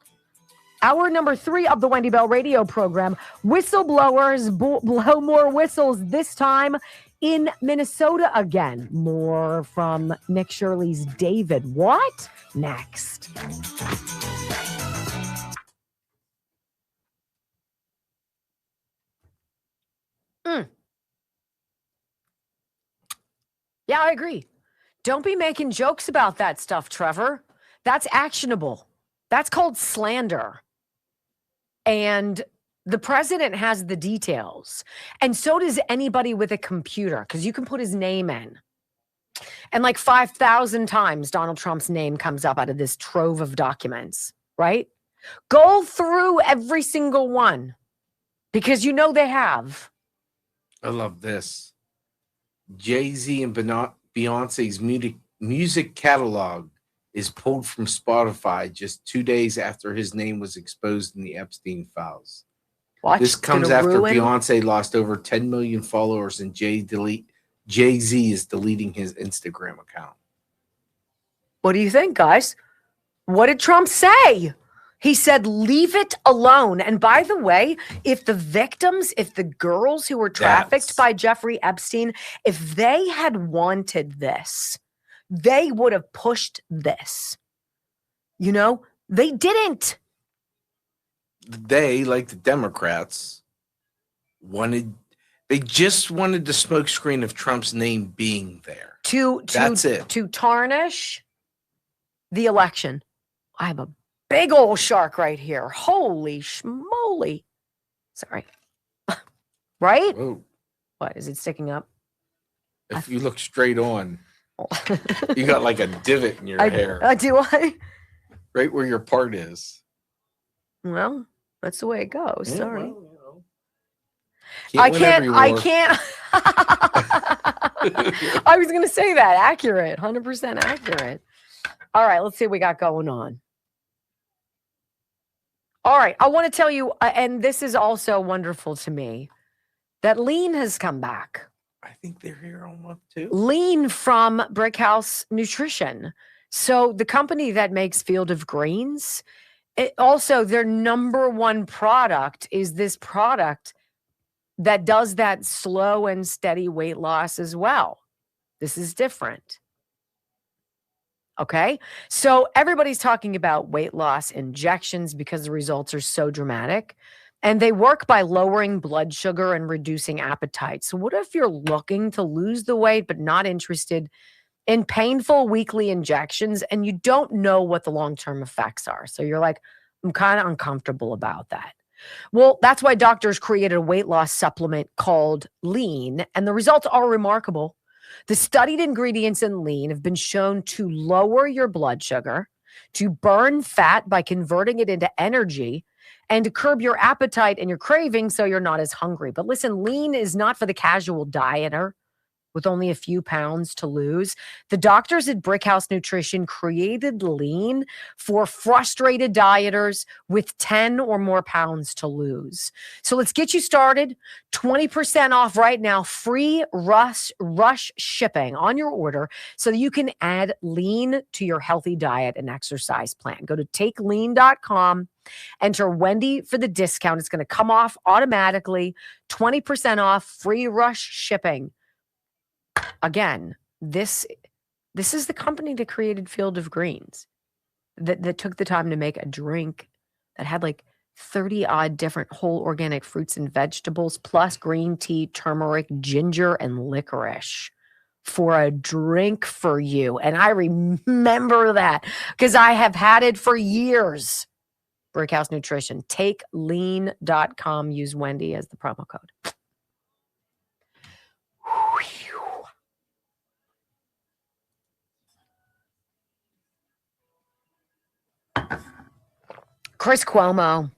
Hour number 3 of the Wendy Bell radio program. Whistleblowers blow more whistles, this time in Minnesota again. More from Nick Shirley's David. What? Next. Yeah, I agree. Don't be making jokes about that stuff, Trevor. That's actionable. That's called slander. And the president has the details. And so does anybody with a computer, because you can put his name in. And like 5,000 times Donald Trump's name comes up out of this trove of documents, right? Go through every single one, because you know they have. I love this. Jay-Z and Beyonce's music catalog is pulled from Spotify just 2 days after his name was exposed in the Epstein files. Watch, this comes after Beyonce lost over 10 million followers and Jay-Z is deleting his Instagram account. What do you think, guys? What did Trump say? He said, leave it alone. And by the way, if the girls who were trafficked by Jeffrey Epstein, if they had wanted this, they would have pushed this. You know, they didn't. They, like the Democrats, they just wanted the smokescreen of Trump's name being there. That's it. To tarnish the election. I have a big old shark right here. Holy schmoly. Sorry. Right? Whoa. What, is it sticking up? If you look straight on, you got like a divot in your hair. Do I? Right where your part is. Well, that's the way it goes. Yeah, Sorry. well, you know. I can't. I was going to say that. Accurate. 100% accurate. All right, let's see what we got going on. All right, I want to tell you, and this is also wonderful to me, that Lean has come back. I think they're here all month too. Lean from Brickhouse Nutrition. So the company that makes Field of Greens, also their number one product is this product that does that slow and steady weight loss as well. This is different. Okay, so everybody's talking about weight loss injections because the results are so dramatic, and they work by lowering blood sugar and reducing appetite. So what if you're looking to lose the weight but not interested in painful weekly injections and you don't know what the long-term effects are? So you're like, I'm kind of uncomfortable about that. Well, that's why doctors created a weight loss supplement called Lean, and the results are remarkable. The studied ingredients in Lean have been shown to lower your blood sugar, to burn fat by converting it into energy, and to curb your appetite and your cravings so you're not as hungry. But listen, Lean is not for the casual dieter with only a few pounds to lose. The doctors at Brickhouse Nutrition created Lean for frustrated dieters with 10 or more pounds to lose. So let's get you started. 20% off right now, free rush shipping on your order so that you can add Lean to your healthy diet and exercise plan. Go to takelean.com, enter Wendy for the discount. It's going to come off automatically. 20% off, free rush shipping. Again, this is the company that created Field of Greens, that took the time to make a drink that had like 30 odd different whole organic fruits and vegetables, plus green tea, turmeric, ginger, and licorice for a drink for you. And I remember that because I have had it for years. Brickhouse Nutrition. TakeLean.com. Use Wendy as the promo code. Chris Cuomo.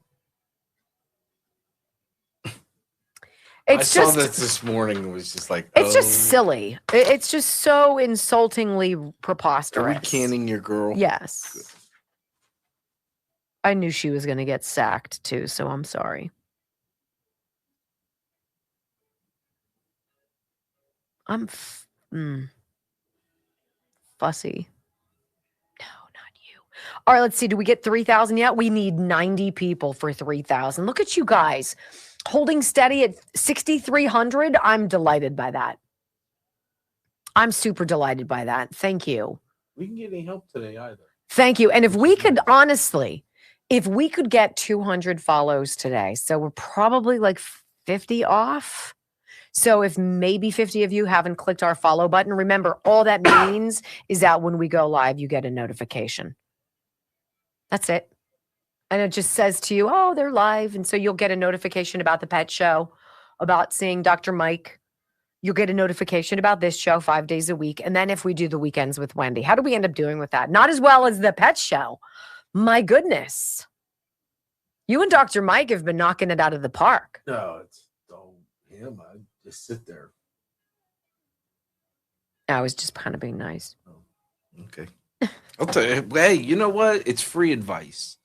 I saw this morning. It was just like, it's just silly. It's just so insultingly preposterous. Are we canning your girl? Yes. I knew she was going to get sacked too, so I'm sorry. I'm fussy. No, not you. All right, let's see. Do we get 3,000 yet? We need 90 people for 3,000. Look at you guys holding steady at 6,300. I'm delighted by that. I'm super delighted by that. Thank you. We can get any help today either. Thank you. And if we could, honestly, if we could get 200 follows today, so we're probably like 50 off. So if maybe 50 of you haven't clicked our follow button, remember, all that means is that when we go live, you get a notification. That's it. And it just says to you, oh, they're live. And so you'll get a notification about the pet show, about seeing Dr. Mike. You'll get a notification about this show 5 days a week. And then if we do the weekends with Wendy, how do we end up doing with that? Not as well as the pet show. My goodness. You and Dr. Mike have been knocking it out of the park. No, it's all him. I just sit there. I was just kind of being nice. Okay. I'll tell you, hey, you know what? It's free advice.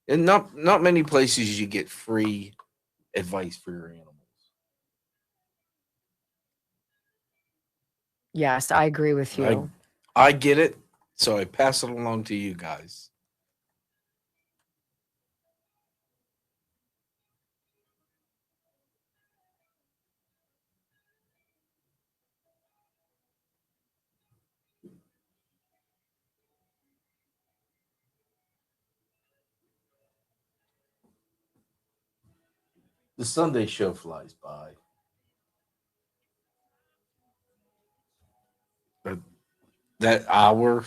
And not many places you get free advice for your animals. Yes, I agree with you. I get it, so I pass it along to you guys. The Sunday show flies by. But that hour.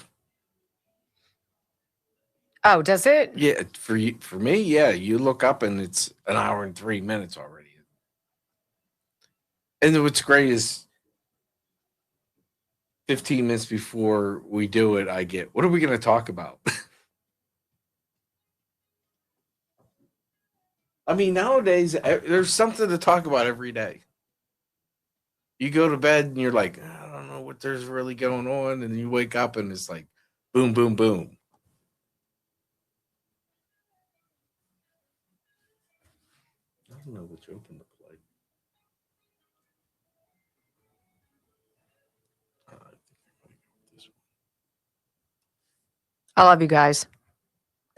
Oh, does it? Yeah, for me, yeah. You look up and it's an hour and 3 minutes already. And what's great is 15 minutes before we do it, I get, what are we going to talk about? I mean, nowadays, there's something to talk about every day. You go to bed and you're like, I don't know what there's really going on. And you wake up and it's like, boom, boom, boom. I don't know what you opened the play. I love you guys.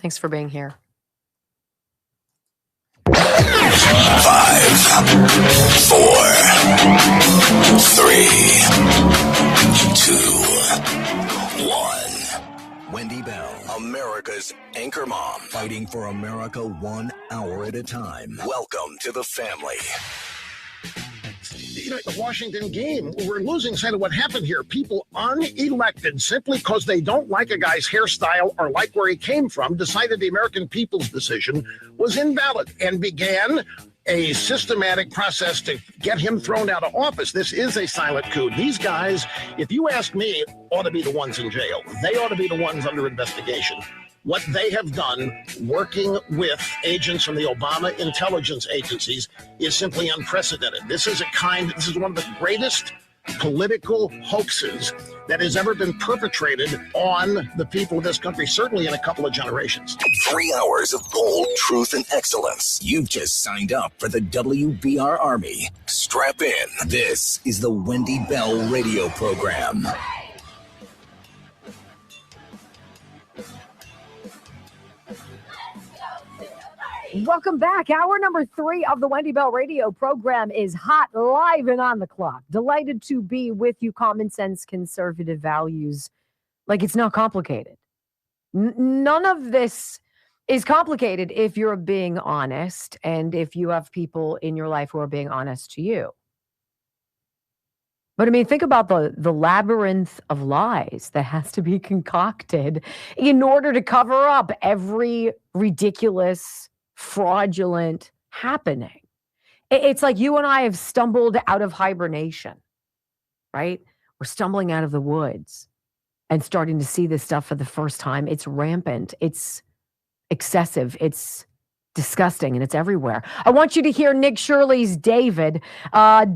Thanks for being here. 5, 4, 3, 2, 1. Wendy Bell, America's anchor mom, fighting for America 1 hour at a time. Welcome to the family. You know, the Washington game, we're losing sight of what happened here. People unelected simply because they don't like a guy's hairstyle or like where he came from, decided the American people's decision was invalid and began a systematic process to get him thrown out of office. This is a silent coup. These guys, if you ask me, ought to be the ones in jail. They ought to be the ones under investigation. What they have done working with agents from the Obama intelligence agencies is simply unprecedented. This is one of the greatest political hoaxes that has ever been perpetrated on the people of this country, certainly in a couple of generations. 3 hours of bold truth and excellence. You've just signed up for the WBR Army. Strap in. This is the Wendy Bell radio program. Welcome back. Hour number 3 of the Wendy Bell radio program is hot, live, and on the clock. Delighted to be with you. Common sense, conservative values. Like, it's not complicated. None of this is complicated if you're being honest and if you have people in your life who are being honest to you. But I mean, think about the labyrinth of lies that has to be concocted in order to cover up every ridiculous, fraudulent happening. It's like you and I have stumbled out of hibernation, right? We're stumbling out of the woods and starting to see this stuff for the first time. It's rampant. It's excessive. It's disgusting, and it's everywhere. I want you to hear Nick Shirley's David.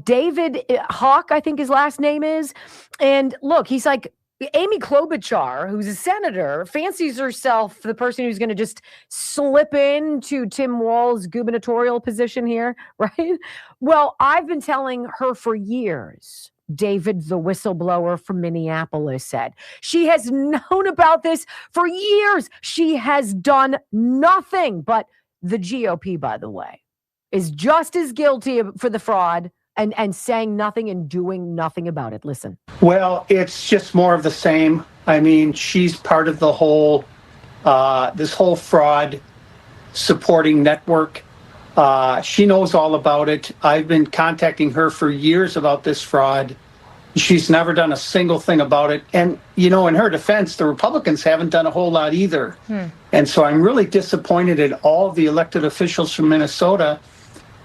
David Hawk, I think his last name is. And look, he's like, Amy Klobuchar, who's a senator, fancies herself the person who's going to just slip into Tim Walz's gubernatorial position here, right? Well, I've been telling her for years David, the whistleblower from Minneapolis, said. She has known about this for years. She has done nothing. But the GOP, by the way, is just as guilty for the fraud and saying nothing and doing nothing about it. Listen. Well, it's just more of the same. I mean, she's part of the whole, this whole fraud supporting network. She knows all about it. I've been contacting her for years about this fraud. She's never done a single thing about it. And, you know, in her defense, the Republicans haven't done a whole lot either. And so I'm really disappointed in all the elected officials from Minnesota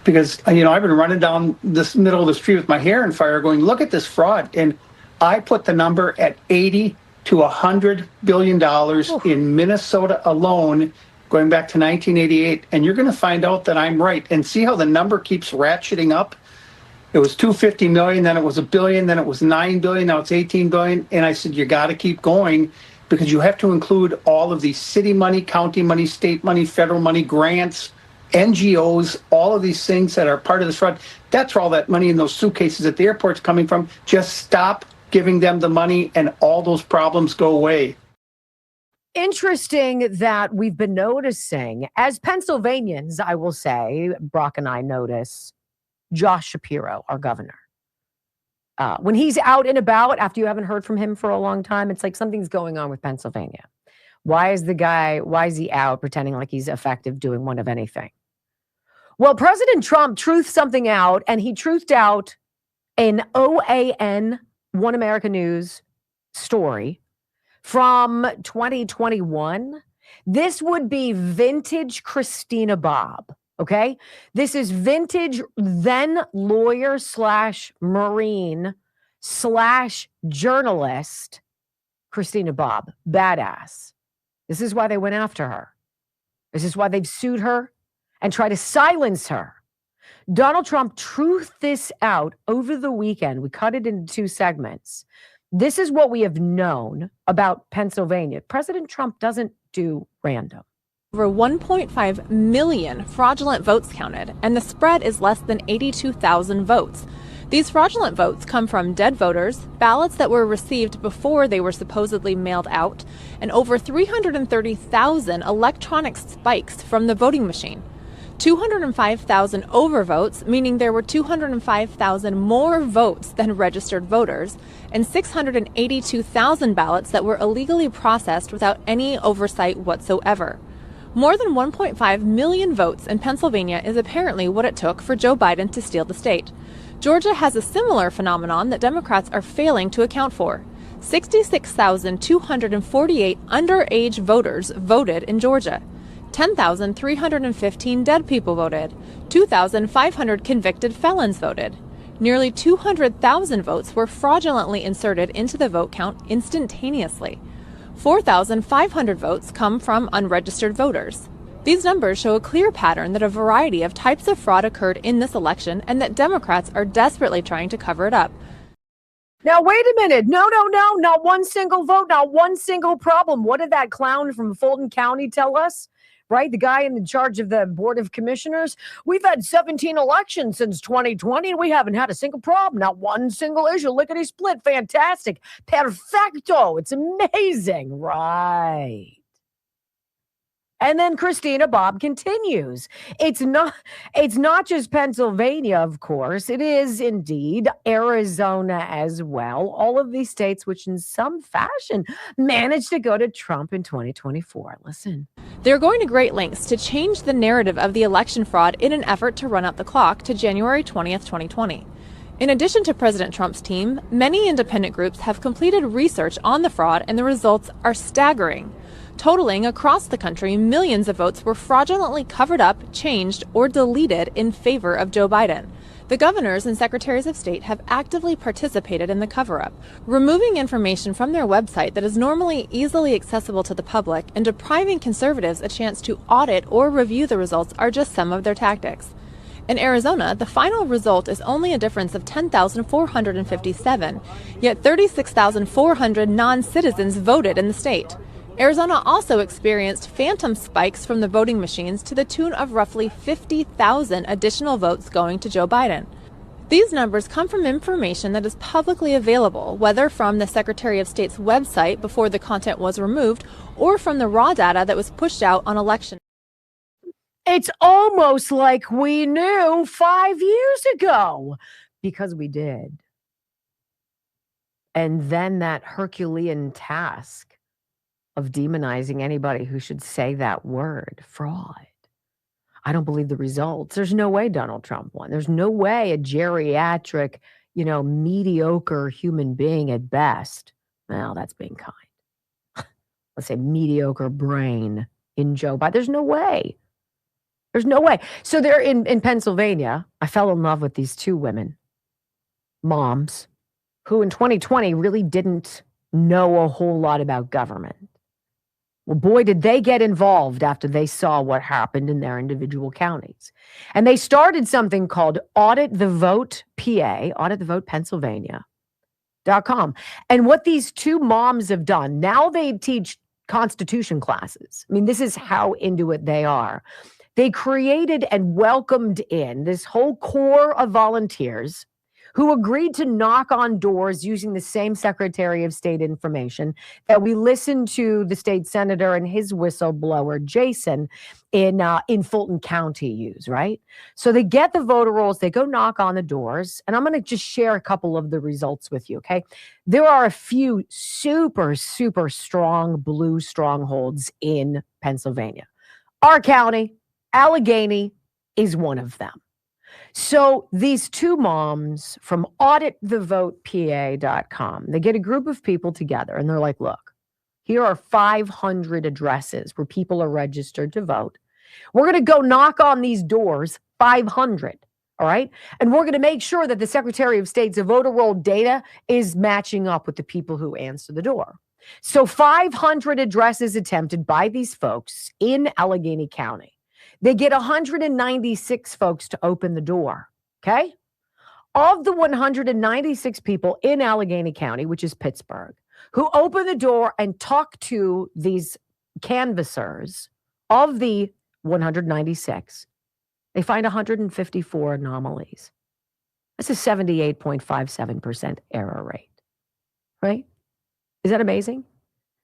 because, you know, I've been running down this middle of the street with my hair on fire going, look at this fraud. And I put the number at $80 to $100 billion in Minnesota alone, going back to 1988. And you're going to find out that I'm right. And see how the number keeps ratcheting up? It was $250 million, then it was $1 billion, then it was $9 billion, now it's $18 billion. And I said, you got to keep going because you have to include all of the city money, county money, state money, federal money, grants, NGOs, all of these things that are part of this fraud. That's where all that money in those suitcases at the airport's coming from. Just stop giving them the money and all those problems go away. Interesting that we've been noticing, as Pennsylvanians, I will say, Brock and I notice, Josh Shapiro, our governor. When he's out and about, after you haven't heard from him for a long time, it's like something's going on with Pennsylvania. Why is he out pretending like he's effective doing one of anything? Well, President Trump truthed something out, and he truthed out an OAN, One America News story from 2021. This would be vintage Christina Bobb. Okay, this is vintage then lawyer / Marine / journalist Christina Bobb. Badass. This is why they went after her. This is why they've sued her and tried to silence her. Donald Trump truthed this out over the weekend. We cut it into 2 segments. This is what we have known about Pennsylvania. President Trump doesn't do random. Over 1.5 million fraudulent votes counted, and the spread is less than 82,000 votes. These fraudulent votes come from dead voters, ballots that were received before they were supposedly mailed out, and over 330,000 electronic spikes from the voting machine. 205,000 overvotes, meaning there were 205,000 more votes than registered voters, and 682,000 ballots that were illegally processed without any oversight whatsoever. More than 1.5 million votes in Pennsylvania is apparently what it took for Joe Biden to steal the state. Georgia has a similar phenomenon that Democrats are failing to account for. 66,248 underage voters voted in Georgia. 10,315 dead people voted. 2,500 convicted felons voted. Nearly 200,000 votes were fraudulently inserted into the vote count instantaneously. 4,500 votes come from unregistered voters. These numbers show a clear pattern that a variety of types of fraud occurred in this election and that Democrats are desperately trying to cover it up. Now, wait a minute. No. Not one single vote, not one single problem. What did that clown from Fulton County tell us? Right? The guy in charge of the Board of Commissioners. We've had 17 elections since 2020, and we haven't had a single problem. Not one single issue. Lickety split. Fantastic. Perfecto. It's amazing. Right. And then Christina Bobb continues. It's not just Pennsylvania, of course. It is indeed Arizona as well. All of these states which in some fashion managed to go to Trump in 2024. Listen. They're going to great lengths to change the narrative of the election fraud in an effort to run out the clock to January 20th, 2020. In addition to President Trump's team, many independent groups have completed research on the fraud, and the results are staggering. Totaling across the country, millions of votes were fraudulently covered up, changed, or deleted in favor of Joe Biden. The governors and secretaries of state have actively participated in the cover-up, removing information from their website that is normally easily accessible to the public and depriving conservatives a chance to audit or review the results are just some of their tactics. In Arizona, the final result is only a difference of 10,457, yet 36,400 non-citizens voted in the state. Arizona also experienced phantom spikes from the voting machines to the tune of roughly 50,000 additional votes going to Joe Biden. These numbers come from information that is publicly available, whether from the Secretary of State's website before the content was removed or from the raw data that was pushed out on election. It's almost like we knew 5 years ago, because we did. And then that Herculean task of demonizing anybody who should say that word, fraud. I don't believe the results. There's no way Donald Trump won. There's no way a geriatric, mediocre human being at best. Well, that's being kind. Let's say mediocre brain in Joe Biden. There's no way. There's no way. So they're in Pennsylvania. I fell in love with these two women, moms, who in 2020 really didn't know a whole lot about government. Well, boy, did they get involved after they saw what happened in their individual counties. And they started something called Audit the Vote PA, Audit the Vote Pennsylvania.com. And what these two moms have done, now they teach Constitution classes. I mean, this is how into it they are. They created and welcomed in this whole core of volunteers who agreed to knock on doors using the same Secretary of State information that we listened to the state senator and his whistleblower, Jason, in Fulton County use, right? So they get the voter rolls, they go knock on the doors, and I'm going to just share a couple of the results with you, okay? There are a few super, super strong blue strongholds in Pennsylvania. Our county, Allegheny, is one of them. So these two moms from auditthevotepa.com, they get a group of people together and they're like, look, here are 500 addresses where people are registered to vote. We're going to go knock on these doors, 500, all right? And we're going to make sure that the Secretary of State's voter roll data is matching up with the people who answer the door. So 500 addresses attempted by these folks in Allegheny County. They get 196 folks to open the door, okay? Of the 196 people in Allegheny County, which is Pittsburgh, who open the door and talk to these canvassers, of the 196, they find 154 anomalies. That's a 78.57% error rate, right? Is that amazing?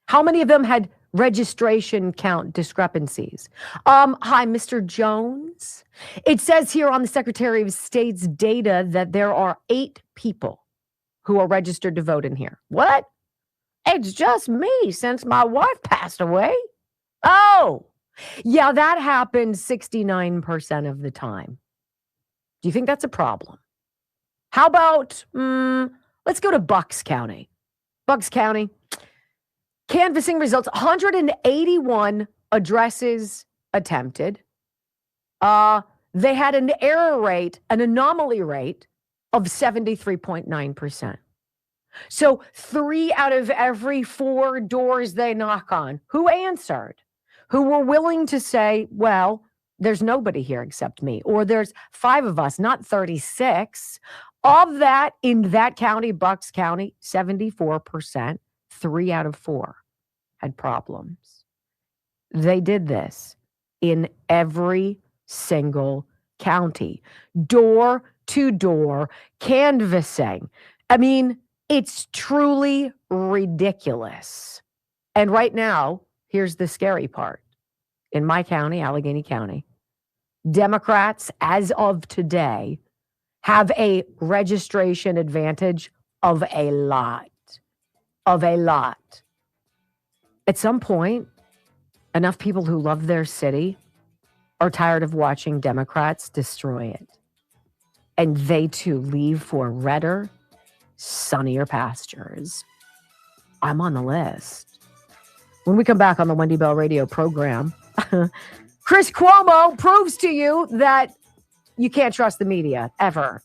How many of them had registration count discrepancies? Hi, Mr. Jones. It says here on the Secretary of State's data that there are 8 people who are registered to vote in here. What? It's just me since my wife passed away. Oh, yeah, that happens 69% of the time. Do you think that's a problem? How about, let's go to Bucks County. Bucks County. Canvassing results, 181 addresses attempted. They had an error rate, an anomaly rate of 73.9%. So 3 out of every 4 doors they knock on, who answered, who were willing to say, well, there's nobody here except me, or there's 5 of us, not 36. Of that, in that county, Bucks County, 74%. 3 out of 4 had problems. They did this in every single county, door to door canvassing. I mean, it's truly ridiculous. And right now, here's the scary part. In my county, Allegheny County, Democrats, as of today, have a registration advantage of a lot. Of a lot. At some point, enough people who love their city are tired of watching Democrats destroy it. And they too leave for redder, sunnier pastures. I'm on the list. When we come back on the Wendy Bell radio program, Chris Cuomo proves to you that you can't trust the media, ever.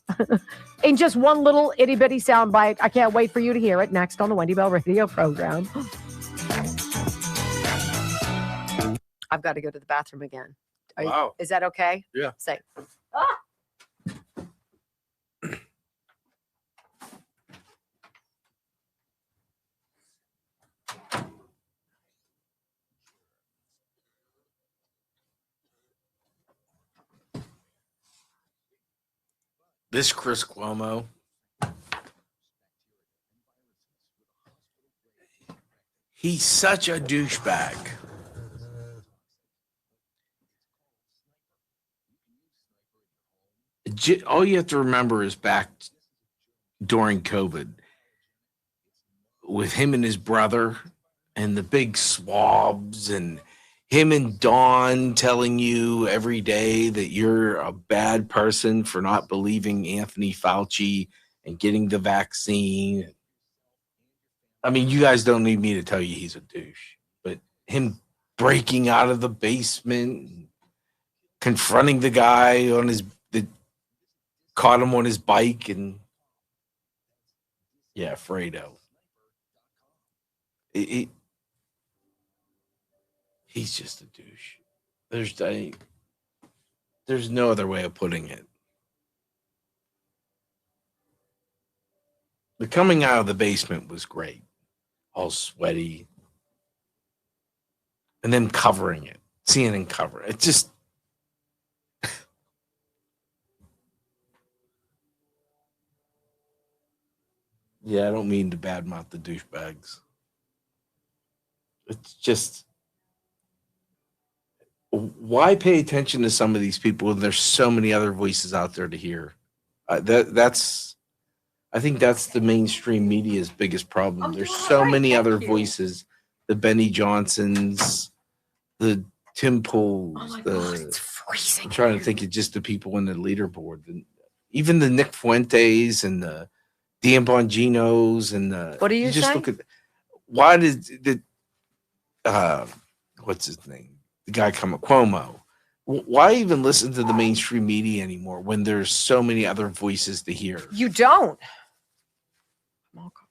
In just one little itty-bitty soundbite. I can't wait for you to hear it next on the Wendy Bell radio program. I've got to go to the bathroom again. Wow. Is that okay? Yeah. Say. This Chris Cuomo. He's such a douchebag. All you have to remember is back during COVID with him and his brother and the big swabs and him and Dawn telling you every day that you're a bad person for not believing Anthony Fauci and getting the vaccine. I mean, you guys don't need me to tell you he's a douche, but him breaking out of the basement, confronting the guy on that caught him on his bike, and yeah, Fredo. He's just a douche. There's no other way of putting it. The coming out of the basement was great. All sweaty. And then covering it. CNN cover it. It just... Yeah, I don't mean to badmouth the douchebags. It's just... Why pay attention to some of these people when there's so many other voices out there to hear? I think that's the mainstream media's biggest problem. There's so many other voices, the Benny Johnsons, the Tim Pools, it's freezing. I'm trying to think of just the people in the leaderboard, even the Nick Fuentes and the Dan Bonginos and the. What are you just saying? look at why did what's his name? The guy Cuomo. Why even listen to the mainstream media anymore when there's so many other voices to hear? You don't.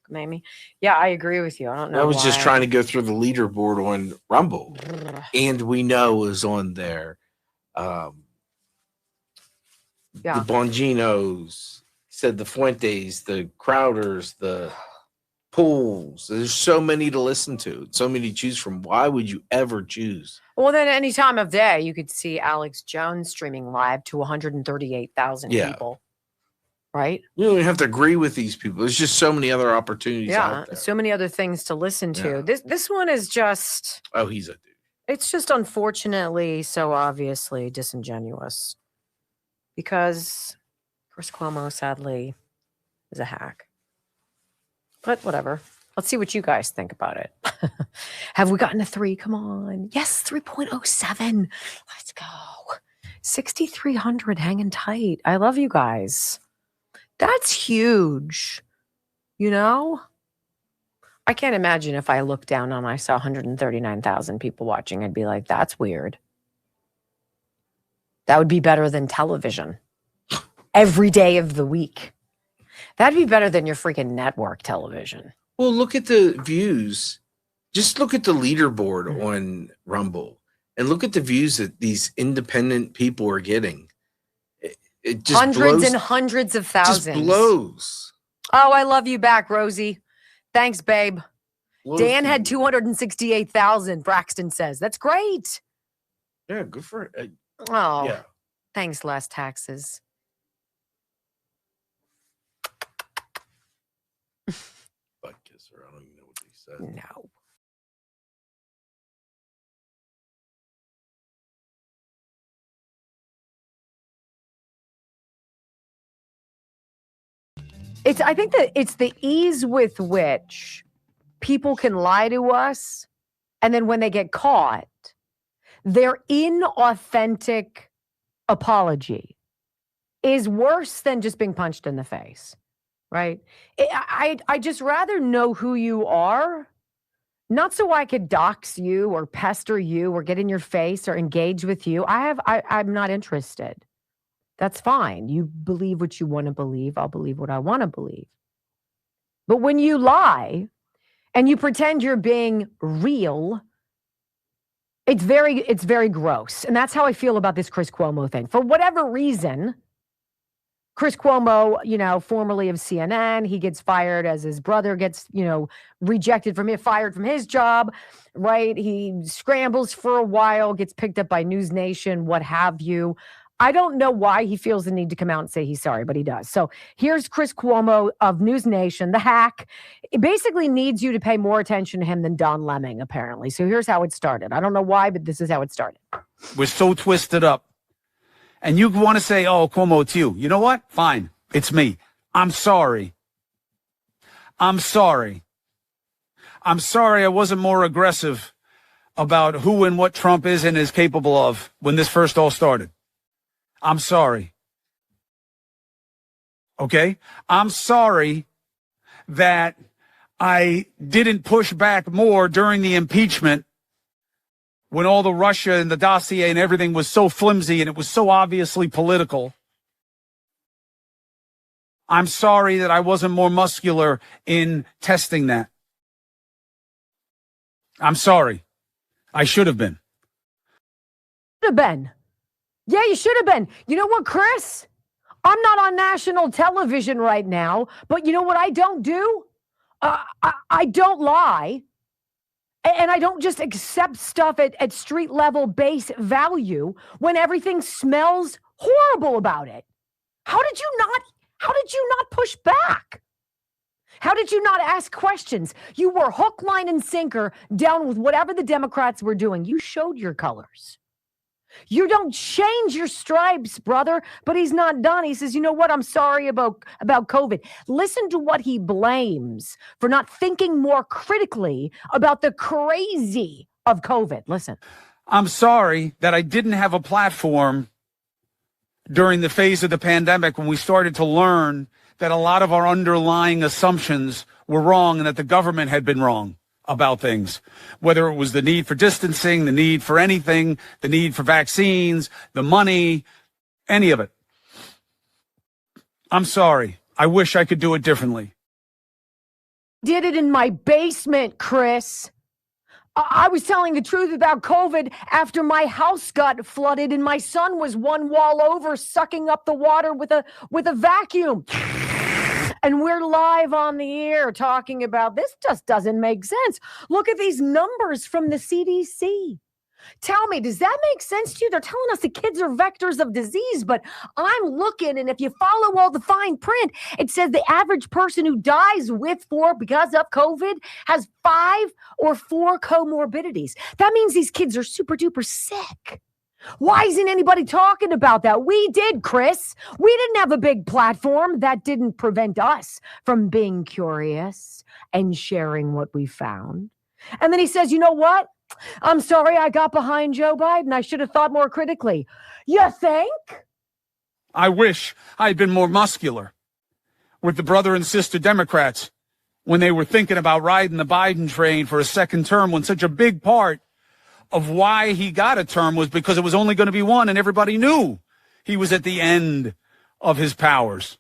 Maybe. Yeah, I agree with you. I don't know. I was just trying to go through the leaderboard on Rumble, and we know is on there. The Bonginos, said the Fuentes, the Crowders, the Pools. There's so many to listen to, so many to choose from. Why would you ever choose? Well, then any time of day, you could see Alex Jones streaming live to 138,000 people. Right? You don't even have to agree with these people. There's just so many other opportunities out there. So many other things to listen to. This one is just... Oh, he's a dude. It's just unfortunately so obviously disingenuous. Because Chris Cuomo, sadly, is a hack. But whatever. Let's see what you guys think about it. Have we gotten a 3? Come on. Yes, 3.07. Let's go. 6,300 hanging tight. I love you guys. That's huge. You know? I can't imagine if I looked down and I saw 139,000 people watching. I'd be like, that's weird. That would be better than television. Every day of the week. That'd be better than your freaking network television. Well, look at the views. Just look at the leaderboard on Rumble and look at the views that these independent people are getting. It just hundreds and hundreds of thousands. Just blows. Oh, I love you back, Rosie. Thanks, babe. Dan had 268,000, Braxton says. That's great. Yeah, good for it. Oh, yeah. Thanks, less taxes. Butt kisser. I don't even know what they said. No. I think that it's the ease with which people can lie to us, and then when they get caught, their inauthentic apology is worse than just being punched in the face, right? I just rather know who you are, not so I could dox you or pester you or get in your face or engage with you. I'm not interested. That's fine. You believe what you want to believe. I'll believe what I want to believe. But when you lie and you pretend you're being real, it's very gross. And that's how I feel about this Chris Cuomo thing. For whatever reason, Chris Cuomo, formerly of CNN, he gets fired as his brother gets, fired from his job, right? He scrambles for a while, gets picked up by News Nation, what have you. I don't know why he feels the need to come out and say he's sorry, but he does. So here's Chris Cuomo of News Nation, the hack. It basically needs you to pay more attention to him than Don Lemon, apparently. So here's how it started. I don't know why, but this is how it started. We're so twisted up. And you want to say, oh, Cuomo, it's you. You know what? Fine. It's me. I'm sorry. I'm sorry. I'm sorry I wasn't more aggressive about who and what Trump is and is capable of when this first all started. I'm sorry. Okay? I'm sorry that I didn't push back more during the impeachment when all the Russia and the dossier and everything was so flimsy and it was so obviously political. I'm sorry that I wasn't more muscular in testing that. I'm sorry. I should have been. Should have been. Yeah, you should have been. You know what, Chris? I'm not on national television right now, but you know what I don't do? I don't lie. And I don't just accept stuff at street level base value when everything smells horrible about it. How did you not push back? How did you not ask questions? You were hook, line, and sinker down with whatever the Democrats were doing. You showed your colors. You don't change your stripes, brother. But he's not done. He says, you know what? I'm sorry about COVID. Listen to what he blames for not thinking more critically about the crazy of COVID. Listen. I'm sorry that I didn't have a platform during the phase of the pandemic when we started to learn that a lot of our underlying assumptions were wrong and that the government had been wrong about things, whether it was the need for distancing, the need for anything, the need for vaccines, the money, any of it. I'm sorry. I wish I could do it differently. Did it in my basement, Chris. I was telling the truth about COVID after my house got flooded and my son was one wall over sucking up the water with a vacuum. And we're live on the air talking about this. Just doesn't make sense. Look at these numbers from the CDC. Tell me, does that make sense to you? They're telling us the kids are vectors of disease, but I'm looking, and if you follow all the fine print, it says the average person who dies because of COVID has 5 or 4 comorbidities. That means these kids are super duper sick. Why isn't anybody talking about that? We did, Chris. We didn't have a big platform. That didn't prevent us from being curious and sharing what we found. And then he says, you know what? I'm sorry I got behind Joe Biden. I should have thought more critically. You think? I wish I'd been more muscular with the brother and sister Democrats when they were thinking about riding the Biden train for a second term, when such a big part of why he got a term was because it was only going to be one, and everybody knew he was at the end of his powers.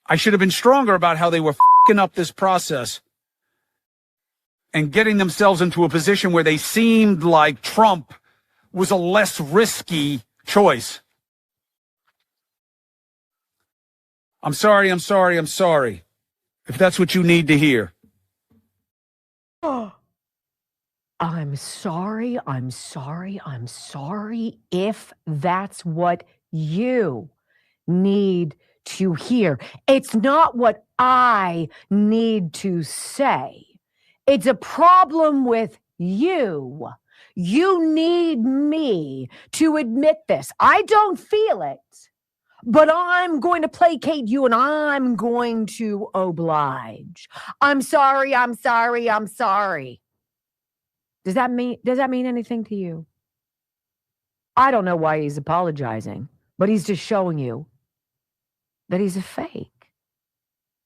I should have been stronger about how they were f***ing up this process and getting themselves into a position where they seemed like Trump was a less risky choice. I'm sorry. If that's what you need to hear. I'm sorry if that's what you need to hear. It's not what I need to say. It's a problem with you. You need me to admit this. I don't feel it, but I'm going to placate you and I'm going to oblige. I'm sorry. Does that mean anything to you? I don't know why he's apologizing, but he's just showing you that he's a fake.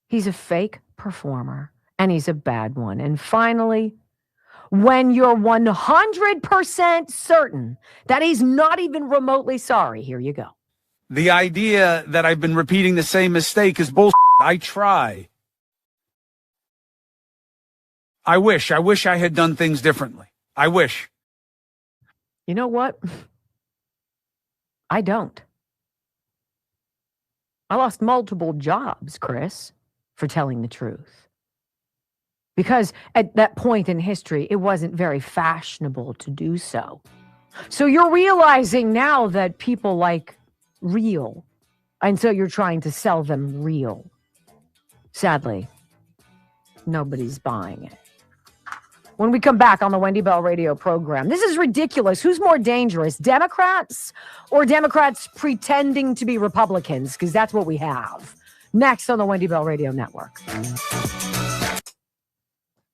He's a fake performer, and he's a bad one. And finally, when you're 100% certain that he's not even remotely sorry, here you go. The idea that I've been repeating the same mistake is bullshit. I try. I wish I had done things differently. I wish. You know what? I don't. I lost multiple jobs, Chris, for telling the truth. Because at that point in history, it wasn't very fashionable to do so. So you're realizing now that people like real. And so you're trying to sell them real. Sadly, nobody's buying it. When we come back on the Wendy Bell radio program, this is ridiculous. Who's more dangerous, Democrats or Democrats pretending to be Republicans? Because that's what we have. Next on the Wendy Bell Radio Network.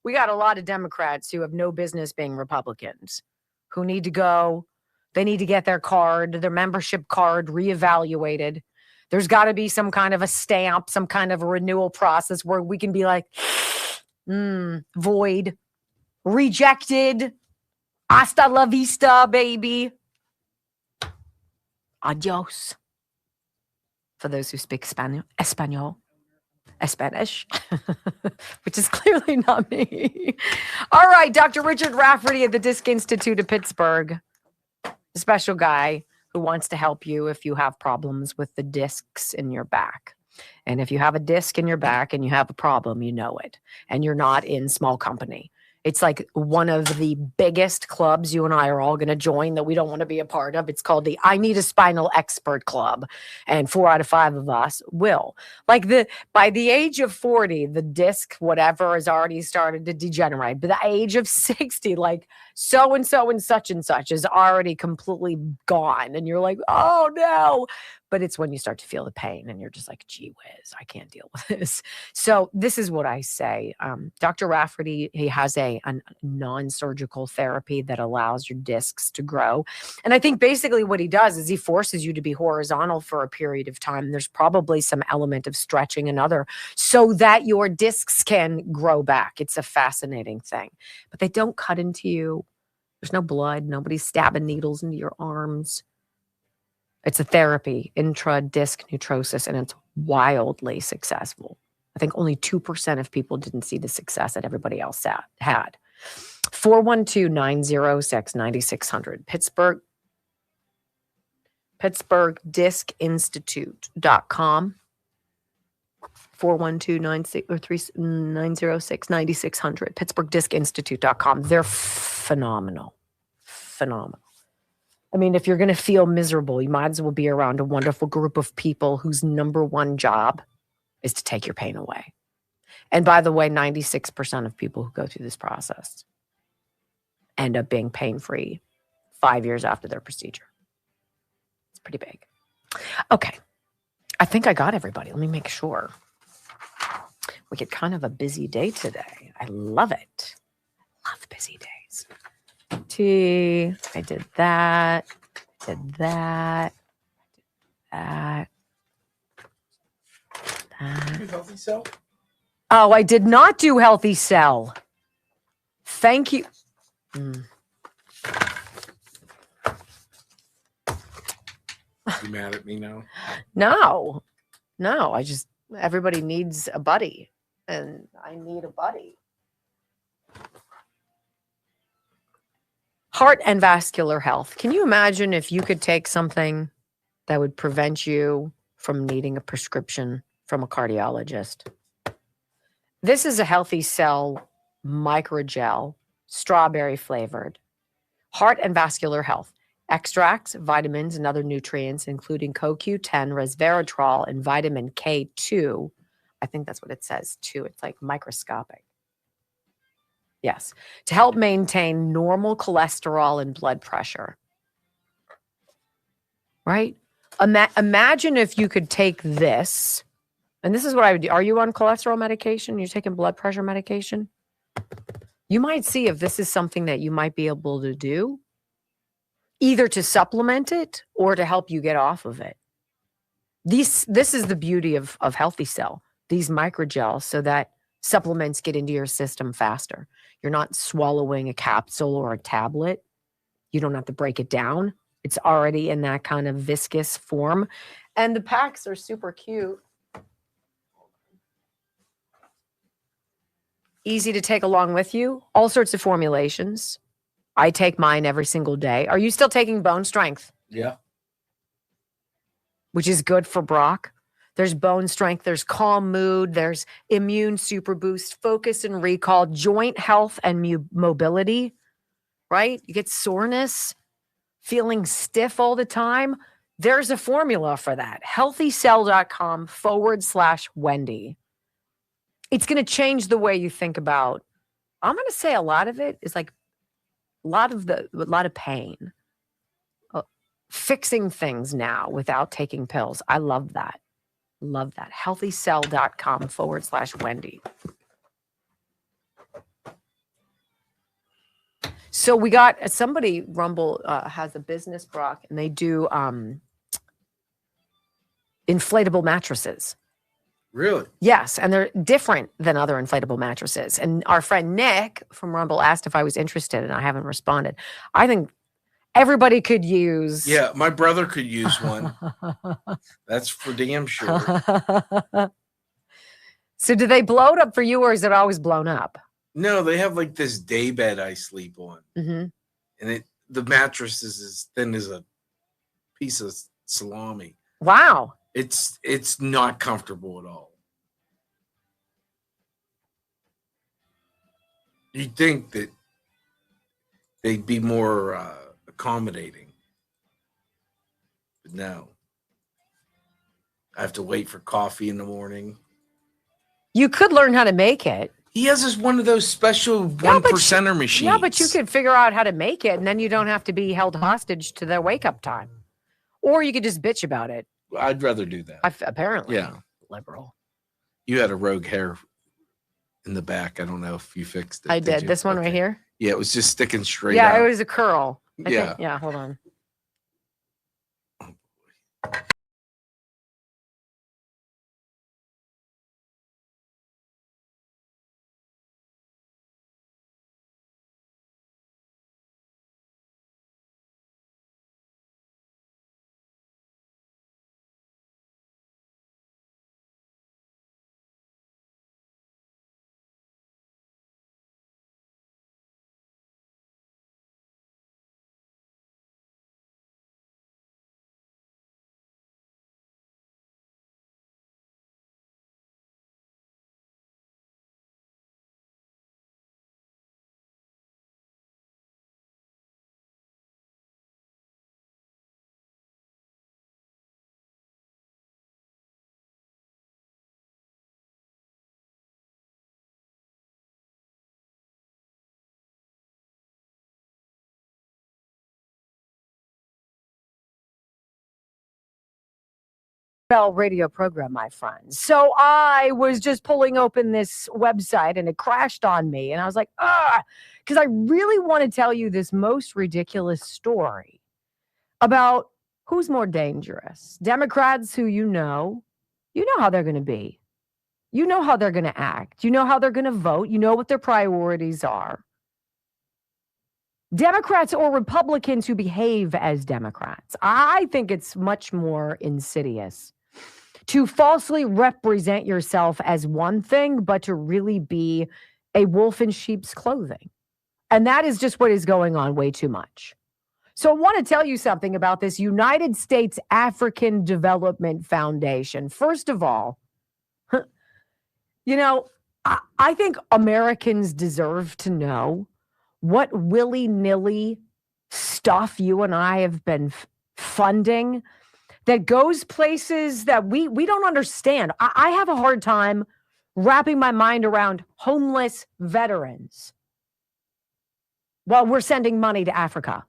We got a lot of Democrats who have no business being Republicans, who need to go. They need to get their card, their membership card reevaluated. There's got to be some kind of a stamp, some kind of a renewal process where we can be like, void, rejected, hasta la vista, baby. Adios. For those who speak Spanish, which is clearly not me. All right, Dr. Richard Rafferty at the Disc Institute of Pittsburgh, a special guy who wants to help you if you have problems with the discs in your back. And if you have a disc in your back and you have a problem, you know it. And you're not in small company. It's like one of the biggest clubs you and I are all going to join that we don't want to be a part of. It's called the I Need a Spinal Expert Club. And 4 out of 5 of us will. Like by the age of 40, the disc, whatever, has already started to degenerate. By the age of 60, like so-and-so and such is already completely gone. And you're like, oh no. But it's when you start to feel the pain and you're just like, gee whiz, I can't deal with this. So this is what I say. Dr. Rafferty, he has a non-surgical therapy that allows your discs to grow. And I think basically what he does is he forces you to be horizontal for a period of time. There's probably some element of stretching and other so that your discs can grow back. It's a fascinating thing. But they don't cut into you. There's no blood. Nobody's stabbing needles into your arms. It's a therapy, intra-disc neutrosis, and it's wildly successful. I think only 2% of people didn't see the success that everybody else had. 412-906-9600. PittsburghDiscInstitute.com. 412-906-9600. PittsburghDiscInstitute.com. They're phenomenal. Phenomenal. I mean, if you're going to feel miserable, you might as well be around a wonderful group of people whose number one job is to take your pain away. And by the way, 96% of people who go through this process end up being pain-free 5 years after their procedure. It's pretty big. Okay. I think I got everybody. Let me make sure. We get kind of a busy day today. I love it. Love busy days. I did that. Healthy Cell? Oh, I did not do Healthy Cell. Thank you. You mad at me now? No, everybody needs a buddy, and I need a buddy. Heart and vascular health. Can you imagine if you could take something that would prevent you from needing a prescription from a cardiologist? This is a Healthy Cell microgel, strawberry flavored. Heart and vascular health. Extracts, vitamins, and other nutrients, including CoQ10, resveratrol, and vitamin K2. I think that's what it says, too. It's like microscopic. Yes, to help maintain normal cholesterol and blood pressure. Right? Imagine if you could take this, and this is what I would do. Are you on cholesterol medication? You're taking blood pressure medication? You might see if this is something that you might be able to do, either to supplement it or to help you get off of it. This is the beauty of Healthy Cell, these microgels, so that supplements get into your system faster. You're not swallowing a capsule or a tablet. You don't have to break it down. It's already in that kind of viscous form. And the packs are super cute. Easy to take along with you. All sorts of formulations. I take mine every single day. Are you still taking Bone Strength? Yeah. Which is good for Brock. There's Bone Strength, there's Calm Mood, there's Immune Super Boost, Focus and Recall, Joint Health and Mobility, right? You get soreness. feeling stiff all the time, there's a formula for that. healthycell.com/Wendy. It's going to change the way you think about, I'm going to say a lot of it is like a lot of pain. Fixing things now without taking pills. I love that. Love that. healthycell.com/Wendy. So we got somebody, Rumble has a business, Brock, and they do inflatable mattresses. Really? Yes, and they're different than other inflatable mattresses. And our friend Nick from Rumble asked if I was interested, and I haven't responded. I think everybody could use. Yeah, my brother could use one. That's for damn sure. So do they blow it up for you, or is it always blown up? No, they have like this day bed I sleep on. Mm-hmm. And the mattress is as thin as a piece of salami. Wow. It's not comfortable at all. You'd think that they'd be more accommodating. But no. I have to wait for coffee in the morning. You could learn how to make it. He has this one of those special one percenter machines. Yeah, but you could figure out how to make it, and then you don't have to be held hostage to their wake up time. Or you could just bitch about it. I'd rather do that. Apparently. Yeah. Liberal. You had a rogue hair in the back. I don't know if you fixed it. I did. This one right here? Yeah, it was just sticking straight yeah, out. it was a curl. I Yeah. think. Yeah, hold on. Radio program, my friends. So I was just pulling open this website and it crashed on me. And I was like, because I really want to tell you this most ridiculous story about who's more dangerous. Democrats who you know how they're going to be. You know how they're going to act. You know how they're going to vote. You know what their priorities are. Democrats or Republicans who behave as Democrats. I think it's much more insidious to falsely represent yourself as one thing, but to really be a wolf in sheep's clothing. And that is just what is going on way too much. So I want to tell you something about this United States African Development Foundation. First of all, I think Americans deserve to know what willy-nilly stuff you and I have been funding that goes places that we don't understand. I have a hard time wrapping my mind around homeless veterans while we're sending money to Africa,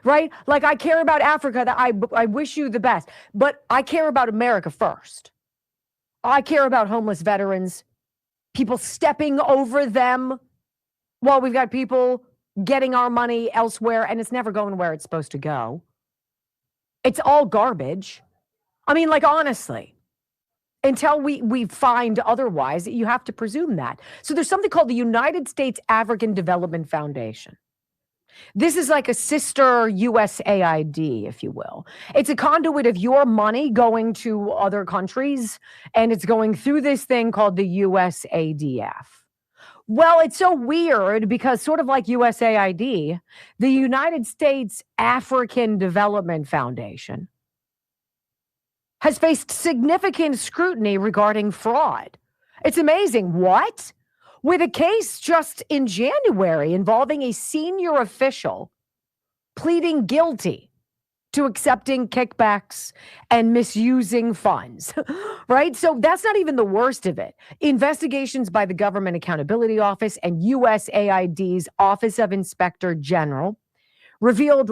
right? Like, I care about Africa, that I wish you the best, but I care about America first. I care about homeless veterans, people stepping over them while we've got people getting our money elsewhere, and it's never going where it's supposed to go. It's all garbage. I mean, like, honestly, until we find otherwise, you have to presume that. So there's something called the United States African Development Foundation. This is like a sister USAID, if you will. It's a conduit of your money going to other countries, and it's going through this thing called the USADF. Well, it's so weird because, sort of like USAID, the United States African Development Foundation has faced significant scrutiny regarding fraud. It's amazing. What? With a case just in January involving a senior official pleading guilty to accepting kickbacks and misusing funds, right? So that's not even the worst of it. Investigations by the Government Accountability Office and USAID's Office of Inspector General revealed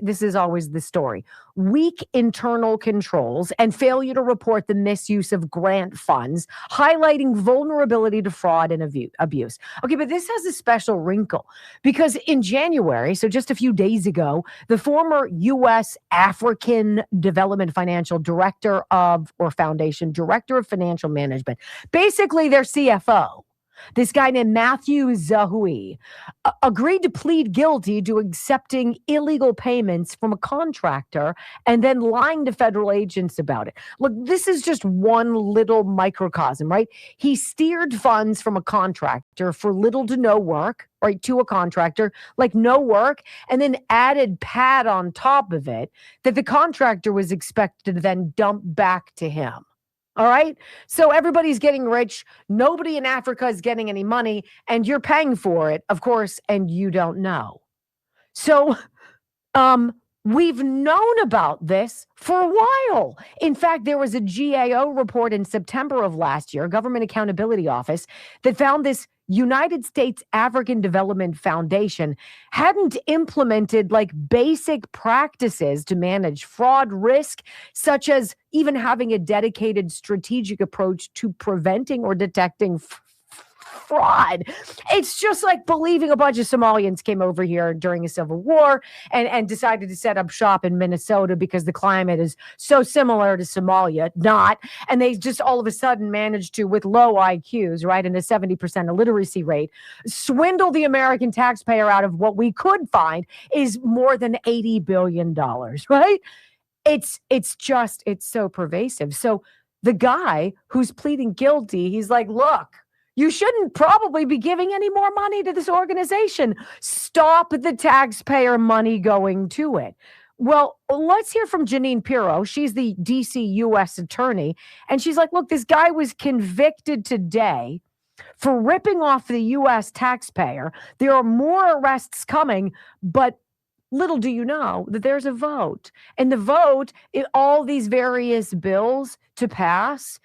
this is always the story, weak internal controls and failure to report the misuse of grant funds, highlighting vulnerability to fraud and abuse. Okay, but this has a special wrinkle because in January, so just a few days ago, the former U.S. African Development Financial Director of Financial Management, basically their CFO, this guy named Matthew Zahui, agreed to plead guilty to accepting illegal payments from a contractor and then lying to federal agents about it. Look, this is just one little microcosm, right? He steered funds from a contractor for little to no work, right, to a contractor, like no work, and then added pad on top of it that the contractor was expected to then dump back to him. All right. So everybody's getting rich. Nobody in Africa is getting any money, and you're paying for it, of course, and you don't know. So we've known about this for a while. In fact, there was a GAO report in September of last year, Government Accountability Office, that found this United States African Development Foundation hadn't implemented like basic practices to manage fraud risk, such as even having a dedicated strategic approach to preventing or detecting fraud. It's just like believing a bunch of Somalians came over here during a civil war and decided to set up shop in Minnesota because the climate is so similar to Somalia. Not. And they just all of a sudden managed to, with low IQs, right, and a 70% illiteracy rate, swindle the American taxpayer out of what we could find is more than $80 billion, right? It's so pervasive. So the guy who's pleading guilty, he's like, look, you shouldn't probably be giving any more money to this organization. Stop the taxpayer money going to it. Well, let's hear from Jeanine Pirro. She's the DC U.S. attorney. And she's like, look, this guy was convicted today for ripping off the U.S. taxpayer. There are more arrests coming, but little do you know that there's a vote. And the vote, all these various bills to pass,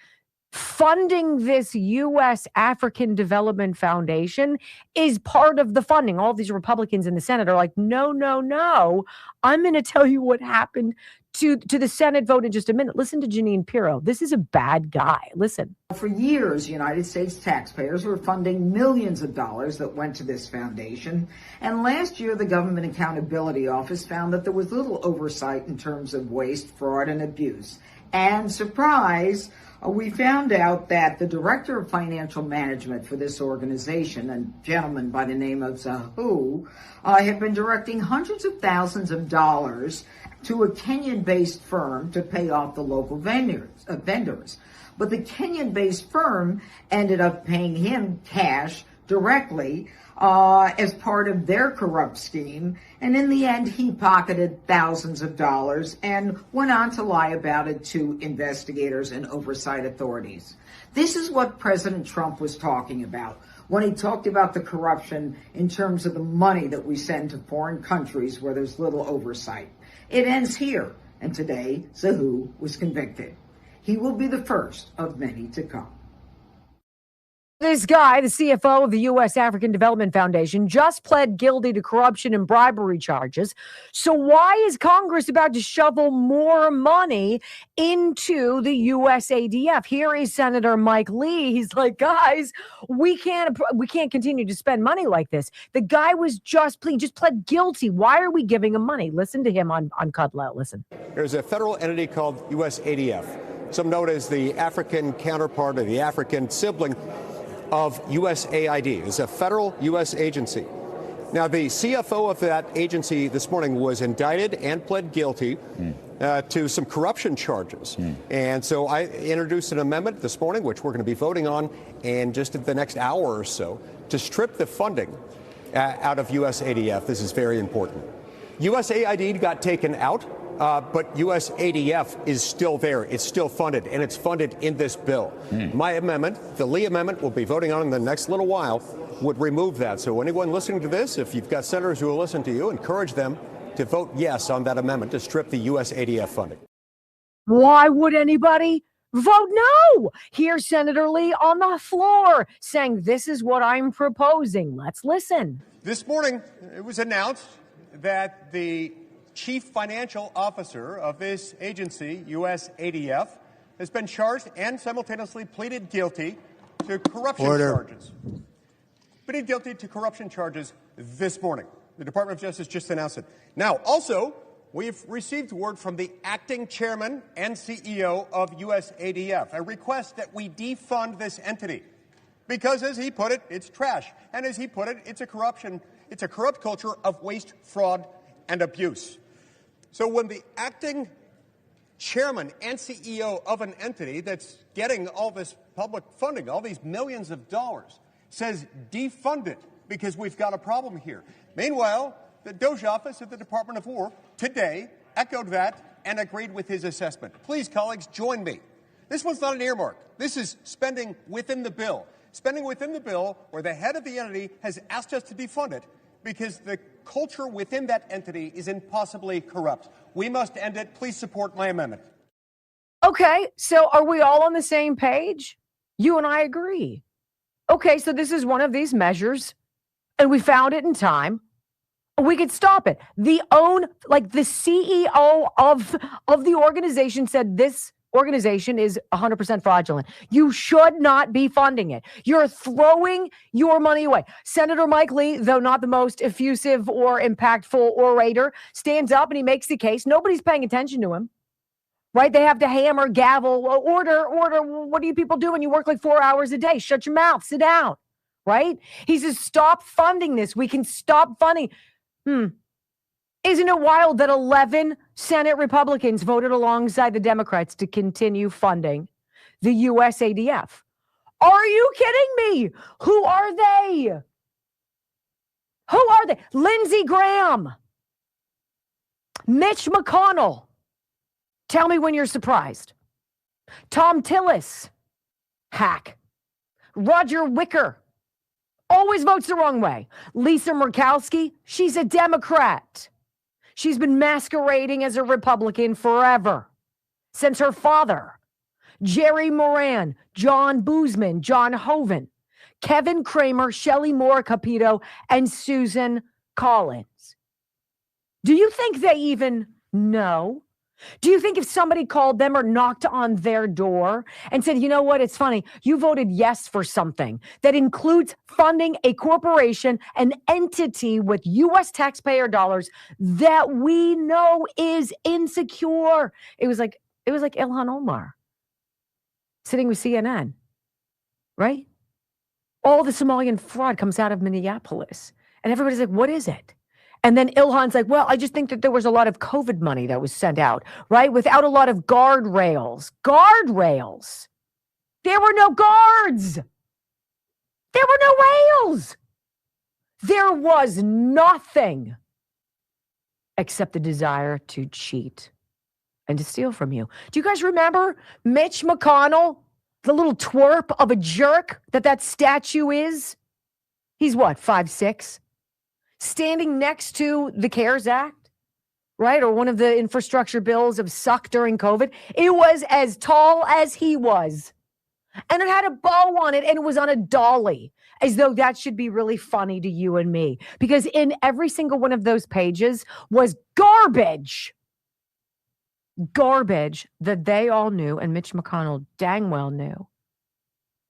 funding this U.S. African Development Foundation is part of the funding. All these Republicans in the Senate are like, no, no, no. I'm going to tell you what happened to the Senate vote in just a minute. Listen to Jeanine Pirro. This is a bad guy. Listen. For years, United States taxpayers were funding millions of dollars that went to this foundation. And last year, the Government Accountability Office found that there was little oversight in terms of waste, fraud, and abuse. And surprise, we found out that the director of financial management for this organization, a gentleman by the name of Zahu, had been directing hundreds of thousands of dollars to a Kenyan-based firm to pay off the local vendors. But the Kenyan-based firm ended up paying him cash directly as part of their corrupt scheme. And in the end, he pocketed thousands of dollars and went on to lie about it to investigators and oversight authorities. This is what President Trump was talking about when he talked about the corruption in terms of the money that we send to foreign countries where there's little oversight. It ends here. And today, Zahu was convicted. He will be the first of many to come. This guy, the CFO of the U.S. African Development Foundation, just pled guilty to corruption and bribery charges. So why is Congress about to shovel more money into the USADF? Here is Senator Mike Lee. He's like, guys, we can't continue to spend money like this. The guy was just pled guilty. Why are we giving him money? Listen to him on Kudlow. Listen. There's a federal entity called USADF, some known as the African counterpart or the African sibling of USAID. It's a federal U.S. agency. Now, the CFO of that agency this morning was indicted and pled guilty to some corruption charges. And so I introduced an amendment this morning, which we're going to be voting on in just the next hour or so, to strip the funding out of USADF. This is very important. USAID got taken out. But USADF is still there. It's still funded, and it's funded in this bill. My amendment, the Lee amendment, we'll be voting on in the next little while, would remove that. So anyone listening to this, if you've got senators who will listen to you, encourage them to vote yes on that amendment to strip the U.S. ADF funding. Why would anybody vote no? Here's Senator Lee on the floor saying, this is what I'm proposing. Let's listen. This morning, it was announced that the chief financial officer of this agency, U.S. ADF, has been charged and simultaneously pleaded guilty to corruption charges. Pleaded guilty to corruption charges this morning. The Department of Justice just announced it. Now, also, we've received word from the acting chairman and CEO of U.S. ADF, a request that we defund this entity because, as he put it, it's trash. And as he put it, it's a corrupt culture of waste, fraud, and abuse. So when the acting chairman and CEO of an entity that's getting all this public funding, all these millions of dollars, says defund it because we've got a problem here. Meanwhile, the DOJ office at the Department of War today echoed that and agreed with his assessment. Please, colleagues, join me. This one's not an earmark. This is spending within the bill. Spending within the bill where the head of the entity has asked us to defund it because the culture within that entity is impossibly corrupt. We must end it. Please support my amendment. Okay, so are we all on the same page? You and I agree. Okay, so this is one of these measures, and we found it in time. We could stop it. The CEO of the organization said this organization is 100% fraudulent. You should not be funding it. You're throwing your money away. Senator Mike Lee, though not the most effusive or impactful orator, stands up and he makes the case. Nobody's paying attention to him, right? They have to hammer, gavel, order. What do you people do when you work like 4 hours a day? Shut your mouth, sit down, right? He says, stop funding this. We can stop funding. Isn't it wild that 11 Senate Republicans voted alongside the Democrats to continue funding the U.S. ADF? Are you kidding me? Who are they? Who are they? Lindsey Graham, Mitch McConnell. Tell me when you're surprised. Tom Tillis, hack. Roger Wicker, always votes the wrong way. Lisa Murkowski, she's a Democrat. She's been masquerading as a Republican forever, since her father. Jerry Moran, John Boozman, John Hoeven, Kevin Kramer, Shelley Moore Capito, and Susan Collins. Do you think they even know? Do you think if somebody called them or knocked on their door and said, you know what, it's funny, you voted yes for something that includes funding a corporation, an entity with U.S. taxpayer dollars that we know is insecure? It was like Ilhan Omar sitting with CNN, right? All the Somalian fraud comes out of Minneapolis. And everybody's like, what is it? And then Ilhan's like, well, I just think that there was a lot of COVID money that was sent out, right? Without a lot of guardrails. Guardrails. There were no guards. There were no rails. There was nothing except the desire to cheat and to steal from you. Do you guys remember Mitch McConnell, the little twerp of a jerk that statue is? He's what, 5'6"? Standing next to the CARES Act, right? Or one of the infrastructure bills of suck during COVID. It was as tall as he was. And it had a bow on it and it was on a dolly, as though that should be really funny to you and me. Because in every single one of those pages was garbage. Garbage that they all knew, and Mitch McConnell dang well knew,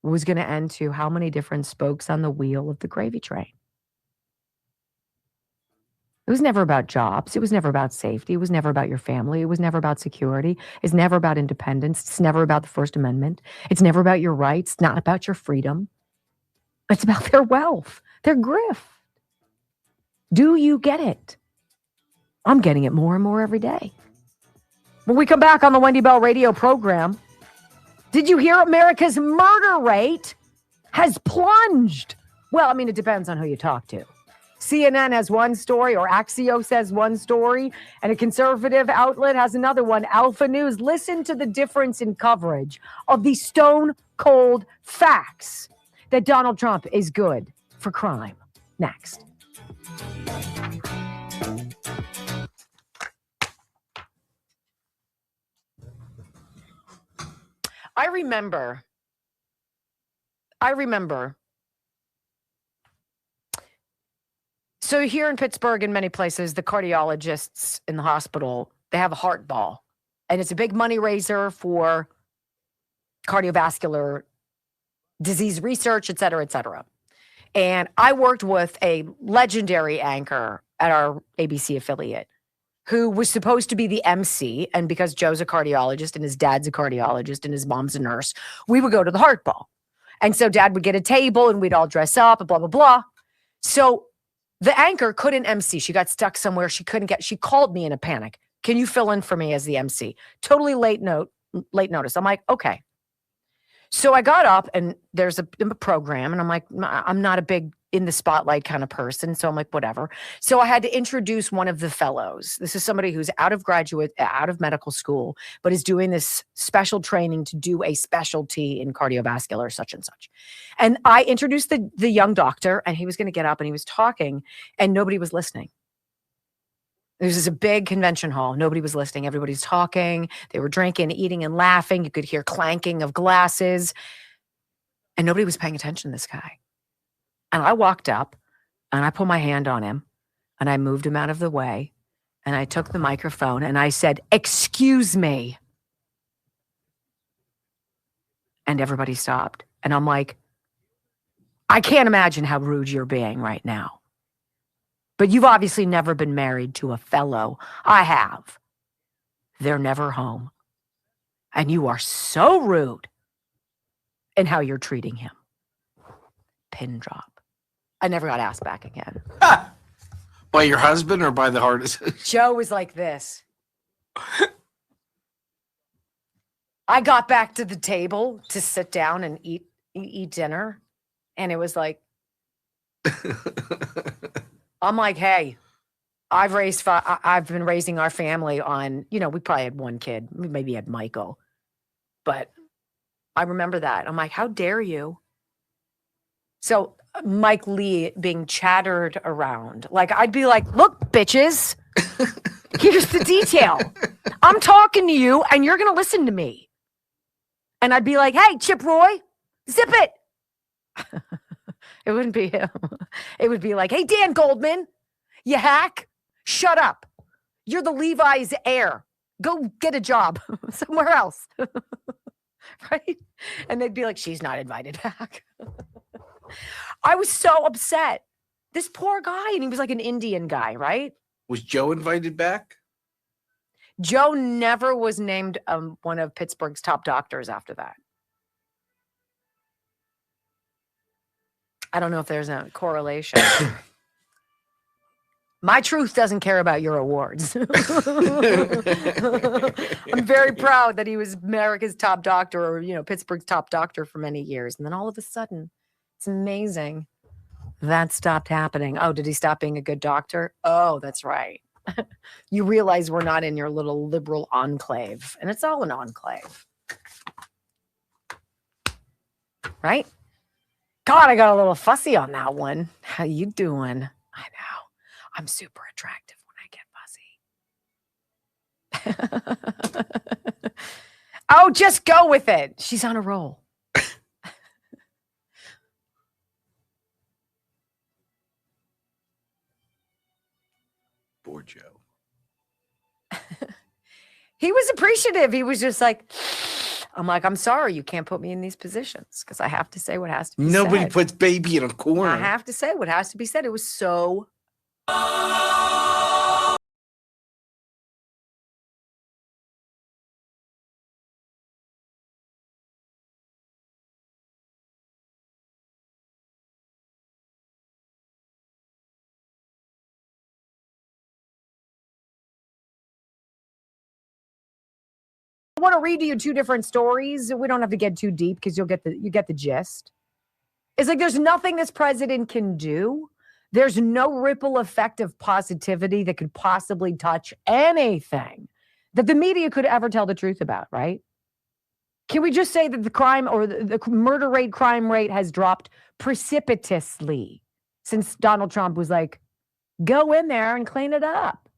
was going to end to how many different spokes on the wheel of the gravy train. It was never about jobs. It was never about safety. It was never about your family. It was never about security. It's never about independence. It's never about the First Amendment. It's never about your rights. It's not about your freedom. It's about their wealth, their grift. Do you get it? I'm getting it more and more every day. When we come back on the Wendy Bell radio program, did you hear America's murder rate has plunged? Well, I mean, it depends on who you talk to. CNN has one story, or Axios has one story, and a conservative outlet has another one, Alpha News. Listen to the difference in coverage of the stone cold facts that Donald Trump is good for crime. Next. I remember. So here in Pittsburgh and many places, the cardiologists in the hospital, they have a heart ball. And it's a big money raiser for cardiovascular disease research, et cetera, et cetera. And I worked with a legendary anchor at our ABC affiliate who was supposed to be the MC. And because Joe's a cardiologist and his dad's a cardiologist and his mom's a nurse, we would go to the heart ball. And so dad would get a table and we'd all dress up and blah, blah, blah. So the anchor couldn't MC. She got stuck somewhere. She called me in a panic. Can you fill in for me as the MC? Totally late notice. I'm like, okay. So I got up and there's a program and I'm like, I'm not a big in the spotlight kind of person. So I'm like, whatever. So I had to introduce one of the fellows. This is somebody who's out of medical school, but is doing this special training to do a specialty in cardiovascular, such and such. And I introduced the young doctor and he was going to get up and he was talking and nobody was listening. This is a big convention hall. Nobody was listening. Everybody's talking. They were drinking, eating, and laughing. You could hear clanking of glasses. And nobody was paying attention to this guy. And I walked up and I put my hand on him and I moved him out of the way. And I took the microphone and I said, "Excuse me." And everybody stopped. And I'm like, I can't imagine how rude you're being right now. But you've obviously never been married to a fellow. I have. They're never home. And you are so rude in how you're treating him. Pin drop. I never got asked back again. By your husband or by the heart association? Joe was like this. I got back to the table to sit down and eat dinner. And it was like, I'm like, hey, I've been raising our family on, we probably had one kid. We maybe had Michael. But I remember that. I'm like, how dare you? So Mike Lee being chattered around. Like, I'd be like, look, bitches, here's the detail. I'm talking to you and you're going to listen to me. And I'd be like, hey, Chip Roy, zip it. It wouldn't be him. It would be like, hey, Dan Goldman, you hack, shut up. You're the Levi's heir. Go get a job somewhere else. Right? And they'd be like, she's not invited back. I was so upset. This poor guy, and he was like an Indian guy, right? Was Joe invited back? Joe never was named one of Pittsburgh's top doctors after that. I don't know if there's a correlation. My truth doesn't care about your awards. I'm very proud that he was America's top doctor or, Pittsburgh's top doctor for many years. And then all of a sudden, it's amazing. That stopped happening. Oh, did he stop being a good doctor? Oh, that's right. You realize we're not in your little liberal enclave. And it's all an enclave. Right? God, I got a little fussy on that one. How you doing? I know. I'm super attractive when I get fussy. Oh, just go with it. She's on a roll. Poor Joe. He was appreciative. He was just like, I'm sorry, you can't put me in these positions because I have to say what has to be said. Nobody puts baby in a corner. I have to say what has to be said. It was so. I want to read to you two different stories. We don't have to get too deep because you get the gist. It's like there's nothing this president can do. There's no ripple effect of positivity that could possibly touch anything that the media could ever tell the truth about, right? Can we just say that the crime or the murder rate, crime rate has dropped precipitously since Donald Trump was like, go in there and clean it up?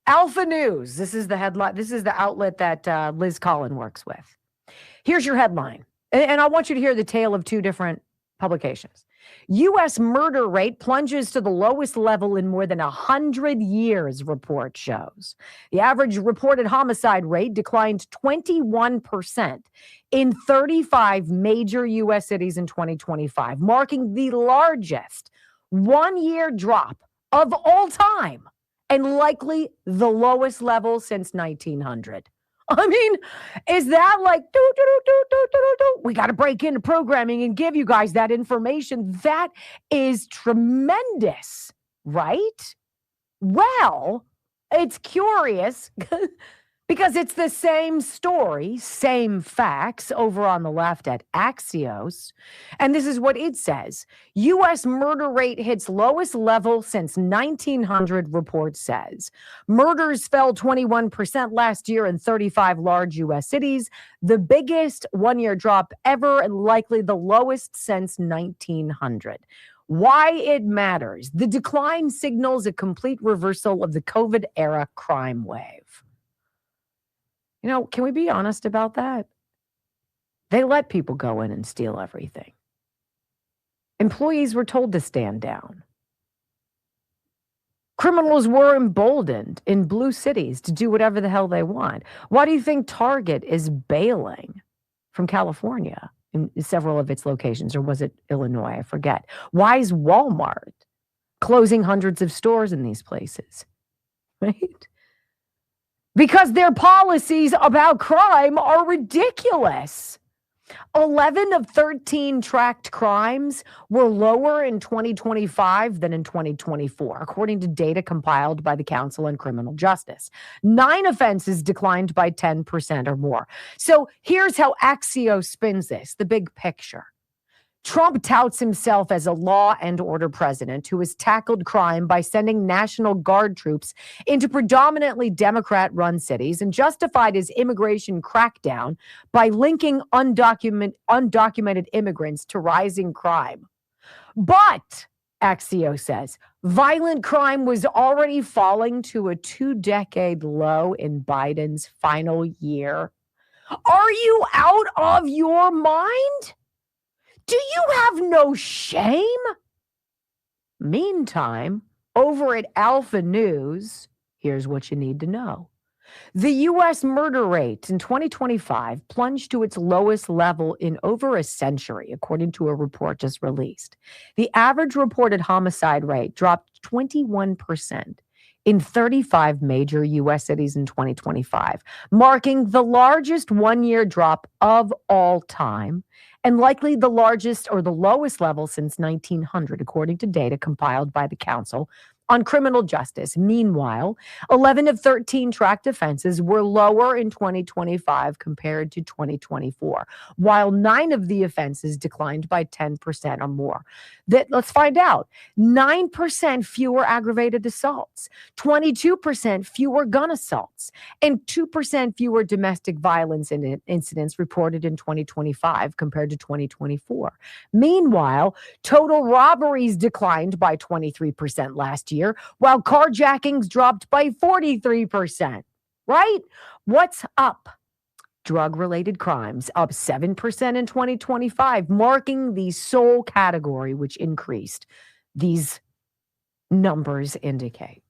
Alpha News. This is the headline. This is the outlet that Liz Collin works with. Here's your headline. And I want you to hear the tale of two different publications. U.S. murder rate plunges to the lowest level in more than 100 years, report shows. The average reported homicide rate declined 21% in 35 major U.S. cities in 2025, marking the largest one-year drop of all time and likely the lowest level since 1900. I mean, is that like, we got to break into programming and give you guys that information? That is tremendous, right? Well, it's curious because it's the same story, same facts over on the left at Axios. And this is what it says. U.S. murder rate hits lowest level since 1900, report says. Murders fell 21% last year in 35 large U.S. cities, the biggest one-year drop ever and likely the lowest since 1900. Why it matters. The decline signals a complete reversal of the COVID-era crime wave. You know, can we be honest about that? They let people go in and steal everything. Employees were told to stand down. Criminals were emboldened in blue cities to do whatever the hell they want. Why do you think Target is bailing from California in several of its locations? Or was it Illinois? I forget. Why is Walmart closing hundreds of stores in these places? Right? Because their policies about crime are ridiculous. 11 of 13 tracked crimes were lower in 2025 than in 2024, according to data compiled by the Council on Criminal Justice. 9 offenses declined by 10% or more. So here's how Axios spins this, the big picture. Trump touts himself as a law and order president who has tackled crime by sending National Guard troops into predominantly Democrat-run cities and justified his immigration crackdown by linking undocumented immigrants to rising crime. But, Axios says, violent crime was already falling to a 2-decade low in Biden's final year. Are you out of your mind? Do you have no shame? Meantime, over at Alpha News, here's what you need to know. The U.S. murder rate in 2025 plunged to its lowest level in over a century, according to a report just released. The average reported homicide rate dropped 21% in 35 major U.S. cities in 2025, marking the largest one-year drop of all time and likely the largest or the lowest level since 1900, according to data compiled by the Council on Criminal Justice. Meanwhile, 11 of 13 tracked offenses were lower in 2025 compared to 2024, while 9 of the offenses declined by 10% or more. Let's find out. 9% fewer aggravated assaults, 22% fewer gun assaults, and 2% fewer domestic violence incidents reported in 2025 compared to 2024. Meanwhile, total robberies declined by 23% last year, while carjackings dropped by 43%, right? What's up? Drug-related crimes up 7% in 2025, marking the sole category which increased, these numbers indicate.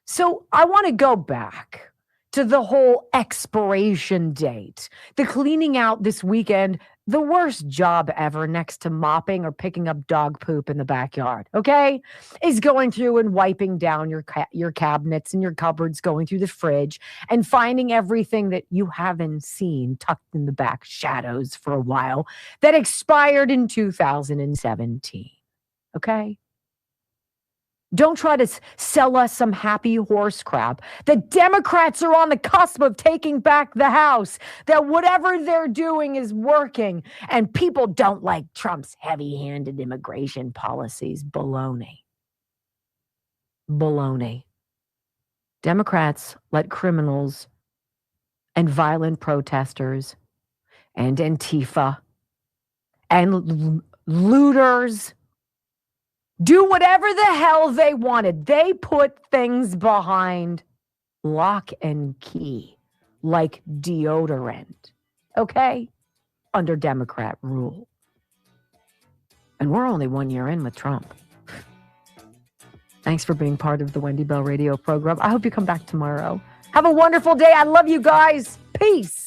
So I want to go back to the whole expiration date, the cleaning out this weekend, the worst job ever next to mopping or picking up dog poop in the backyard, okay, is going through and wiping down your cabinets and your cupboards, going through the fridge and finding everything that you haven't seen tucked in the back shadows for a while that expired in 2017, okay? Don't try to sell us some happy horse crap. The Democrats are on the cusp of taking back the House, that whatever they're doing is working, and people don't like Trump's heavy-handed immigration policies. Baloney. Baloney. Democrats let criminals and violent protesters and Antifa and looters do whatever the hell they wanted. They put things behind lock and key, like deodorant. okay? Under Democrat rule. And we're only 1 year in with Trump. Thanks for being part of the Wendy Bell radio program. I hope you come back tomorrow. Have a wonderful day. I love you guys. Peace.